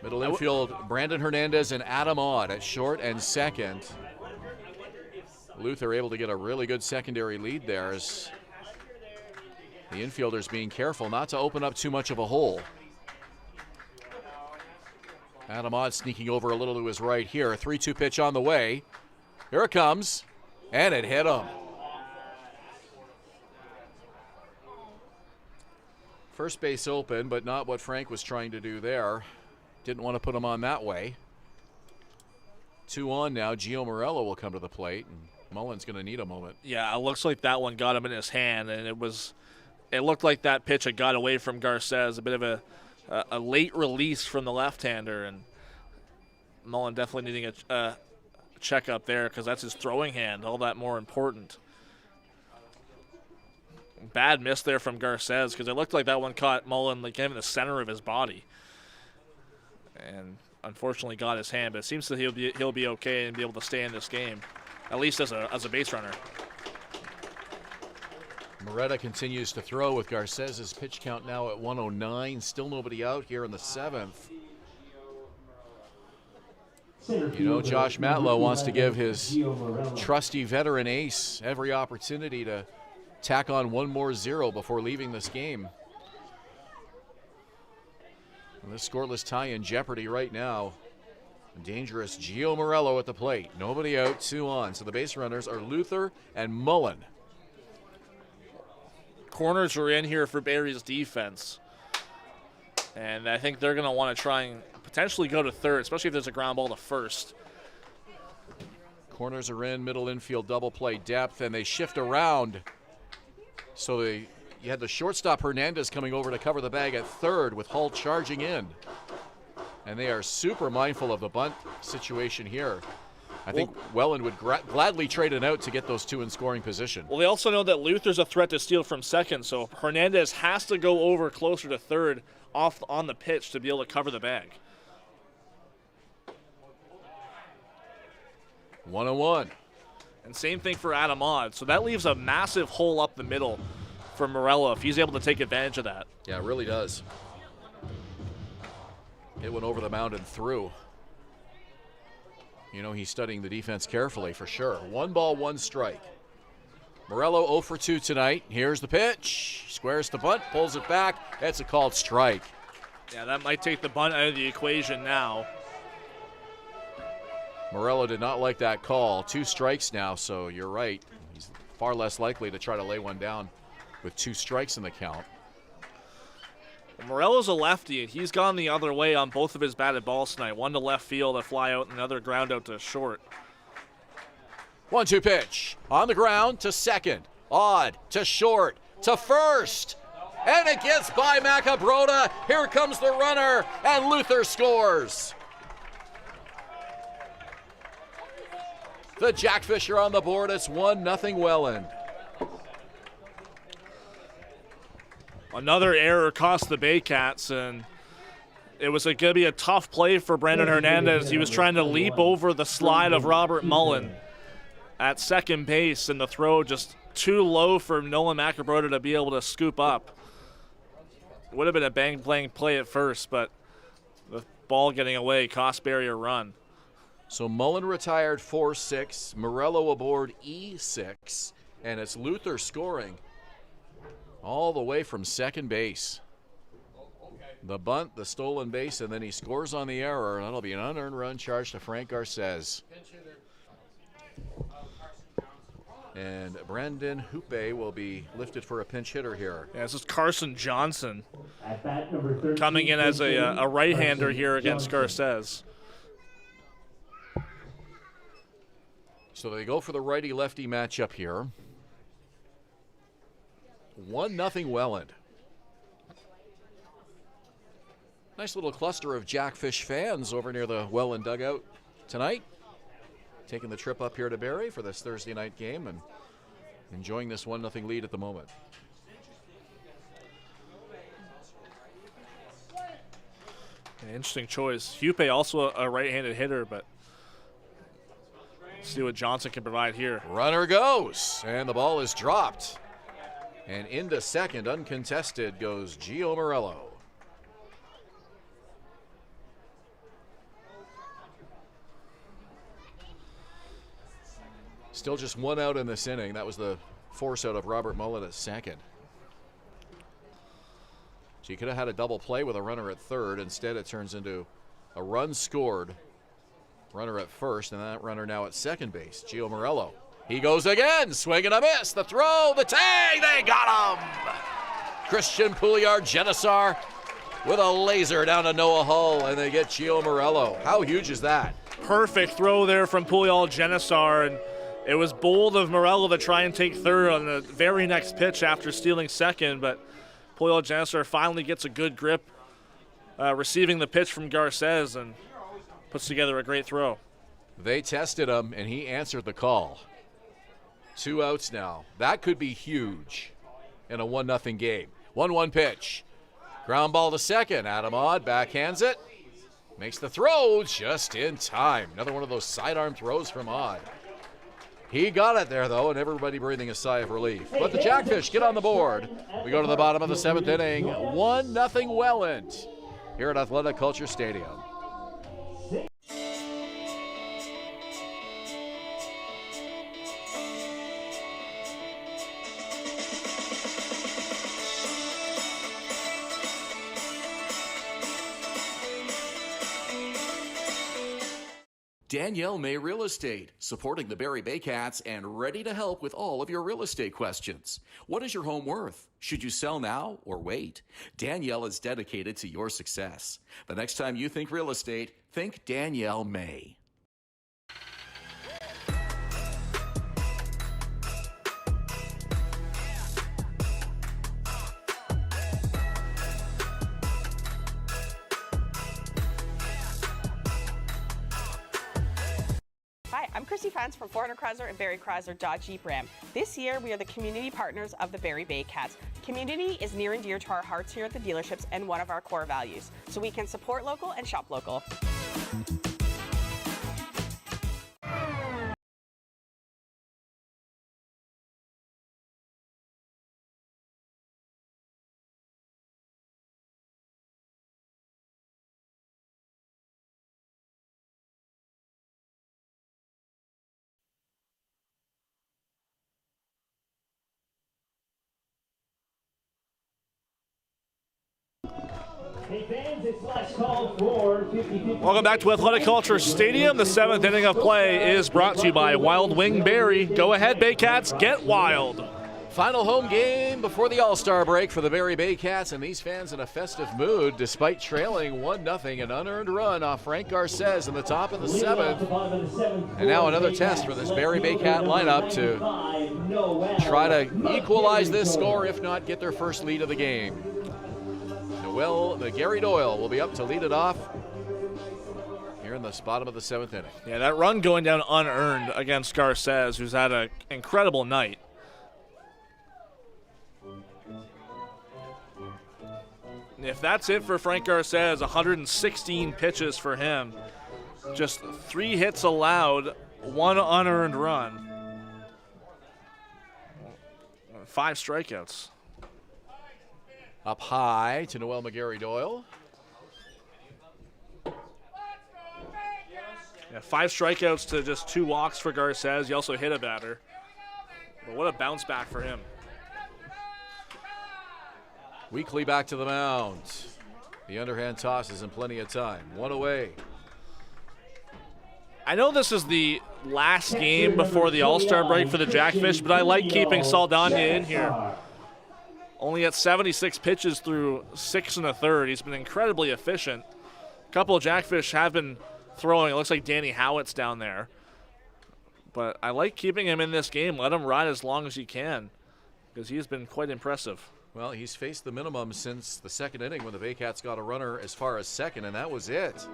Middle infield, Brandon Hernandez and Adam Odd at short and second. Luther able to get a really good secondary lead there as the infielders being careful not to open up too much of a hole. Adam Odd sneaking over a little to his right here. A 3-2 pitch on the way. Here it comes, and it hit him. First base open, but not what Frank was trying to do there. Didn't want to put him on that way. 2 on now. Gio Morello will come to the plate, and Mullen's going to need a moment. Yeah, it looks like that one got him in his hand, and it looked like that pitch had got away from Garces, a bit of a late release from the left-hander, and Mullen definitely needing a checkup there because that's his throwing hand, all that more important. Bad miss there from Garces because it looked like that one caught Mullen like in the center of his body, and unfortunately got his hand. But it seems that he'll be okay and be able to stay in this game, at least as a base runner. Moretta continues to throw with Garces's pitch count now at 109. Still nobody out here in the 7th. You know, Josh Matlow wants to give his trusty veteran ace every opportunity to tack on one more 0 before leaving this game. And this scoreless tie in jeopardy right now. Dangerous Gio Morello at the plate. Nobody out, 2 on. So the base runners are Luther and Mullen. Corners are in here for Barrie's defense. And I think they're going to want to try and potentially go to third, especially if there's a ground ball to first. Corners are in, middle infield double play depth, and they shift around. So you had the shortstop Hernandez coming over to cover the bag at third with Hull charging in. And they are super mindful of the bunt situation here. I think Welland would gladly trade it out to get those 2 in scoring position. Well, they also know that Luther's a threat to steal from second, so Hernandez has to go over closer to third off on the pitch to be able to cover the bag. 1-1. And same thing for Adam Odd. So that leaves a massive hole up the middle for Morello if he's able to take advantage of that. Yeah, it really does. It went over the mound and through. You know, he's studying the defense carefully for sure. 1 ball, 1 strike. Morello 0 for 2 tonight. Here's the pitch. Squares the bunt, pulls it back. That's a called strike. Yeah, that might take the bunt out of the equation now. Morello did not like that call. 2 strikes now, so you're right. He's far less likely to try to lay one down with 2 strikes in the count. Morello's a lefty, and he's gone the other way on both of his batted balls tonight. One to left field, a fly out, and another ground out to short. 1-2 pitch. On the ground to second. Odd to short to first. And it gets by Macabrota. Here comes the runner, and Luther scores. The Jackfish are on the board. It's 1-0 Welland. Another error cost the Baycats, and it was going to be a tough play for Brandon Hernandez. He was trying to leap over the slide of Robert Mullen at second base, and the throw just too low for Nolan Macabrota to be able to scoop up. It would have been a bang-bang play at first, but the ball getting away cost Barrie a run. So Mullen retired 4-6, Morello aboard E6, and it's Luther scoring all the way from second base. The bunt, the stolen base, and then he scores on the error. That'll be an unearned run charge to Frank Garces. And Brandon Hoope will be lifted for a pinch hitter here. Yeah, this is Carson Johnson At bat number 13, coming in as a right-hander here against Johnson. Garces. So they go for the righty-lefty matchup here. 1-0 Welland. Nice little cluster of Jackfish fans over near the Welland dugout tonight. Taking the trip up here to Barrie for this Thursday night game and enjoying this 1-0 lead at the moment. An interesting choice. Hoope also a right-handed hitter, but let's see what Johnson can provide here. Runner goes, and the ball is dropped. And into second, uncontested, goes Gio Morello. Still just 1 out in this inning. That was the force out of Robert Mullen at second. So you could have had a double play with a runner at third. Instead, it turns into a run scored, runner at first, and that runner now at second base, Gio Morello. He goes again, swing and a miss, the throw, the tag, they got him! Christian Pouliard Genisar with a laser down to Noah Hull, and they get Gio Morello. How huge is that? perfect throw there from Puyol Genisar, and it was bold of Morello to try and take third on the very next pitch after stealing second, but Puyol Genisar finally gets a good grip receiving the pitch from Garces and puts together a great throw. They tested him, and he answered the call. 2 outs now. That could be huge in a 1-0 game. 1-1 pitch. Ground ball to second. Adam Odd backhands it. Makes the throw just in time. Another one of those sidearm throws from Odd. He got it there, though, and everybody breathing a sigh of relief. But the Jackfish get on the board. We go to the bottom of the 7th inning. 1-0 Welland here at Athletic Culture Stadium. Danielle May Real Estate, supporting the Barrie Baycats and ready to help with all of your real estate questions. What is your home worth? Should you sell now or wait? Danielle is dedicated to your success. The next time you think real estate, think Danielle May. Hi, I'm Chrissy Fans from 400 Chrysler and Barrie Chrysler Dodge Jeep Ram. This year, we are the community partners of the Barrie Baycats. Community is near and dear to our hearts here at the dealerships and one of our core values, so we can support local and shop local. Welcome back to Athletic Culture Stadium. The 7th inning of play is brought to you by Wild Wing Barrie. Go ahead, Baycats, get wild. Final home game before the All-Star break for the Barrie Baycats, and these fans in a festive mood despite trailing 1-0, an unearned run off Frank Garces in the top of the 7th. And now another test for this Barrie Baycat lineup to try to equalize this score, if not get their first lead of the game. The Gary Doyle will be up to lead it off here in the bottom of the 7th inning. Yeah, that run going down unearned against Garces, who's had an incredible night. If that's it for Frank Garces, 116 pitches for him. Just 3 hits allowed, 1 unearned run. 5 strikeouts. Up high to Noel McGarry Doyle. Yeah, 5 strikeouts to just 2 walks for Garces. He also hit a batter. But what a bounce back for him. Weekly back to the mound. The underhand toss is in plenty of time. 1 away. I know this is the last game before the All-Star break for the Jackfish, but I like keeping Saldana in here. Only at 76 pitches through 6 1/3. He's been incredibly efficient. A couple of Jackfish have been throwing. It looks like Danny Howitt's down there. But I like keeping him in this game. Let him ride as long as he can because he's been quite impressive. Well, he's faced the minimum since the 2nd inning when the Baycats got a runner as far as 2nd, and that was it.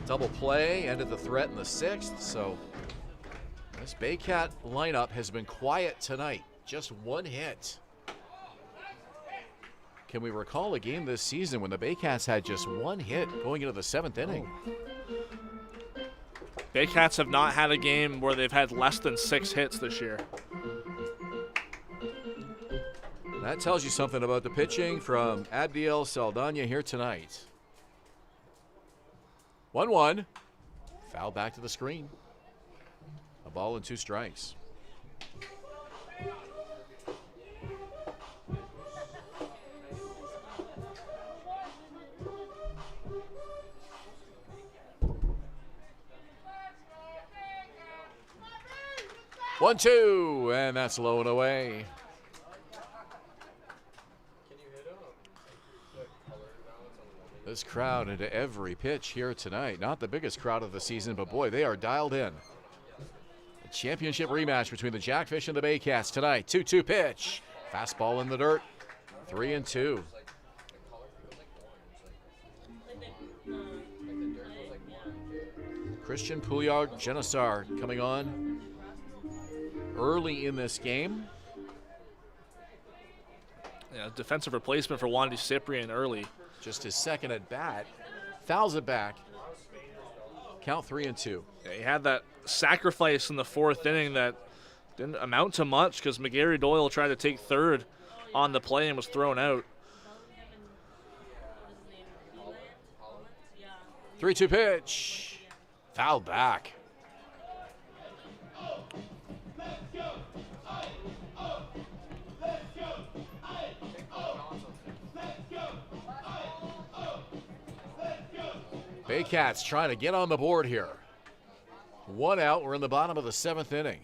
Double play ended the threat in the 6th, so this Baycat lineup has been quiet tonight. Just 1 hit. Can we recall a game this season when the Baycats had just 1 hit going into the 7th inning? Baycats have not had a game where they've had less than 6 hits this year. That tells you something about the pitching from Abdiel Saldana here tonight. 1-1. Foul back to the screen. A ball and 2 strikes. One, 2, and that's low and away. this crowd into every pitch here tonight. Not the biggest crowd of the season, but boy, they are dialed in. A championship rematch between the Jackfish and the Baycats tonight. 2-2 pitch. Fastball in the dirt. 3-2. Christian Pouliot-Genesar coming on early in this game. Yeah, defensive replacement for Wandy Cyprian early. Just his second at bat. Fouls it back. Count 3-2. Yeah, he had that sacrifice in the fourth inning that didn't amount to much because McGarry Doyle tried to take third on the play and was thrown out. 3-2 pitch. Foul back. Baycats trying to get on the board here. 1 out. We're in the bottom of the 7th inning.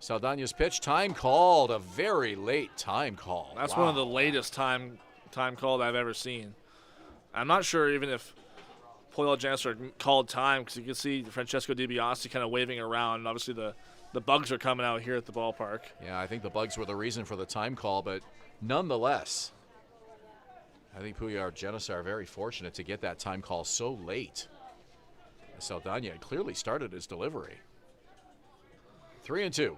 Saldana's pitch, time called. A very late time call. That's Wow. one of the latest time called I've ever seen. I'm not sure even if Pouliot-Genesar called time because you can see Francesco DiBiase kind of waving around. And obviously the bugs are coming out here at the ballpark. Yeah, I think the bugs were the reason for the time call, but nonetheless, I think Pouliot-Genesar very fortunate to get that time call so late. Saldana had clearly started his delivery. 3-2.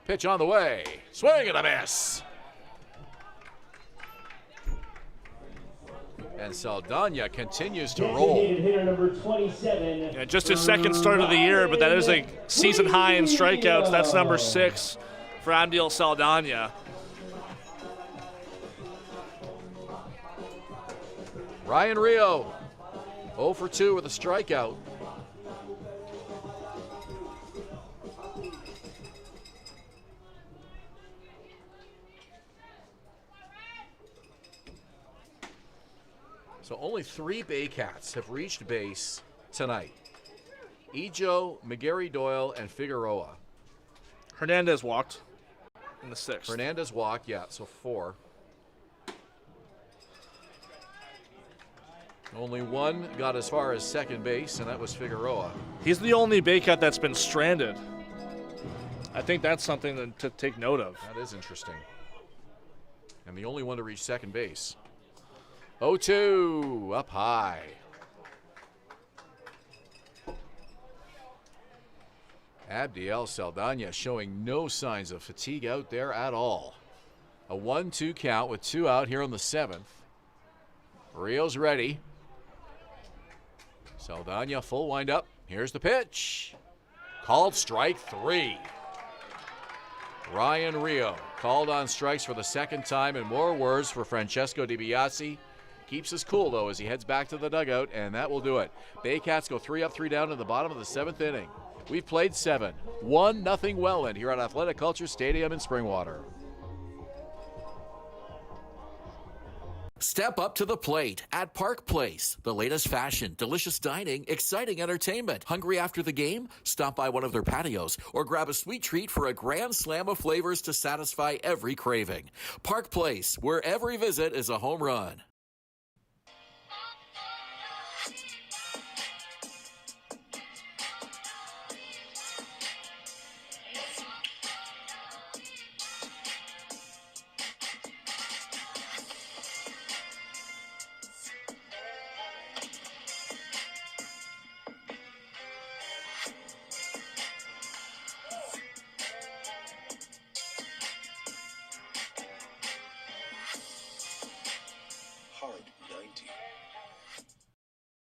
Pitch on the way. Swing and a miss. And Saldana continues to roll. Hitter number 27. Yeah, just his second start of the year, but that is a season high in strikeouts. That's number 6 for Abdiel Saldana. Ryan Rio, 0 for 2 with a strikeout. So only 3 Baycats have reached base tonight. Ejo, McGarry Doyle, and Figueroa. Hernandez walked in the 6th. Hernandez walked, yeah, so 4. Only 1 got as far as second base, and that was Figueroa. He's the only Baycat that's been stranded. I think that's something to take note of. That is interesting. And the only one to reach second base. 0-2, up high. Abdiel Saldana showing no signs of fatigue out there at all. A 1-2 count with 2 out here on the 7th. Rio's ready. Saldana full windup. Here's the pitch. Called strike 3. Ryan Rio called on strikes for the second time, and more words for Francesco DiBiase. Keeps his cool, though, as he heads back to the dugout, and that will do it. Baycats go 3 up, 3 down in the bottom of the 7th inning. We've played 7. 1-0 Welland here at Athletic Culture Stadium in Springwater. Step up to the plate at Park Place. The latest fashion, delicious dining, exciting entertainment. Hungry after the game? Stop by one of their patios or grab a sweet treat for a grand slam of flavors to satisfy every craving. Park Place, where every visit is a home run.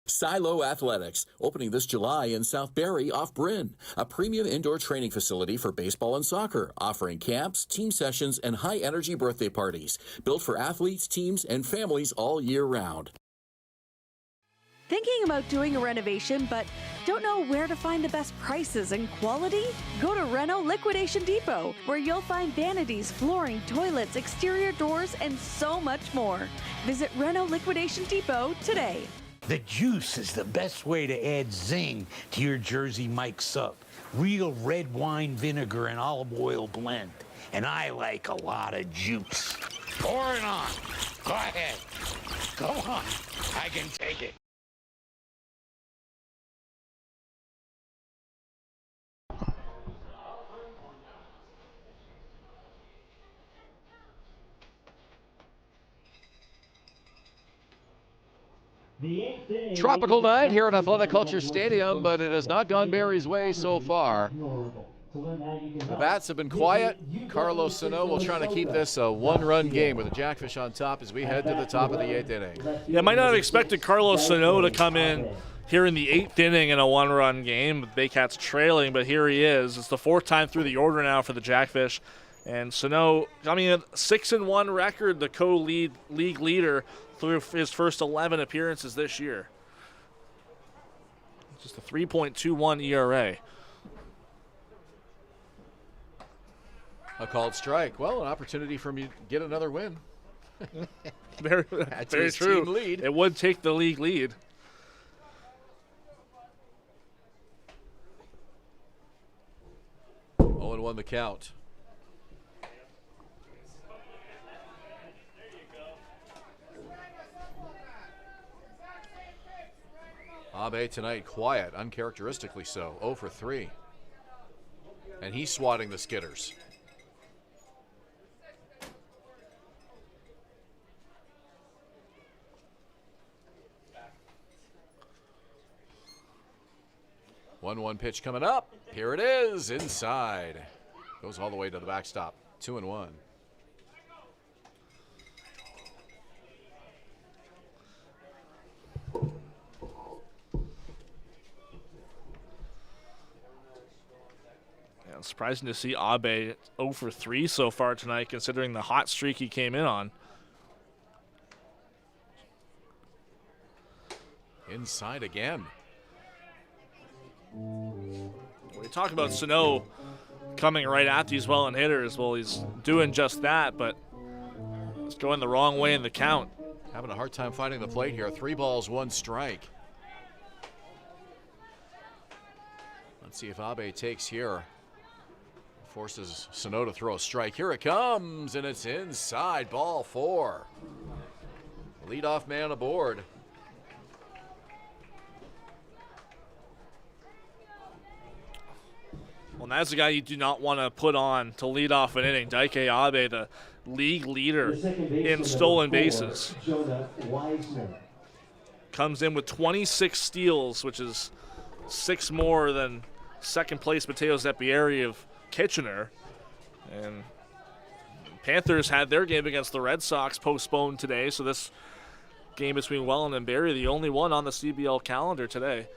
Silo Athletics, opening this July in South Barrie off Bryn, a premium indoor training facility for baseball and soccer, offering camps, team sessions, and high-energy birthday parties, built for athletes, teams, and families all year round. Thinking about doing a renovation but don't know where to find the best prices and quality? Go to Reno Liquidation Depot, where you'll find vanities, flooring, toilets, exterior doors, and so much more. Visit Reno Liquidation Depot today. The juice is the best way to add zing to your Jersey Mike's Up. Real red wine vinegar and olive oil blend. and I like a lot of juice. Pour it on. Go ahead. Go on. I can take it. Tropical night here at Athletic Culture Stadium, but it has not gone Barrie's way so far. The bats have been quiet. Carlos Sano will try to keep this a one-run game with the Jackfish on top as we head to the top of the 8th inning. Yeah, I might not have expected Carlos Sano to come in here in the 8th inning in a one-run game with Baycats trailing, but here he is. It's the 4th time through the order now for the Jackfish. And Sano, I mean, a 6-1 record, the co-league leader through his first 11 appearances this year. Just a 3.21 ERA. A called strike. Well, an opportunity for me to get another win. Very true. Team lead. It would take the league lead. Oh, and 1 the count. Abe tonight quiet, uncharacteristically so, 0 for 3. And he's swatting the skitters. One pitch coming up. Here it is, inside. Goes all the way to the backstop. 2-1. Yeah, surprising to see Abe 0 for 3 so far tonight, considering the hot streak he came in on. Inside again. We talk about Sano coming right at these Welland hitters. Well, he's doing just that, but it's going the wrong way in the count. Having a hard time finding the plate here. 3 balls, 1 strike. Let's see if Abe takes here. Forces Sano to throw a strike. Here it comes, and it's inside. Ball 4. Leadoff man aboard. Well, that's the guy you do not want to put on to lead off an inning. Daike Abe, the league leader in stolen bases. Comes in with 26 steals, which is 6 more than second place Mateo Zeppieri of Kitchener. And Panthers had their game against the Red Sox postponed today, so this game between Welland and Barrie, the only one on the CBL calendar today.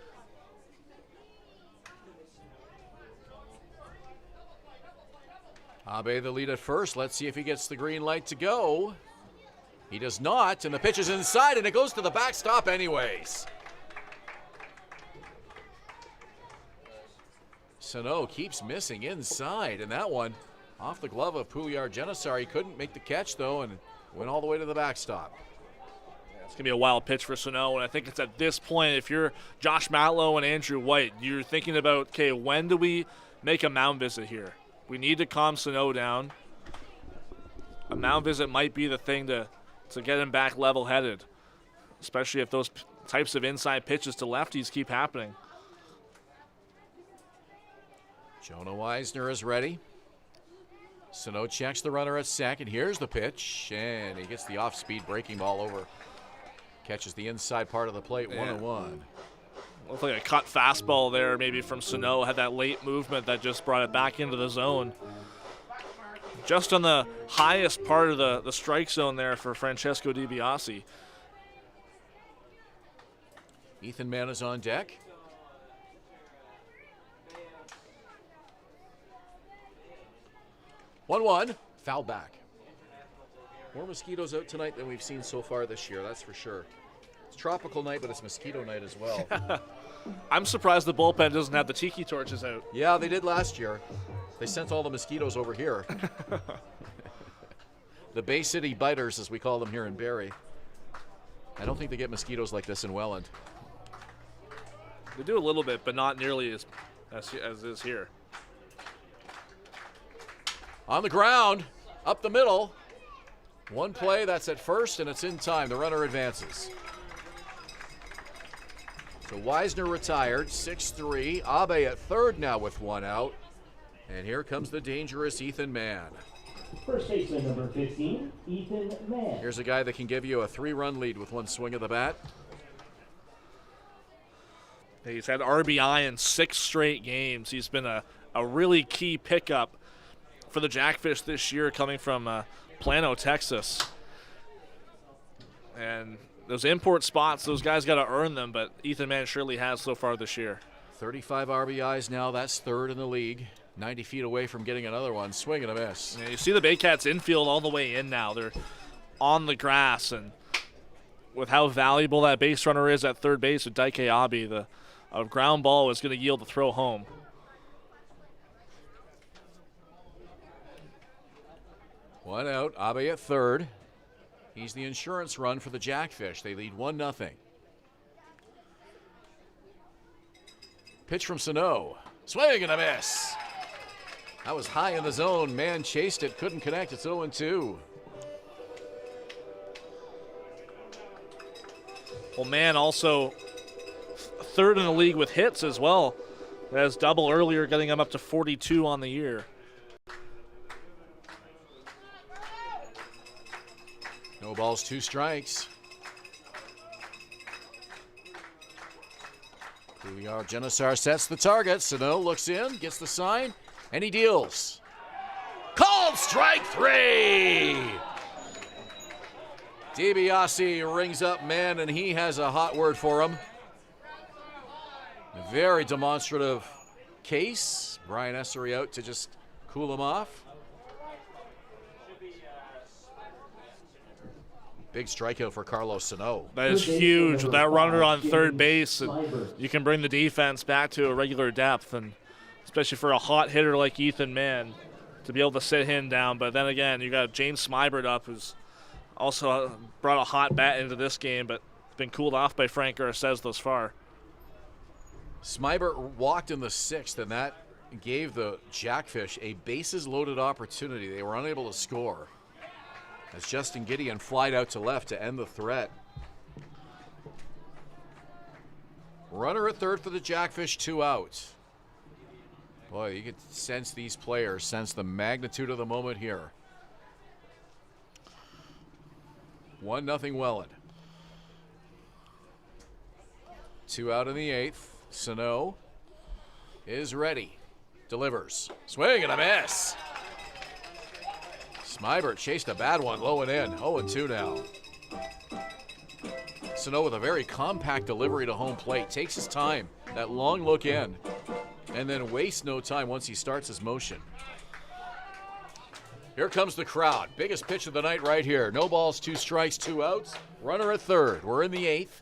Abe the lead at first. Let's see if he gets the green light to go. He does not, and the pitch is inside, and it goes to the backstop anyways. Sano keeps missing inside, and that one off the glove of Puyar Janissar. He couldn't make the catch, though, and went all the way to the backstop. It's going to be a wild pitch for Sano, and I think it's at this point, if you're Josh Matlow and Andrew White, you're thinking about, okay, when do we make a mound visit here? We need to calm Sano down. A mound visit might be the thing to get him back level-headed, especially if those types of inside pitches to lefties keep happening. Jonah Weisner is ready. Sano checks the runner at second. Here's the pitch, and he gets the off-speed breaking ball over. Catches the inside part of the plate, 1-1. Looked like a cut fastball there, maybe from Sano. Had that late movement that just brought it back into the zone. Just on the highest part of the strike zone there for Francesco DiBiase. Ethan Mann is on deck. One, foul back. More mosquitoes out tonight than we've seen so far this year, that's for sure. It's tropical night, but it's mosquito night as well. I'm surprised the bullpen doesn't have the tiki torches out. Yeah, they did last year. They sent all the mosquitoes over here. The Bay City biters, as we call them here in Barrie. I don't think they get mosquitoes like this in Welland. They do a little bit, but not nearly as is here. On the ground, up the middle. One play, that's at first, and it's in time. The runner advances. So Wisner retired, 6-3. Abe at third now with one out. And here comes the dangerous Ethan Mann. First baseman number 15, Ethan Mann. Here's a guy that can give you a 3-run lead with one swing of the bat. He's had RBI in 6 straight games. He's been a really key pickup for the Jackfish this year, coming from Plano, Texas. And those import spots, those guys got to earn them, but Ethan Mann surely has so far this year. 35 RBIs now, that's third in the league. 90 feet away from getting another one. Swing and a miss. Yeah, you see the Baycats infield all the way in now. They're on the grass, and with how valuable that base runner is at third base with Daike Abe, a ground ball is going to yield a throw home. One out, Abe at third. He's the insurance run for the Jackfish. They lead 1-0. Pitch from Sano. Swing and a miss. That was high in the zone. Man chased it, couldn't connect. It's 0-2. Well, Mann also third in the league with hits as well. As double earlier, getting him up to 42 on the year. No balls, 2 strikes. Couillard Genesar sets the target. Sano looks in, gets the sign, and he deals. Called strike 3! DiBiase rings up Mann, and he has a hot word for him. A very demonstrative case. Brian Essery out to just cool him off. Big strikeout for Carlos Sano. That is huge with that runner on third base, and you can bring the defense back to a regular depth, and especially for a hot hitter like Ethan Mann to be able to sit him down. But then again, you got James Smybert up, who's also brought a hot bat into this game, but been cooled off by Frank Garces thus far. Smybert walked in the 6th, and that gave the Jackfish a bases-loaded opportunity. They were unable to score, as Justin Gideon flied out to left to end the threat. Runner at third for the Jackfish, 2 out. Boy, you could sense these players, sense the magnitude of the moment here. 1-0 Welland. 2 out in the 8th. Sano is ready. Delivers. Swing and a miss. Smybert chased a bad one low and in. 0-2 now. Sano with a very compact delivery to home plate. Takes his time. That long look in. And then wastes no time once he starts his motion. Here comes the crowd. Biggest pitch of the night right here. No balls, 2 strikes, 2 outs. Runner at third. We're in the 8th.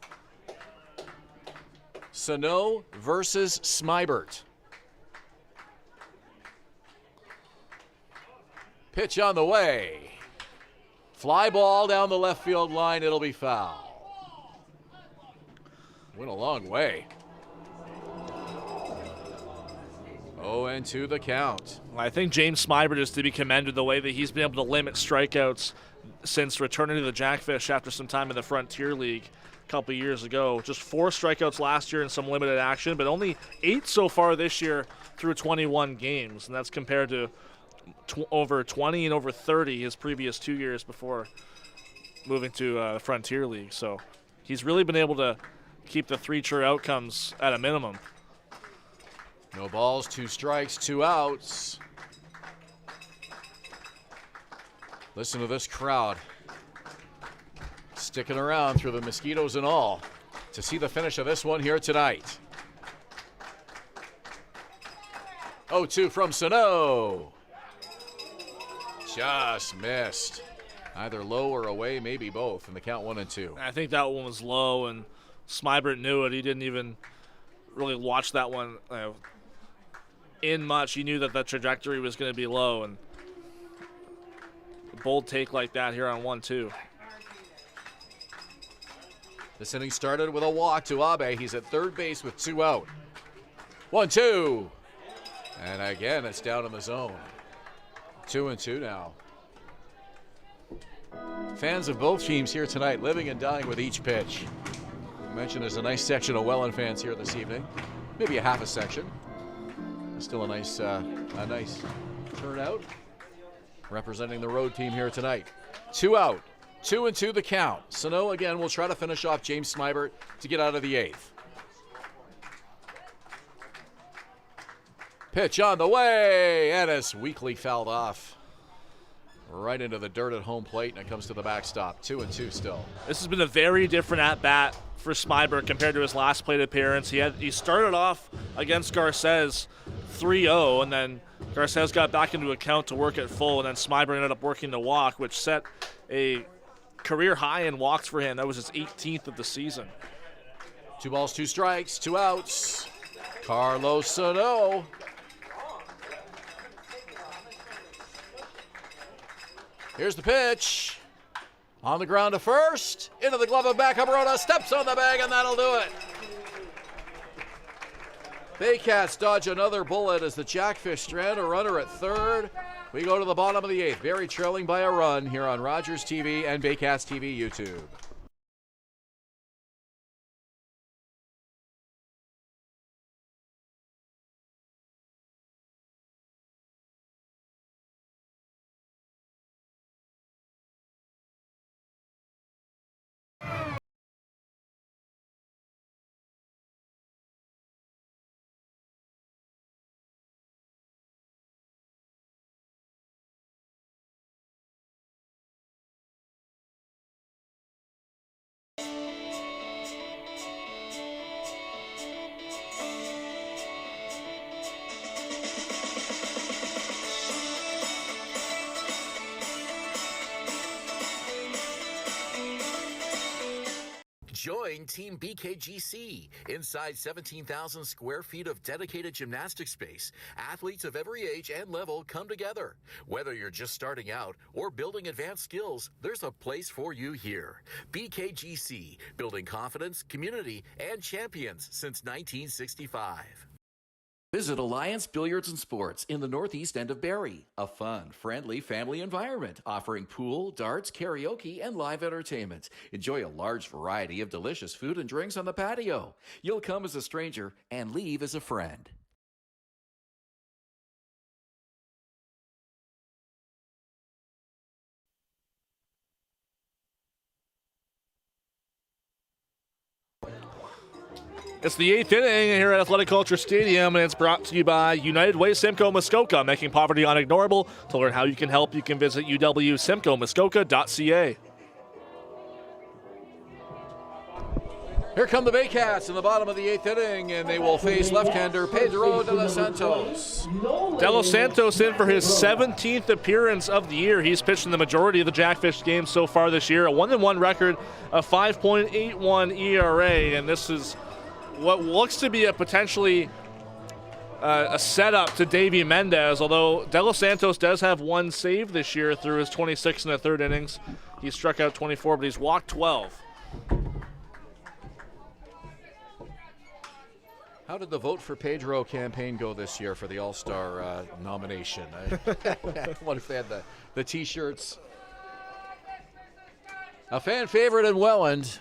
Sano versus Smybert. Pitch on the way. Fly ball down the left field line. It'll be foul. Went a long way. 0-2 the count. I think James Smybert is to be commended the way that he's been able to limit strikeouts since returning to the Jackfish after some time in the Frontier League a couple of years ago. Just 4 strikeouts last year in some limited action, but only 8 so far this year through 21 games, and that's compared to over 20 and over 30 his previous 2 years before moving to the Frontier League. So he's really been able to keep the 3 true outcomes at a minimum. No balls, 2 strikes, 2 outs. Listen to this crowd sticking around through the mosquitoes and all to see the finish of this one here tonight. 0-2 from Sano. Just missed. Either low or away, maybe both, and the count 1-2. I think that one was low, and Smybert knew it. He didn't even really watch that one in much. He knew that the trajectory was going to be low, and a bold take like that here on 1-2. This inning started with a walk to Abe. He's at third base with 2 out. 1-2. And again, it's down in the zone. 2-2 now. Fans of both teams here tonight, living and dying with each pitch. I mentioned there's a nice section of Welland fans here this evening. Maybe a half a section. Still a nice turnout. Representing the road team here tonight. 2 out. 2-2 the count. Sano again will try to finish off James Smybert to get out of the 8th. Pitch on the way, and it's weakly fouled off. Right into the dirt at home plate, and it comes to the backstop. 2-2 still. This has been a very different at-bat for Smybert compared to his last plate appearance. He started off against Garces 3-0, and then Garces got back into account to work at full, and then Smybert ended up working the walk, which set a career high in walks for him. That was his 18th of the season. 2 balls, 2 strikes, 2 outs. Carlos Sano. Here's the pitch. On the ground to first. Into the glove of Bacabrota. Steps on the bag, and that'll do it. Baycats dodge another bullet as the Jackfish strand a runner at third. We go to the bottom of the 8th. Barrie trailing by a run here on Rogers TV and Baycats TV YouTube. Join Team BKGC. Inside 17,000 square feet of dedicated gymnastic space, athletes of every age and level come together. Whether you're just starting out or building advanced skills, there's a place for you here. BKGC, building confidence, community, and champions since 1965. Visit Alliance Billiards and Sports in the northeast end of Barrie. A fun, friendly family environment offering pool, darts, karaoke, and live entertainment. Enjoy a large variety of delicious food and drinks on the patio. You'll come as a stranger and leave as a friend. It's the 8th inning here at Athletic Culture Stadium, and it's brought to you by United Way Simcoe Muskoka, making poverty unignorable. To learn how you can help, you can visit uwsimcoemuskoka.ca. Here come the Baycats in the bottom of the 8th inning, and they will face left-hander Pedro de los Santos. De los Santos in for his 17th appearance of the year. He's pitched in the majority of the Jackfish games so far this year. A 1-1 record, a 5.81 ERA, and this is what looks to be a potentially a setup to Davy Mendez, although De Los Santos does have 1 save this year through his 26 and a third innings. He struck out 24, but he's walked 12. How did the Vote for Pedro campaign go this year for the All-Star nomination? What if they had the T-shirts? A fan favorite in Welland.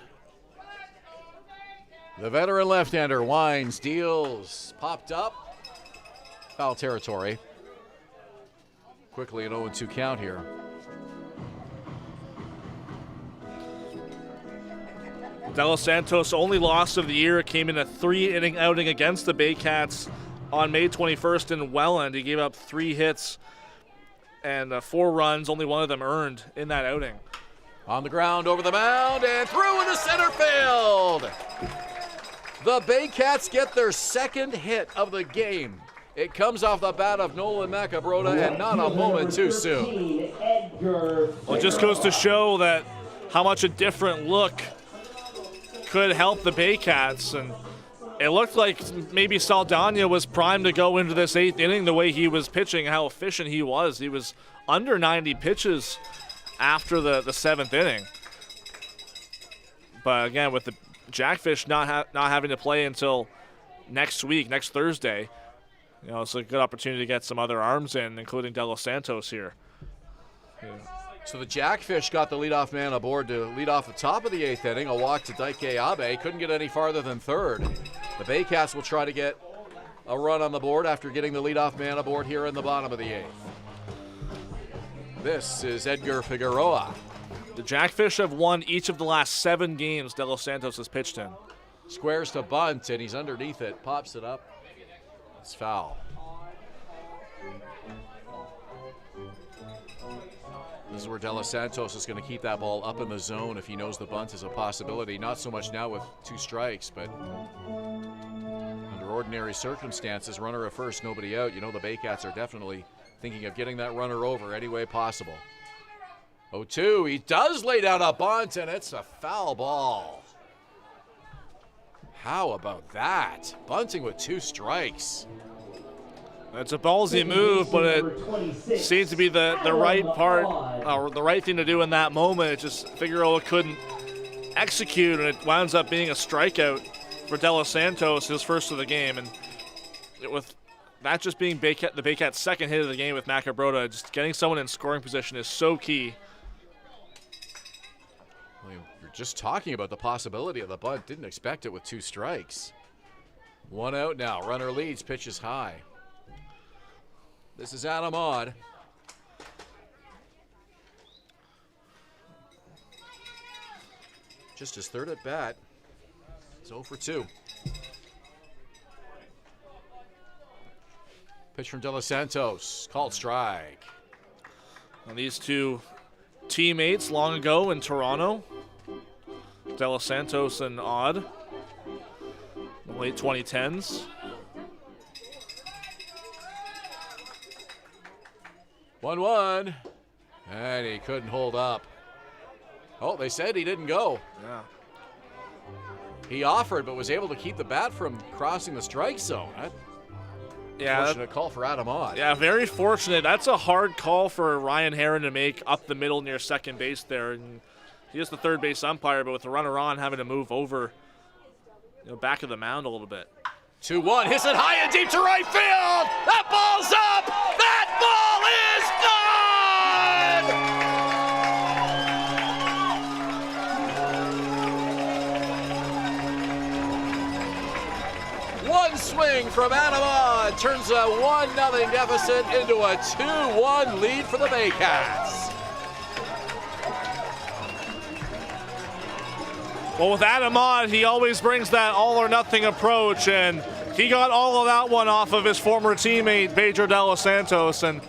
The veteran left-hander winds, deals, popped up. Foul territory. Quickly an 0-2 count here. De Los Santos' only loss of the year came in a 3-inning outing against the Baycats on May 21st in Welland. He gave up 3 hits and 4 runs, only 1 of them earned in that outing. On the ground, over the mound, and through into center field. The Baycats get their 2nd hit of the game. It comes off the bat of Nolan Macabrota, and not a moment too soon. Well, it just goes to show that how much a different look could help the Baycats, and it looked like maybe Saldana was primed to go into this 8th inning the way he was pitching, how efficient he was. He was under 90 pitches after the 7th inning. But again, with the Jackfish not having to play until next week, next Thursday, it's a good opportunity to get some other arms in, including De Los Santos here. Yeah. So the Jackfish got the leadoff man aboard to lead off the top of the 8th inning. A walk to Daike Abe. Couldn't get any farther than third. The Baycats will try to get a run on the board after getting the leadoff man aboard here in the bottom of the 8th. This is Edgar Figueroa. The Jackfish have won each of the last 7 games De Los Santos has pitched in. Squares to bunt, and he's underneath it. Pops it up. It's foul. This is where De Los Santos is going to keep that ball up in the zone if he knows the bunt is a possibility. Not so much now with 2 strikes, but under ordinary circumstances, runner at first, nobody out. The Baycats are definitely thinking of getting that runner over any way possible. 0-2, he does lay down a bunt, and it's a foul ball. How about that? Bunting with 2 strikes. It's a ballsy move, but it seems to be the right part, or the right thing to do in that moment. It just Figueroa couldn't execute, and it winds up being a strikeout for De Los Santos, his first of the game. And with that just being the Baycats' second hit of the game with Macabrota, just getting someone in scoring position is so key. Well, you're just talking about the possibility of the bunt. Didn't expect it with 2 strikes. 1 out now. Runner leads, pitches high. This is Adam Odd. Just his 3rd at bat. It's 0 for 2. Pitch from De Los Santos. Called strike. And these 2 teammates long ago in Toronto, De Los Santos and Odd, in the late 2010s. 1-1, and he couldn't hold up. Oh, they said he didn't go. Yeah. He offered, but was able to keep the bat from crossing the strike zone. Fortunate call for Adam Odd. Yeah, very fortunate. That's a hard call for Ryan Hern to make up the middle near second base there. And he is the third base umpire, but with the runner on, having to move over, back of the mound a little bit. 2-1, hits it high and deep to right field. That ball's up. That ball is gone. One swing from Adam Odd turns a 1-0 deficit into a 2-1 lead for the Baycats. Well, with Adam Odd, he always brings that all-or-nothing approach, and he got all of that one off of his former teammate, Pedro De Los Santos, and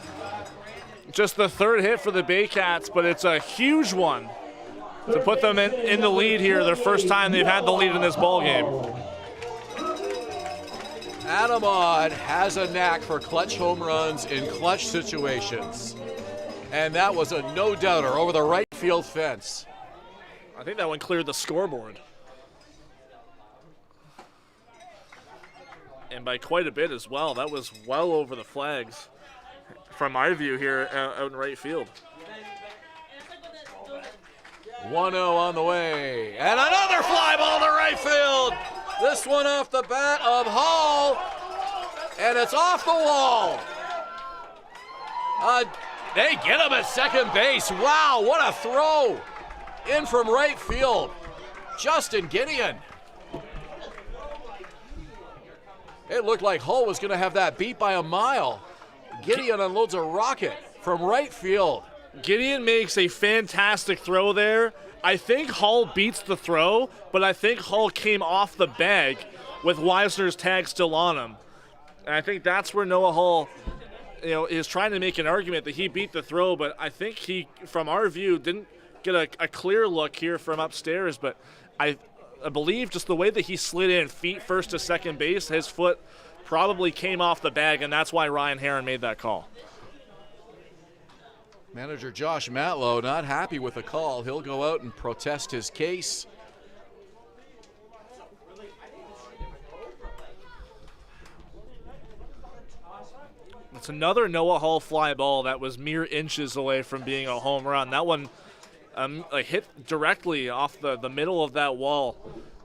just the 3rd hit for the Baycats, but it's a huge one to put them in the lead here, their first time they've had the lead in this ballgame. Adam Odd has a knack for clutch home runs in clutch situations, and that was a no-doubter over the right field fence. I think that one cleared the scoreboard. And by quite a bit as well. That was well over the flags from my view here out in right field. 1-0 on the way. And another fly ball to right field. This one off the bat of Hall. And it's off the wall. They get him at second base. Wow, what a throw. In from right field, Justin Gideon. It looked like Hull was going to have that beat by a mile. Gideon unloads a rocket from right field. Gideon makes a fantastic throw there. I think Hull beats the throw, but I think Hull came off the bag with Weisner's tag still on him. And I think that's where Noah Hull is trying to make an argument that he beat the throw, but I think he, from our view, didn't get a clear look here from upstairs, but I believe just the way that he slid in feet first to second base, his foot probably came off the bag, and that's why Ryan Hern made that call. Manager Josh Matlow not happy with the call. He'll go out and protest his case. It's another Noah Hull fly ball that was mere inches away from being a home run. That one hit directly off the middle of that wall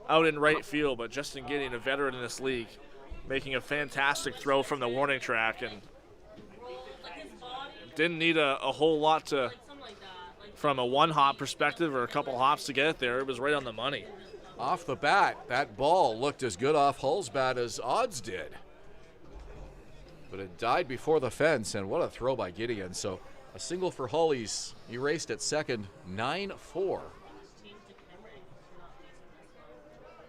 out in right field, but Justin Gideon, a veteran in this league, making a fantastic throw from the warning track, and didn't need a whole lot from a one-hop perspective or a couple hops to get it there. It was right on the money. Off the bat, that ball looked as good off Hull's bat as Odds did. But it died before the fence, and what a throw by Gideon. So a single for Hull. He's erased at second, 9-4.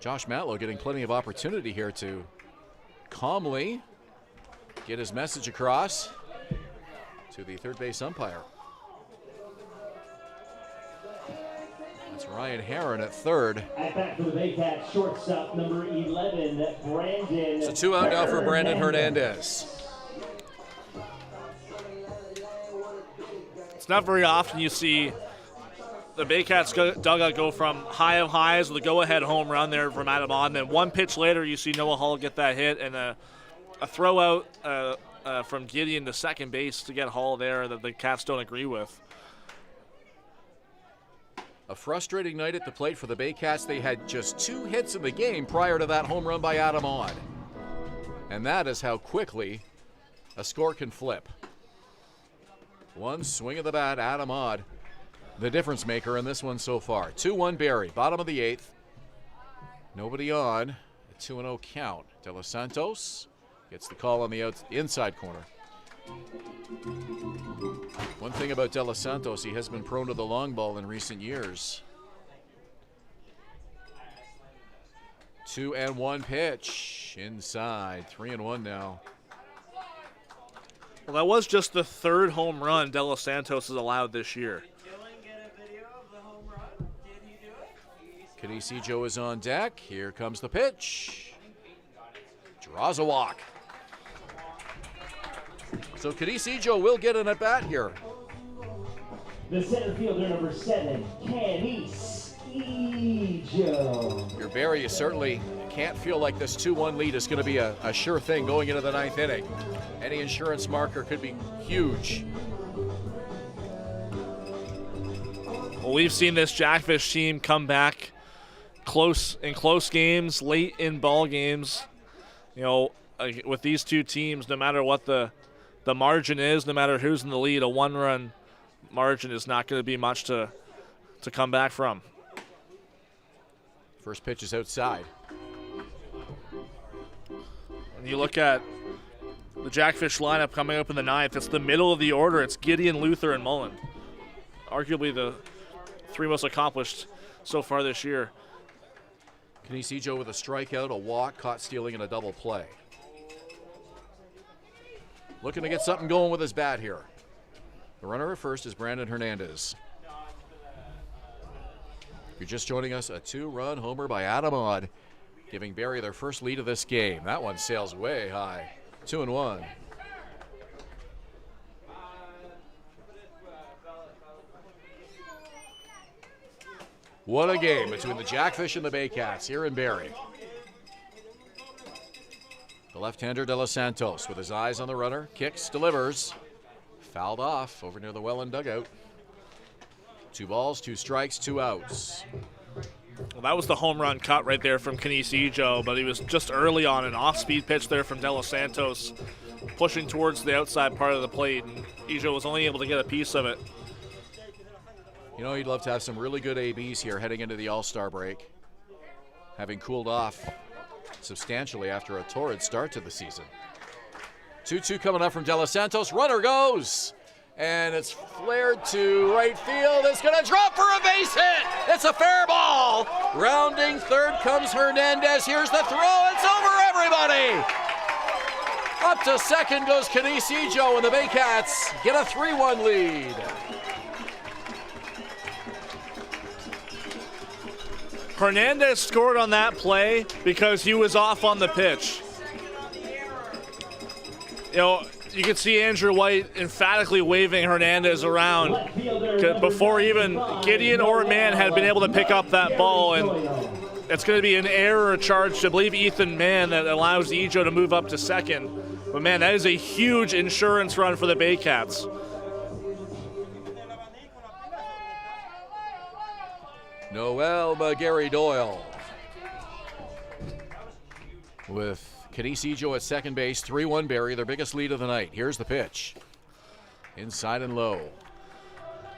Josh Matlow getting plenty of opportunity here to calmly get his message across to the third base umpire. That's Ryan Hern at third. At bat for the Baycats, shortstop number 11, Brandon. So 2 out now for Brandon Hernandez. It's not very often you see the Baycats dugout go from high of highs with a go-ahead home run there from Adam Ott, and then one pitch later you see Noah Hull get that hit, and a throw out from Gideon to second base to get Hull there that the Cats don't agree with. A frustrating night at the plate for the Baycats. They had just 2 hits in the game prior to that home run by Adam Ott. And that is how quickly a score can flip. One swing of the bat, Adam Ott, the difference maker in this one so far. 2-1 Barrie, bottom of the 8th. Nobody on. A 2-0 count. De Los Santos gets the call on the inside corner. One thing about De Los Santos, he has been prone to the long ball in recent years. 2-1 pitch inside. 3-1 now. Well, that was just the third home run De Los Santos has allowed this year. Canisijo is on deck. Here comes the pitch. Draws a walk. So Canisijo will get an at-bat here. The center fielder number 7, Canisijo. Your Barrie certainly can't feel like this 2-1 lead is going to be a sure thing going into the 9th inning. Any insurance marker could be huge. Well, we've seen this Jackfish team come back close games, late in ball games. You know, with these two teams, no matter what the margin is, no matter who's in the lead, a one-run margin is not going to be much to come back from. First pitch is outside. When you look at the Jackfish lineup coming up in the 9th, it's the middle of the order. It's Gideon, Luther, and Mullen. Arguably the 3 most accomplished so far this year. Canisijo with a strikeout, a walk, caught stealing, and a double play. Looking to get something going with his bat here. The runner at first is Brandon Hernandez. If you're just joining us, a 2-run homer by Adam Ott, giving Barrie their first lead of this game. That one sails way high. 2-1. What a game between the Jackfish and the Baycats here in Barrie. The left-hander De Los Santos with his eyes on the runner, kicks, delivers. Fouled off over near the Welland dugout. 2 balls, 2 strikes, 2 outs. Well, that was the home run cut right there from Canisijo, but he was just early on an off-speed pitch there from De Los Santos, pushing towards the outside part of the plate, and Ijo was only able to get a piece of it. You know, you'd love to have some really good ABs here heading into the All-Star break, having cooled off substantially after a torrid start to the season. 2-2 coming up from De Los Santos. Runner goes, and it's flared to right field. It's going to drop for a base hit. It's a fair ball. Rounding third comes Hernandez. Here's the throw. It's over everybody. Up to second goes Canisijo, and the Baycats get a 3-1 lead. Hernandez scored on that play because he was off on the pitch. You know, you could see Andrew White emphatically waving Hernandez around before even Gideon or Mann had been able to pick up that ball, and it's going to be an error charge to, I believe, Ethan Mann that allows Ijo to move up to second. But, man, that is a huge insurance run for the Baycats. Noel Gary Doyle with Canisijo at second base, 3-1 Barrie, their biggest lead of the night. Here's the pitch. Inside and low.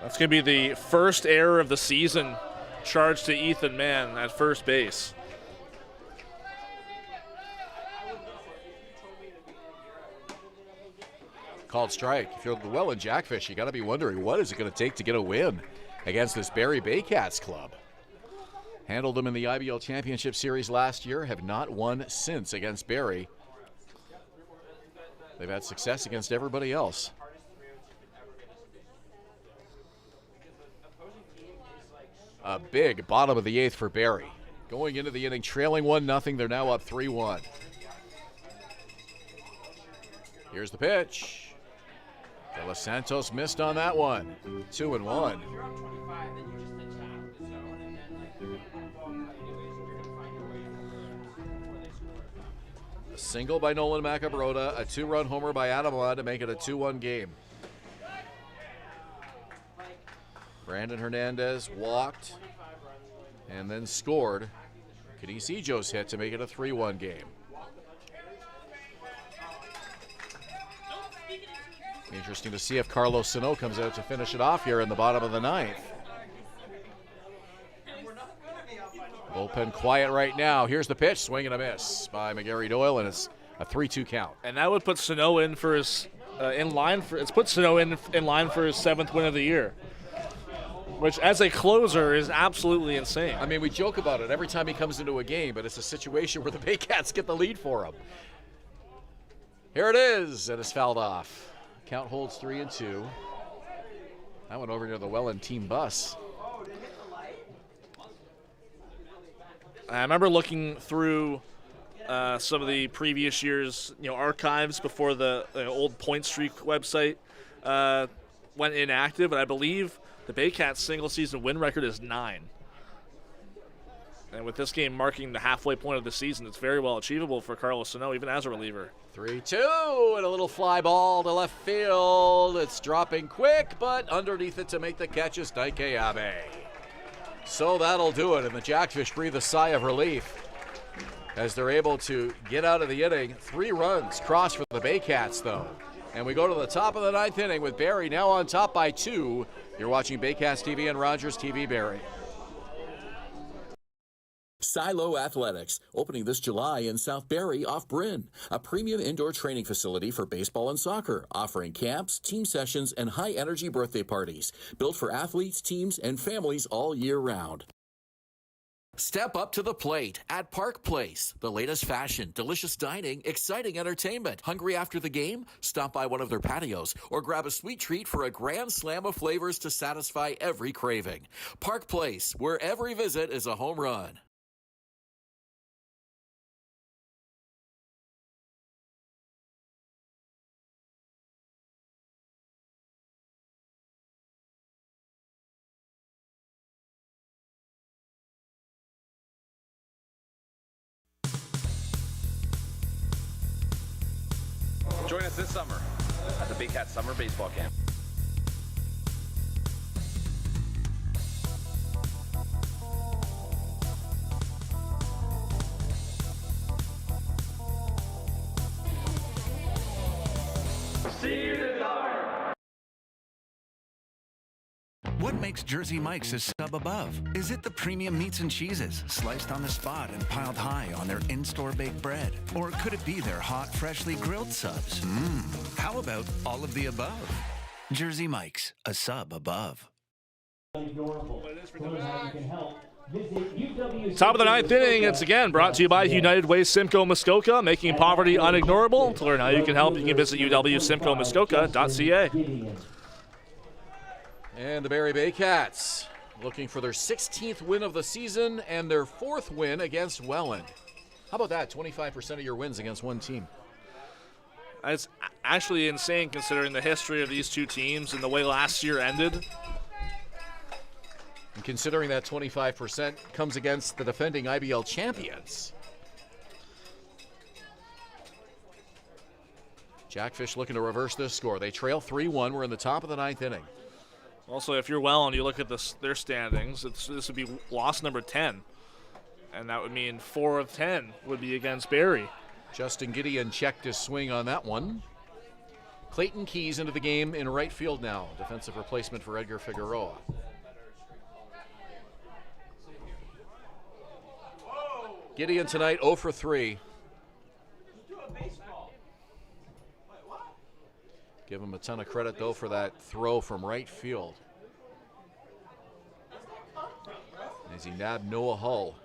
That's going to be the first error of the season charged to Ethan Mann at first base. Called strike. If you're the Welland Jackfish, you got to be wondering what is it going to take to get a win against this Barrie Baycats club. Handled them in the IBL Championship Series last year, have not won since against Barrie. They've had success against everybody else. A big bottom of the 8th for Barrie. Going into the inning, trailing 1-0. They're now up 3-1. Here's the pitch. De Los Santos missed on that one. 2-1. A single by Nolan Macabrota, a 2-run homer by Adamad to make it a 2-1 game. Brandon Hernandez walked and then scored. Canisijo's hit to make it a 3-1 game. Interesting to see if Carlos Sano comes out to finish it off here in the bottom of the 9th. Bullpen quiet right now. Here's the pitch, swing and a miss by McGarry Doyle, and it's a 3-2 count. And that would put Sano in for his it's put Sano in line for his 7th win of the year, which as a closer is absolutely insane. I mean, we joke about it every time he comes into a game, but it's a situation where the Baycats get the lead for him. Here it is, and it's fouled off. Count holds 3-2. That went over near the Welland team bus. I remember looking through some of the previous years, archives before the old Point Streak website went inactive, and I believe the Baycats' single-season win record is 9. And with this game marking the halfway point of the season, it's very well achievable for Carlos Sano, even as a reliever. 3-2, and a little fly ball to left field. It's dropping quick, but underneath it to make the catch is Daike Abe. So that'll do it, and the Jackfish breathe a sigh of relief as they're able to get out of the inning. 3 runs cross for the Baycats, though. And we go to the top of the 9th inning with Barrie now on top by 2. You're watching Baycats TV and Rogers TV Barrie. Silo Athletics, opening this July in South Barrie off Bryn, a premium indoor training facility for baseball and soccer, offering camps, team sessions, and high-energy birthday parties, built for athletes, teams, and families all year round. Step up to the plate at Park Place. The latest fashion, delicious dining, exciting entertainment. Hungry after the game? Stop by one of their patios or grab a sweet treat for a grand slam of flavors to satisfy every craving. Park Place, where every visit is a home run. Join us this summer at the Baycats Summer Baseball Camp. See you tomorrow. What makes Jersey Mike's a sub above? Is it the premium meats and cheeses, sliced on the spot and piled high on their in-store baked bread? Or could it be their hot, freshly grilled subs? How about all of the above? Jersey Mike's, a sub above. Top of the 9th inning, it's again brought to you by United Way Simcoe Muskoka, making poverty unignorable. To learn how you can help, you can visit uwsimcoemuskoka.ca. And the Barrie Baycats looking for their 16th win of the season and their 4th win against Welland. How about that? 25% of your wins against one team. It's actually insane considering the history of these two teams and the way last year ended. And considering that 25% comes against the defending IBL champions. Jackfish looking to reverse this score. They trail 3-1. We're in the top of the 9th inning. Also, if you're Welland, you look at their standings, this would be loss number 10. And that would mean 4 of 10 would be against Barrie. Justin Gideon checked his swing on that one. Clayton Keys into the game in right field now. Defensive replacement for Edgar Figueroa. Gideon tonight 0 for 3. Give him a ton of credit, though, for that throw from right field. As he nabbed Noah Hull.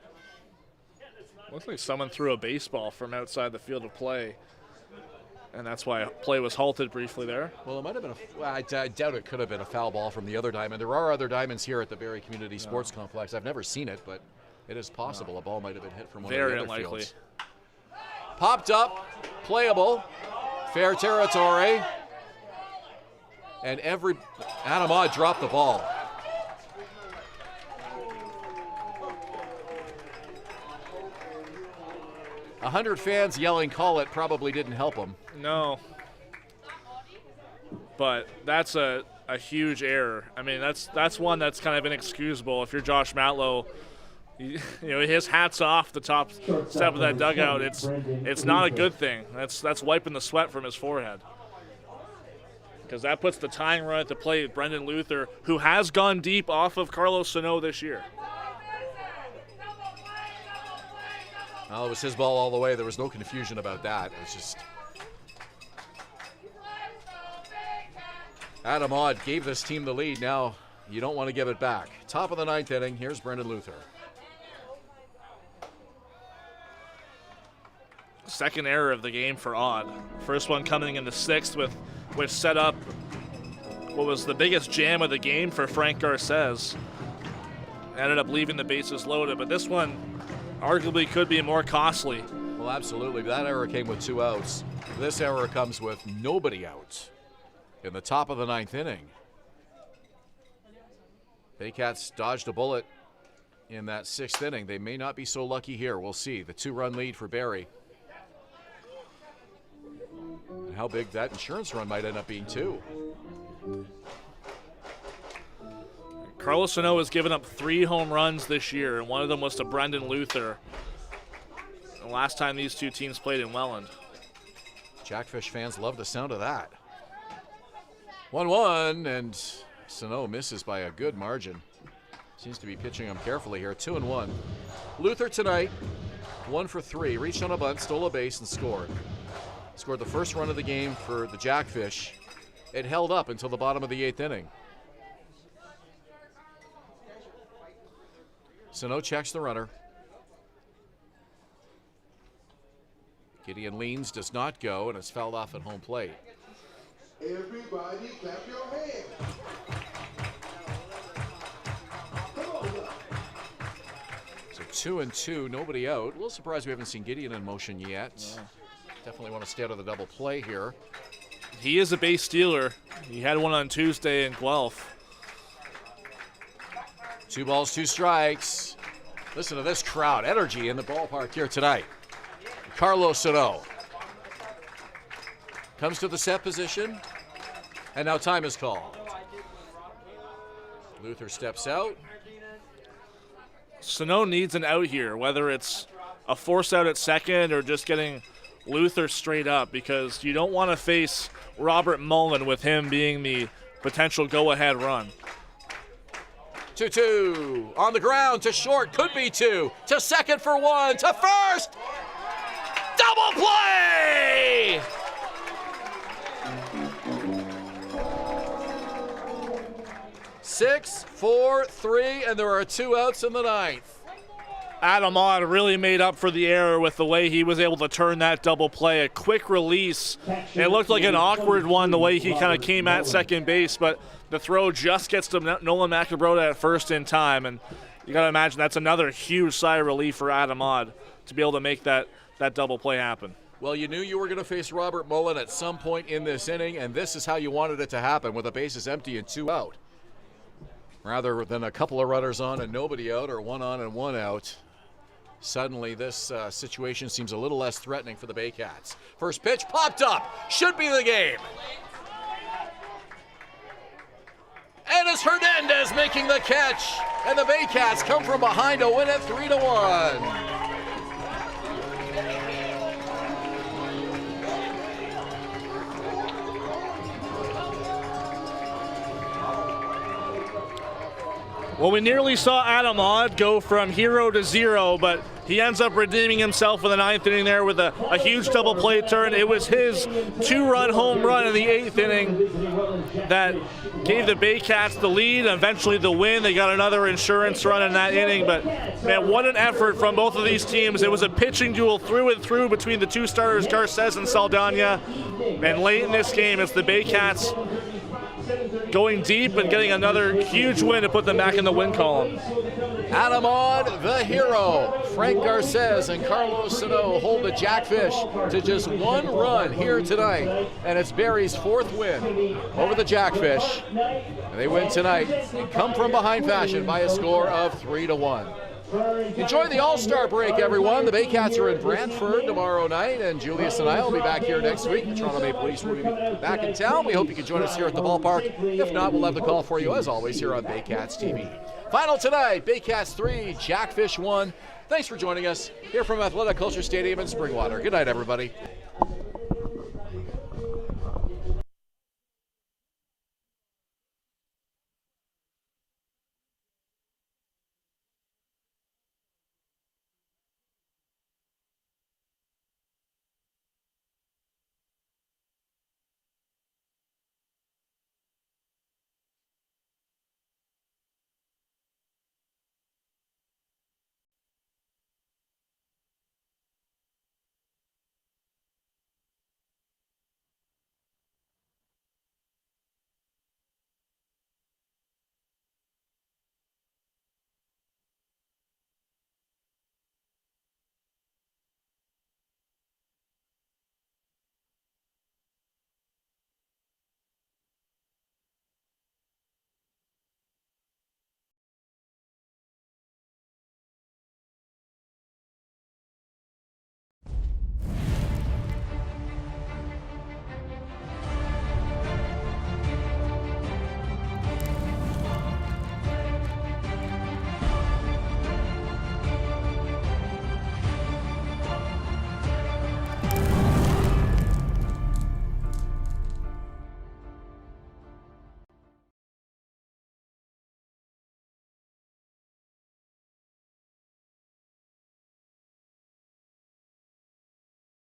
Looks like someone threw a baseball from outside the field of play, and that's why play was halted briefly there. Well, it might have been I doubt it could have been a foul ball from the other diamond. There are other diamonds here at the Barrie Community Sports Complex. I've never seen it, but it is possible a ball might have been hit from one of the other unlikely. Fields. Popped up, playable, fair territory. And Adam Odd dropped the ball. A 100 fans yelling "call it" probably didn't help him. No. But that's a huge error. I mean, that's one that's kind of inexcusable. If you're Josh Matlow, you know, his hat's off the top step of that dugout. It's not a good thing. That's wiping the sweat from his forehead. Because that puts the tying run at the plate. Brendan Luther, who has gone deep off of Carlos Sano this year. Well, it was his ball all the way. There was no confusion about that. It was just Adam Odd gave this team the lead. Now you don't want to give it back. Top of the 9th inning. Here's Brendan Luther. Second error of the game for Odd. First one coming in the 6th, which set up what was the biggest jam of the game for Frank Garces. Ended up leaving the bases loaded, but this one arguably could be more costly. Well, absolutely. That error came with 2 outs. This error comes with nobody out in the top of the 9th inning. Baycats dodged a bullet in that 6th inning. They may not be so lucky here. We'll see. The 2-run lead for Barrie. And how big that insurance run might end up being, too. Carlos Sano has given up 3 home runs this year, and one of them was to Brendan Luther. The last time these two teams played in Welland. Jackfish fans love the sound of that. 1-1, and Sano misses by a good margin. Seems to be pitching him carefully here. 2-1. Luther tonight, 1 for 3. Reached on a bunt, stole a base, and scored. Scored the first run of the game for the Jackfish. It held up until the bottom of the 8th inning. Sano checks the runner. Gideon leans, does not go, and it's fouled off at home plate. Everybody clap your hands. So 2-2, nobody out. A little surprised we haven't seen Gideon in motion yet. Yeah. Definitely want to stay out of the double play here. He is a base stealer. He had one on Tuesday in Guelph. 2 balls, 2 strikes. Listen to this crowd. Energy in the ballpark here tonight. Carlos Sano comes to the set position, and now time is called. Luther steps out. Sano needs an out here, whether it's a force out at second or just getting Luther straight up, because you don't want to face Robert Mullen with him being the potential go-ahead run. 2-2 on the ground to short, could be 2 to second for 1 to first. Double play! Six, 4, 3, and there are 2 outs in the 9th. Adam Odd really made up for the error with the way he was able to turn that double play. A quick release. It looked like an awkward one the way he kind of came at second base, but the throw just gets to Nolan McNabrota at first in time, and you got to imagine that's another huge sigh of relief for Adam Odd to be able to make that double play happen. Well, you knew you were going to face Robert Mullen at some point in this inning, and this is how you wanted it to happen, with the bases empty and 2 out. Rather than a couple of runners on and nobody out, or 1 on and 1 out. Suddenly, this situation seems a little less threatening for the Baycats. First pitch popped up. Should be the game. And it's Hernandez making the catch. And the Baycats come from behind to win it 3-1. Well, we nearly saw Adam Odd go from hero to zero, but he ends up redeeming himself in the 9th inning there with a huge double play turn. It was his 2-run home run in the 8th inning that gave the Baycats the lead and eventually the win. They got another insurance run in that inning, but man, what an effort from both of these teams. It was a pitching duel through and through between the two starters, Garces and Saldana, and late in this game, it's the Baycats going deep and getting another huge win to put them back in the win column. Adam Odd, the hero. Frank Garces and Carlos Sano hold the Jackfish to just 1 run here tonight. And it's Barrie's 4th win over the Jackfish. And they win tonight and come from behind fashion by a score of 3-1. Enjoy the All-Star break, everyone. The Baycats are in Brantford tomorrow night, and Julius and I will be back here next week. The Toronto Maple Leafs will be back in town. We hope you can join us here at the ballpark. If not, we'll have the call for you, as always, here on Baycats TV. Final tonight, Baycats 3, Jackfish 1. Thanks for joining us here from Athletic Culture Stadium in Springwater. Good night, everybody.